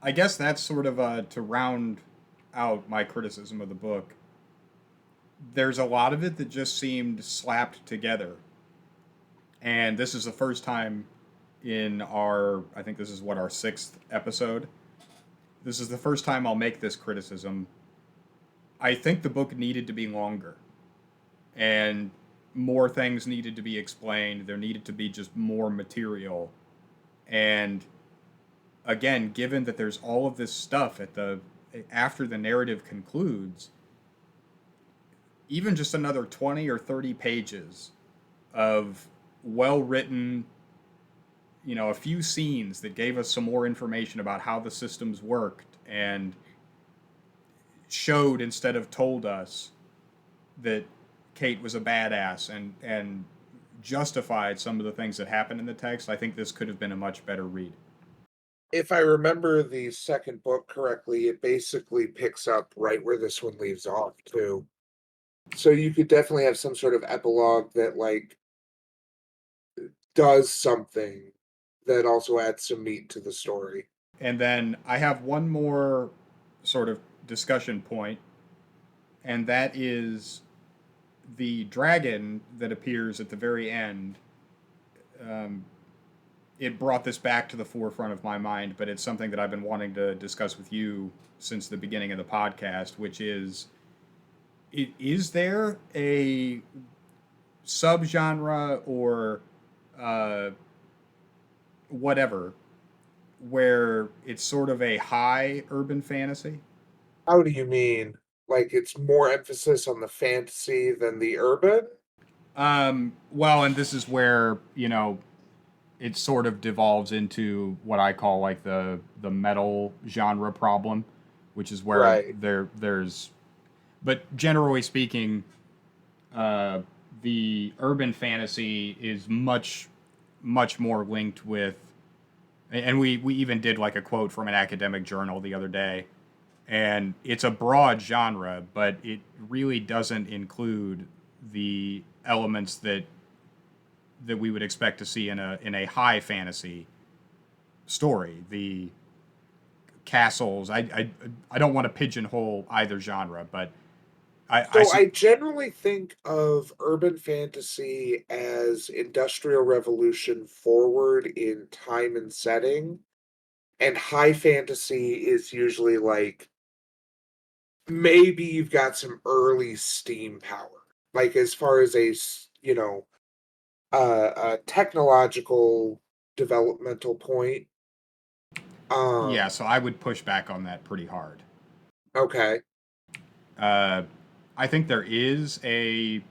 A: I guess that's sort of to round out my criticism of the book. There's a lot of it that just seemed slapped together, and this is the first time in our. I think this is what our sixth episode. This is the first time I'll make this criticism. I think the book needed to be longer, and more things needed to be explained. There needed to be just more material, and again, given that there's all of this stuff at the after the narrative concludes, even just another 20 or 30 pages of well written, a few scenes that gave us some more information about how the systems worked and showed instead of told us that Kate was a badass and justified some of the things that happened in the text. I think this could have been a much better read.
B: If I remember the second book correctly, it basically picks up right where this one leaves off, too. So you could definitely have some sort of epilogue that, like, does something that also adds some meat to the story.
A: And then I have one more sort of discussion point, and that is the dragon that appears at the very end. Um, it brought this back to the forefront of my mind, but it's something that I've been wanting to discuss with you since the beginning of the podcast, which is is there a subgenre or uh, whatever where it's sort of a high urban fantasy?
B: How do you mean? Like it's more emphasis on the fantasy than the urban?
A: Well, and this is where it sort of devolves into what I call like the metal genre problem, which is where
B: Right.
A: there's, but generally speaking, uh, the urban fantasy is much more linked with, and we even did like a quote from an academic journal the other day, and it's a broad genre, but it really doesn't include the elements that we would expect to see in a high fantasy story. The castles. I don't want to pigeonhole either genre, but I
B: So
A: see.
B: I generally think of urban fantasy as Industrial Revolution forward in time and setting, and high fantasy is usually like maybe you've got some early steam power. Like as far as a technological developmental point.
A: Yeah,
B: Um,
A: so I would push back on that pretty hard.
B: okay.
A: Uh, I think there is a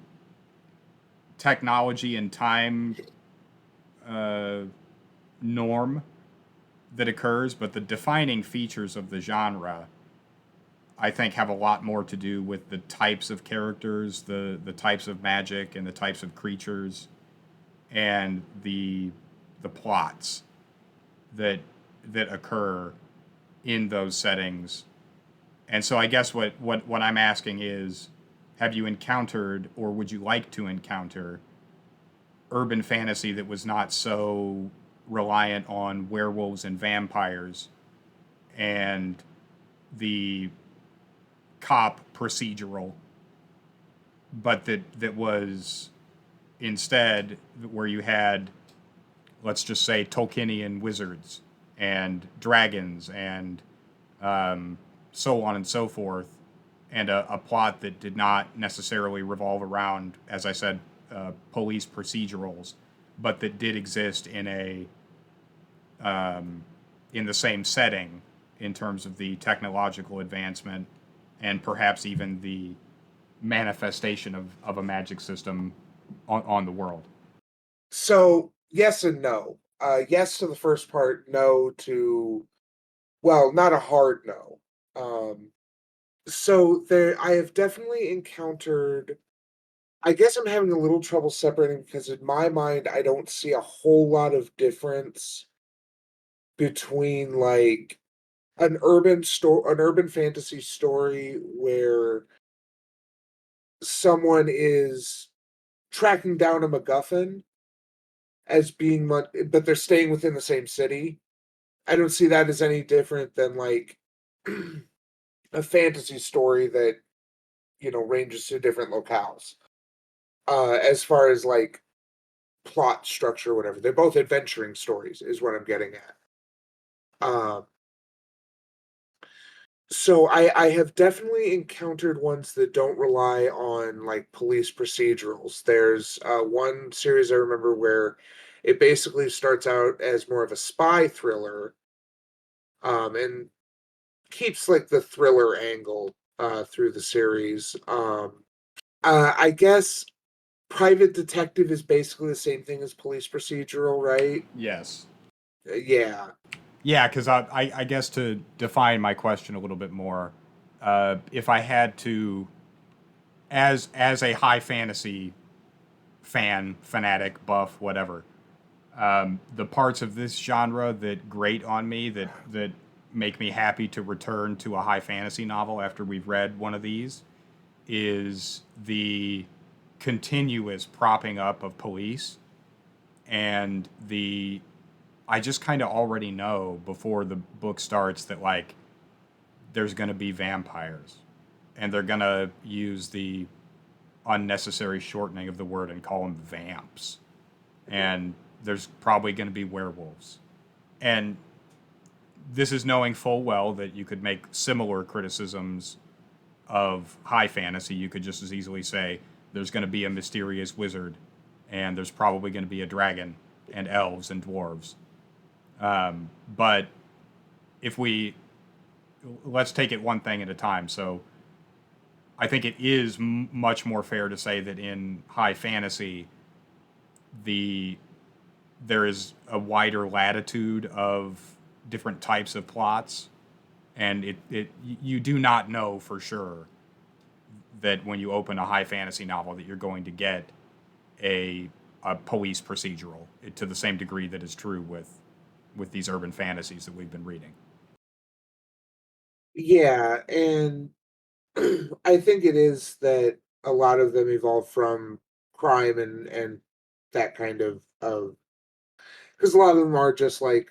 A: technology and time uh, norm that occurs, but the defining features of the genre, I think, have a lot more to do with the types of characters, the types of magic, and the types of creatures, and the plots that that occur in those settings. And so I guess what I'm asking is, have you encountered or would you like to encounter urban fantasy that was not so reliant on werewolves and vampires and the cop procedural, but that was instead where you had, let's just say, Tolkienian wizards and dragons and so on and so forth, and a plot that did not necessarily revolve around, as I said, police procedurals, but that did exist in the same setting in terms of the technological advancement and perhaps even the manifestation of a magic system on the world.
B: So yes and no. Yes to the first part, no to, well, not a hard no. Um, so there I have definitely encountered, I guess I'm having a little trouble separating because in my mind I don't see a whole lot of difference between like an urban fantasy story where someone is tracking down a MacGuffin as being but they're staying within the same city. I don't see that as any different than like a fantasy story that, ranges to different locales. As far as like plot structure, whatever, they're both adventuring stories, is what I'm getting at. Um, so I have definitely encountered ones that don't rely on like police procedurals. There's one series I remember where it basically starts out as more of a spy thriller, and keeps like the thriller angle through the series. I guess private detective is basically the same thing as police procedural, right?
A: Yes.
B: Yeah.
A: Yeah, because I guess to define my question a little bit more, if I had to, as a high fantasy fan, fanatic, buff, whatever, the parts of this genre that grate on me, that make me happy to return to a high fantasy novel after we've read one of these, is the continuous propping up of police and the I just kind of already know before the book starts that like there's going to be vampires and they're going to use the unnecessary shortening of the word and call them vamps, and there's probably going to be werewolves. And this is knowing full well that you could make similar criticisms of high fantasy. You could just as easily say there's going to be a mysterious wizard and there's probably going to be a dragon and elves and dwarves. But if we let's take it one thing at a time. So I think it is much more fair to say that in high fantasy, the there is a wider latitude of different types of plots, and it you do not know for sure that when you open a high fantasy novel that you're going to get a a police procedural to the same degree that is true with these urban fantasies that we've been reading.
B: Yeah, and I think it is that a lot of them evolve from crime and that kind of because a lot of them are just like,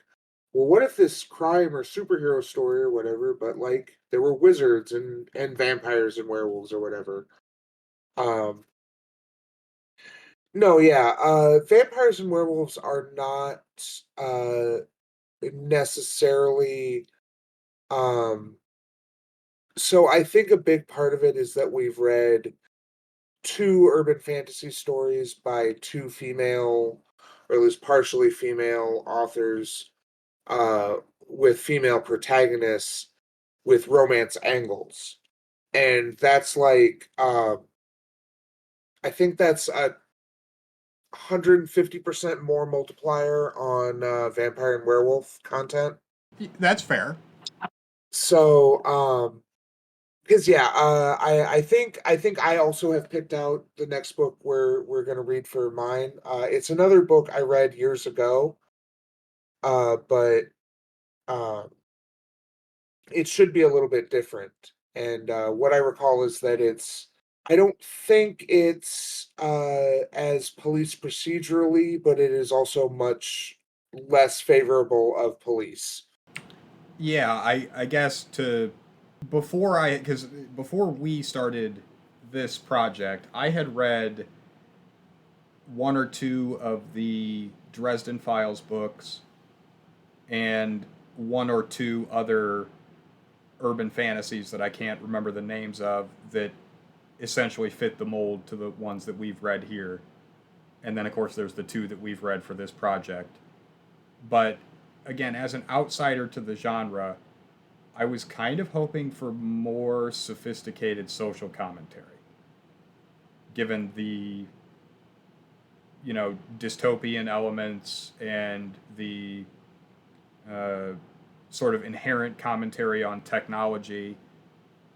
B: well, what if this crime or superhero story or whatever, but like there were wizards and vampires and werewolves or whatever. Um, no, yeah, vampires and werewolves are not uh necessarily um So I think a big part of it is that we've read two urban fantasy stories by two female, or at least partially female authors, uh, with female protagonists with romance angles. And that's like, I think that's a 150% more multiplier on vampire and werewolf content.
A: That's fair.
B: So, because yeah, I think I also have picked out the next book we're gonna read for mine. It's another book I read years ago, but uh, it should be a little bit different. And what I recall is that I don't think it's as police procedurally, but it is also much less favorable of police.
A: Yeah, I guess to before I because before we started this project, I had read one or two of the Dresden Files books and one or two other urban fantasies that I can't remember the names of that essentially fit the mold to the ones that we've read here. And then, of course, there's the two that we've read for this project. But again, as an outsider to the genre, I was kind of hoping for more sophisticated social commentary, given the dystopian elements and the uh, sort of inherent commentary on technology.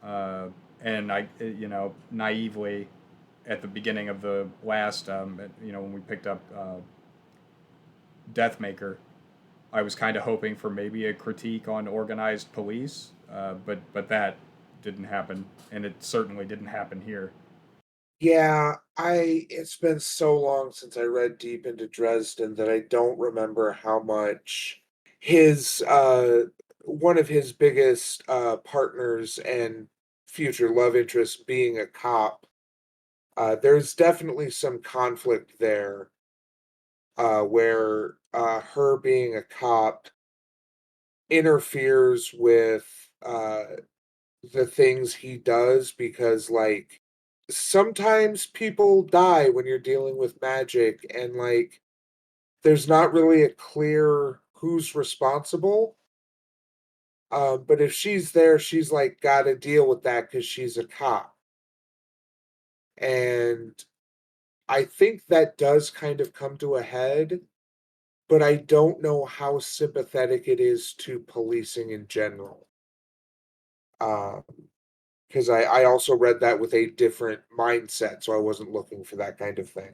A: And I, naively, at the beginning of the last, when we picked up Deathmaker, I was kind of hoping for maybe a critique on organized police, but that didn't happen, and it certainly didn't happen here.
B: Yeah, it's been so long since I read deep into Dresden that I don't remember how much his one of his biggest partners and future love interest being a cop. There's definitely some conflict there, where her being a cop interferes with the things he does, because like sometimes people die when you're dealing with magic, and like there's not really a clear who's responsible. But if she's there, she's like got to deal with that because she's a cop. And I think that does kind of come to a head, but I don't know how sympathetic it is to policing in general. Um, because I also read that with a different mindset, so I wasn't looking for that kind of thing.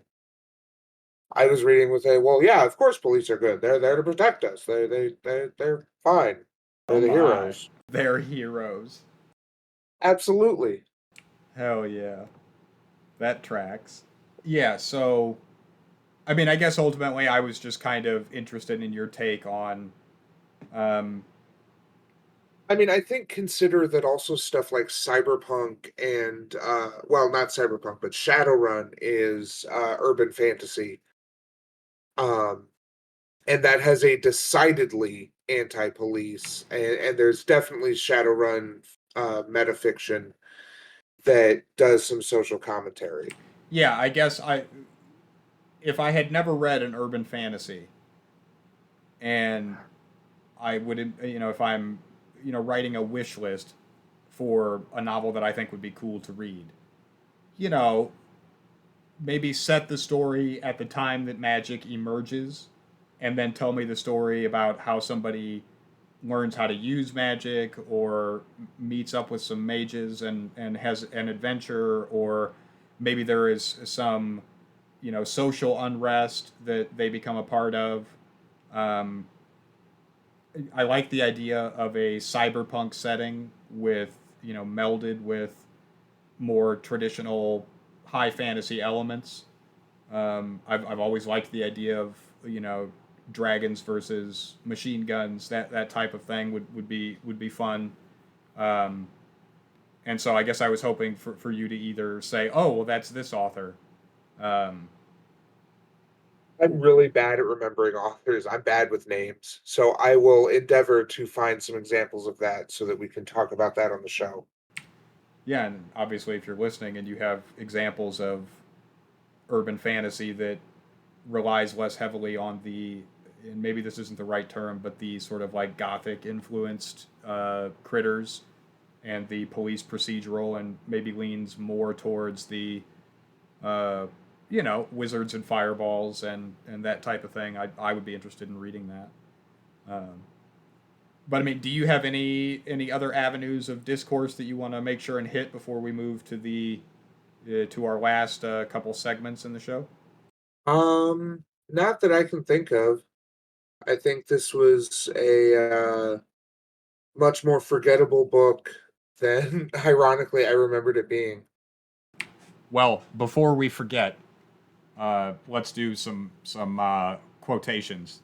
B: I was reading with a, well, yeah, of course police are good. They're there to protect us. They're fine.
A: Oh
B: They're the
A: my,
B: heroes.
A: they're heroes.
B: Absolutely.
A: Hell yeah, that tracks. Yeah, so I mean, I guess ultimately I was just kind of interested in your take on, um,
B: I mean, I think consider that also stuff like Cyberpunk and well, not Cyberpunk, but Shadowrun is urban fantasy. Um and that has a decidedly anti-police, and there's definitely Shadowrun metafiction that does some social commentary.
A: yeah, I guess if I had never read an urban fantasy and I would, if I'm, writing a wish list for a novel that I think would be cool to read, you know, maybe set the story at the time that magic emerges and then tell me the story about how somebody learns how to use magic or meets up with some mages and has an adventure, or maybe there is some social unrest that they become a part of. um, I like the idea of a cyberpunk setting with melded with more traditional high fantasy elements. I've always liked the idea of dragons versus machine guns. That type of thing would be fun. Um, and so I guess I was hoping for you to either say, oh well, that's this author. Um,
B: I'm really bad at remembering authors. I'm bad with names. So I will endeavor to find some examples of that so that we can talk about that on the show.
A: Yeah, and obviously, if you're listening and you have examples of urban fantasy that relies less heavily on the, and maybe this isn't the right term, but the sort of like gothic influenced critters and the police procedural, and maybe leans more towards the, uh, wizards and fireballs and that type of thing. I would be interested in reading that. Um, but I mean, do you have any other avenues of discourse that you want to make sure and hit before we move to the to our last couple segments in the show?
B: Not that I can think of. I think this was a much more forgettable book than ironically I remembered it being.
A: Well, before we forget, let's do some quotations.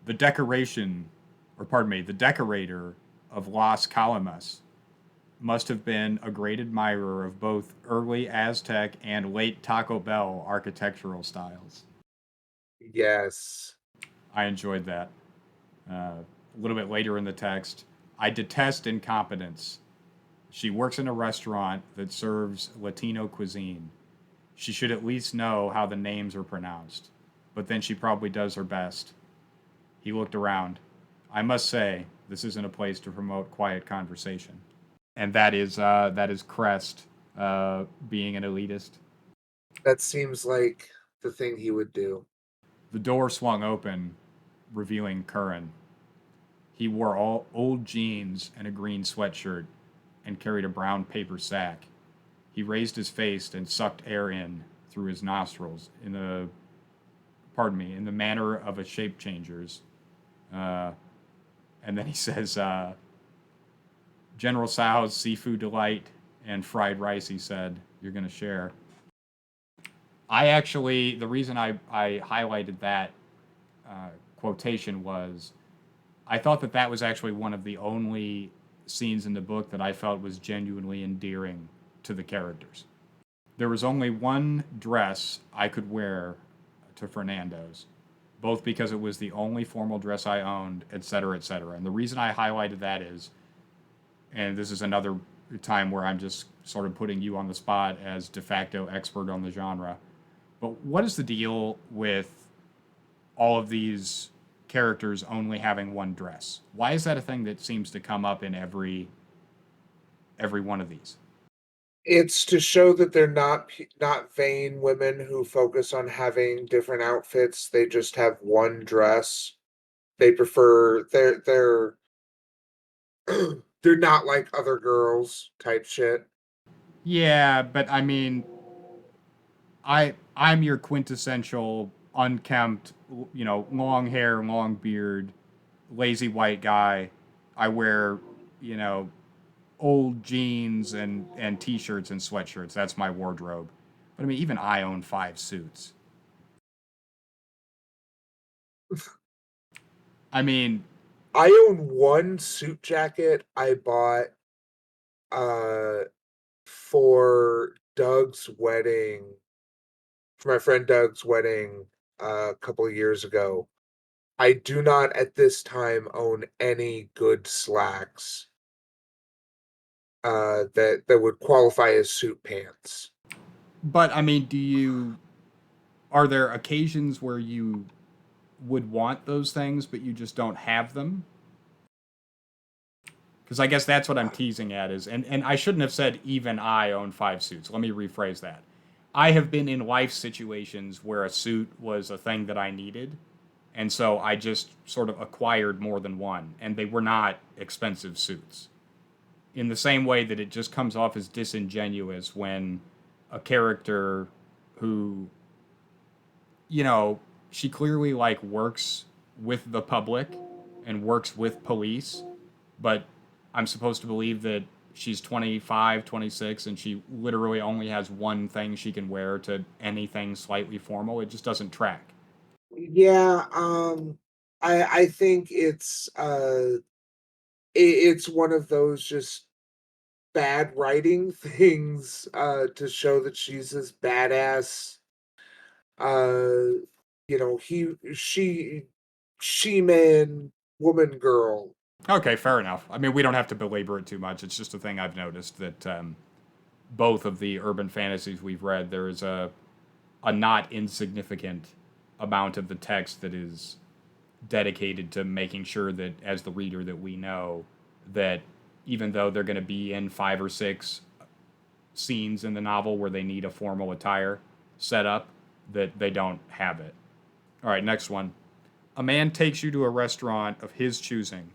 A: The decoration, or pardon me, the decorator of Las Calamas must have been a great admirer of both early Aztec and late Taco Bell architectural styles.
B: Yes.
A: I enjoyed that. A little bit later in the text, I detest incompetence. She works in a restaurant that serves Latino cuisine. She should at least know how the names are pronounced, but then she probably does her best. He looked around. I must say, this isn't a place to promote quiet conversation. And that is Crest being an elitist.
B: That seems like the thing he would do.
A: The door swung open, revealing Curran. He wore all old jeans and a green sweatshirt and carried a brown paper sack. He raised his face and sucked air in through his nostrils in the manner of a shape changer's. Uh, and then he says, General Tso's seafood delight and fried rice, he said, you're going to share. The reason I highlighted that quotation was I thought that was actually one of the only scenes in the book that I felt was genuinely endearing to the characters. There was only one dress I could wear to Fernando's, both because it was the only formal dress I owned, et cetera, et cetera. And the reason I highlighted that is, and this is another time where I'm just sort of putting you on the spot as de facto expert on the genre, but what is the deal with all of these characters only having one dress? Why is that a thing that seems to come up in every one of these?
B: It's to show that they're not vain women who focus on having different outfits. They just have one dress. They prefer they're not like other girls type shit.
A: Yeah, but I mean, I'm your quintessential unkempt, long hair, long beard, lazy white guy. I wear, you know, old jeans and t-shirts and sweatshirts. That's my wardrobe. But I mean, even I own 5 suits. I mean,
B: I own one suit jacket I bought uh for Doug's wedding, for my friend Doug's wedding a couple of years ago. I do not at this time own any good slacks that would qualify as suit pants.
A: but I mean, are there occasions where you would want those things, but you just don't have them? Because I guess that's what I'm
B: Uh,
A: teasing at is, and I shouldn't have said even I own 5 suits. Let me rephrase that. I have been in life situations where a suit was a thing that I needed, and so I just sort of acquired more than one, and they were not expensive suits. In the same way that it just comes off as disingenuous when a character who, you know, she clearly like works with the public and works with police, but I'm supposed to believe that she's 25, 26, and she literally only has one thing she can wear to anything slightly formal. It just doesn't track.
B: yeah, I think it's one of those just bad writing things to show that she's this badass uh he she man woman girl
A: Okay, fair enough. I mean, we don't have to belabor it too much. It's just a thing I've noticed that both of the urban fantasies we've read, there is a not insignificant amount of the text that is dedicated to making sure that, as the reader, that we know that even though they're going to be in 5 or 6 scenes in the novel where they need a formal attire set up, that they don't have it. All right, next one. A man takes you to a restaurant of his choosing.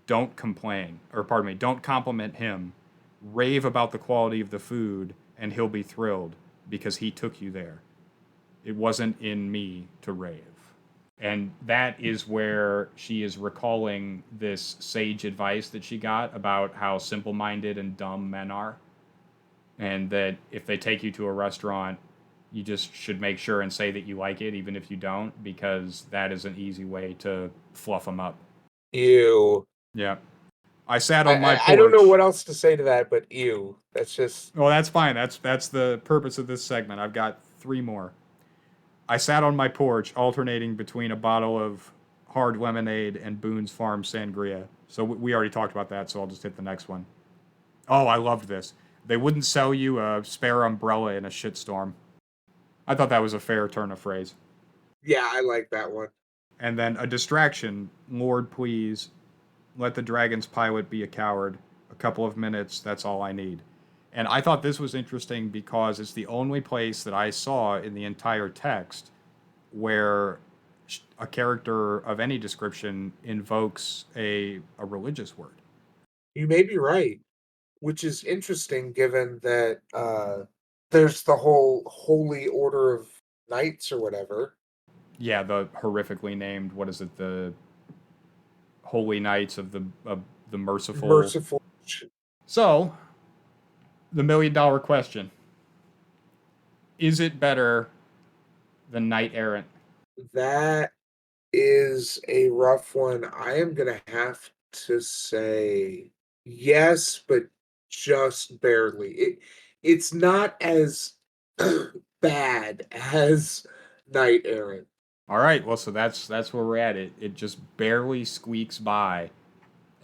A: Don't complain, or pardon me, don't compliment him. Rave about the quality of the food, and he'll be thrilled because he took you there. It wasn't in me to rave. And that is where she is recalling this sage advice that she got about how simple minded and dumb men are. And that if they take you to a restaurant, you just should make sure and say that you like it, even if you don't, because that is an easy way to fluff them up.
B: Ew.
A: Yeah. I sat on my
B: I don't know
A: porch.
B: what else to say to that, but ew. That's just
A: Well, that's fine. That's the purpose of this segment. I've got 3 more. I sat on my porch, alternating between a bottle of hard lemonade and Boone's Farm sangria. So we already talked about that, so I'll just hit the next one. Oh, I loved this. They wouldn't sell you a spare umbrella in a shitstorm. I thought that was a fair turn of phrase.
B: yeah, I like that one.
A: And then a distraction. Lord, please, let the dragon's pilot be a coward. A couple of minutes, that's all I need. And I thought this was interesting because it's the only place that I saw in the entire text where a character of any description invokes a religious word.
B: You may be right, which is interesting given that there's the whole Holy Order of Knights or whatever.
A: Yeah, the horrifically named, what is it, the Holy Knights of the Merciful.
B: Merciful.
A: So, the $1,000,000 question: is it better than Knight Errant?
B: That is a rough one. I am gonna have to say yes, but just barely. It's not as bad as Knight Errant.
A: All right, well, so that's where we're at. It just barely squeaks by,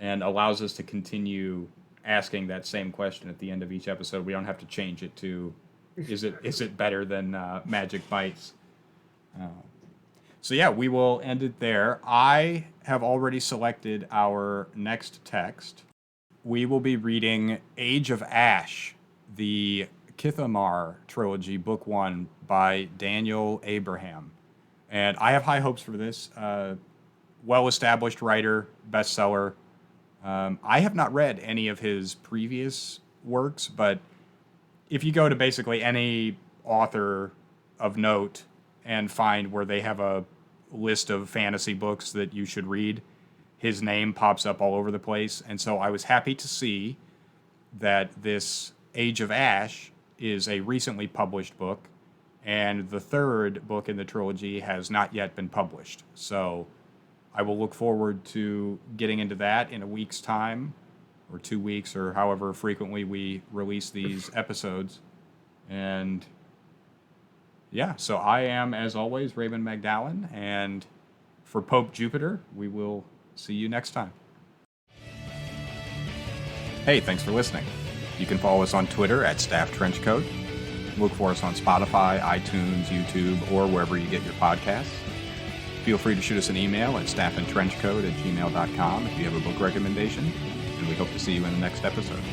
A: and allows us to continue asking that same question at the end of each episode. We don't have to change it to, is it better than Magic Bites? So yeah, we will end it there. I have already selected our next text. We will be reading Age of Ash, the Kithamar trilogy, book 1 by Daniel Abraham. And I have high hopes for this. Well-established writer, bestseller. I have not read any of his previous works, but if you go to basically any author of note and find where they have a list of fantasy books that you should read, his name pops up all over the place. And so I was happy to see that this Age of Ash is a recently published book, and the 3rd book in the trilogy has not yet been published. So I will look forward to getting into that in a week's time, or 2 weeks, or however frequently we release these episodes. And yeah, so I am, as always, Raymond Magdalene, and for Pope Jupiter, we will see you next time. Hey, thanks for listening. You can follow us on Twitter at Staff Trenchcoat. Look for us on Spotify, iTunes, YouTube, or wherever you get your podcasts. Feel free to shoot us an email at staffandtrenchcoat@gmail.com if you have a book recommendation, and we hope to see you in the next episode.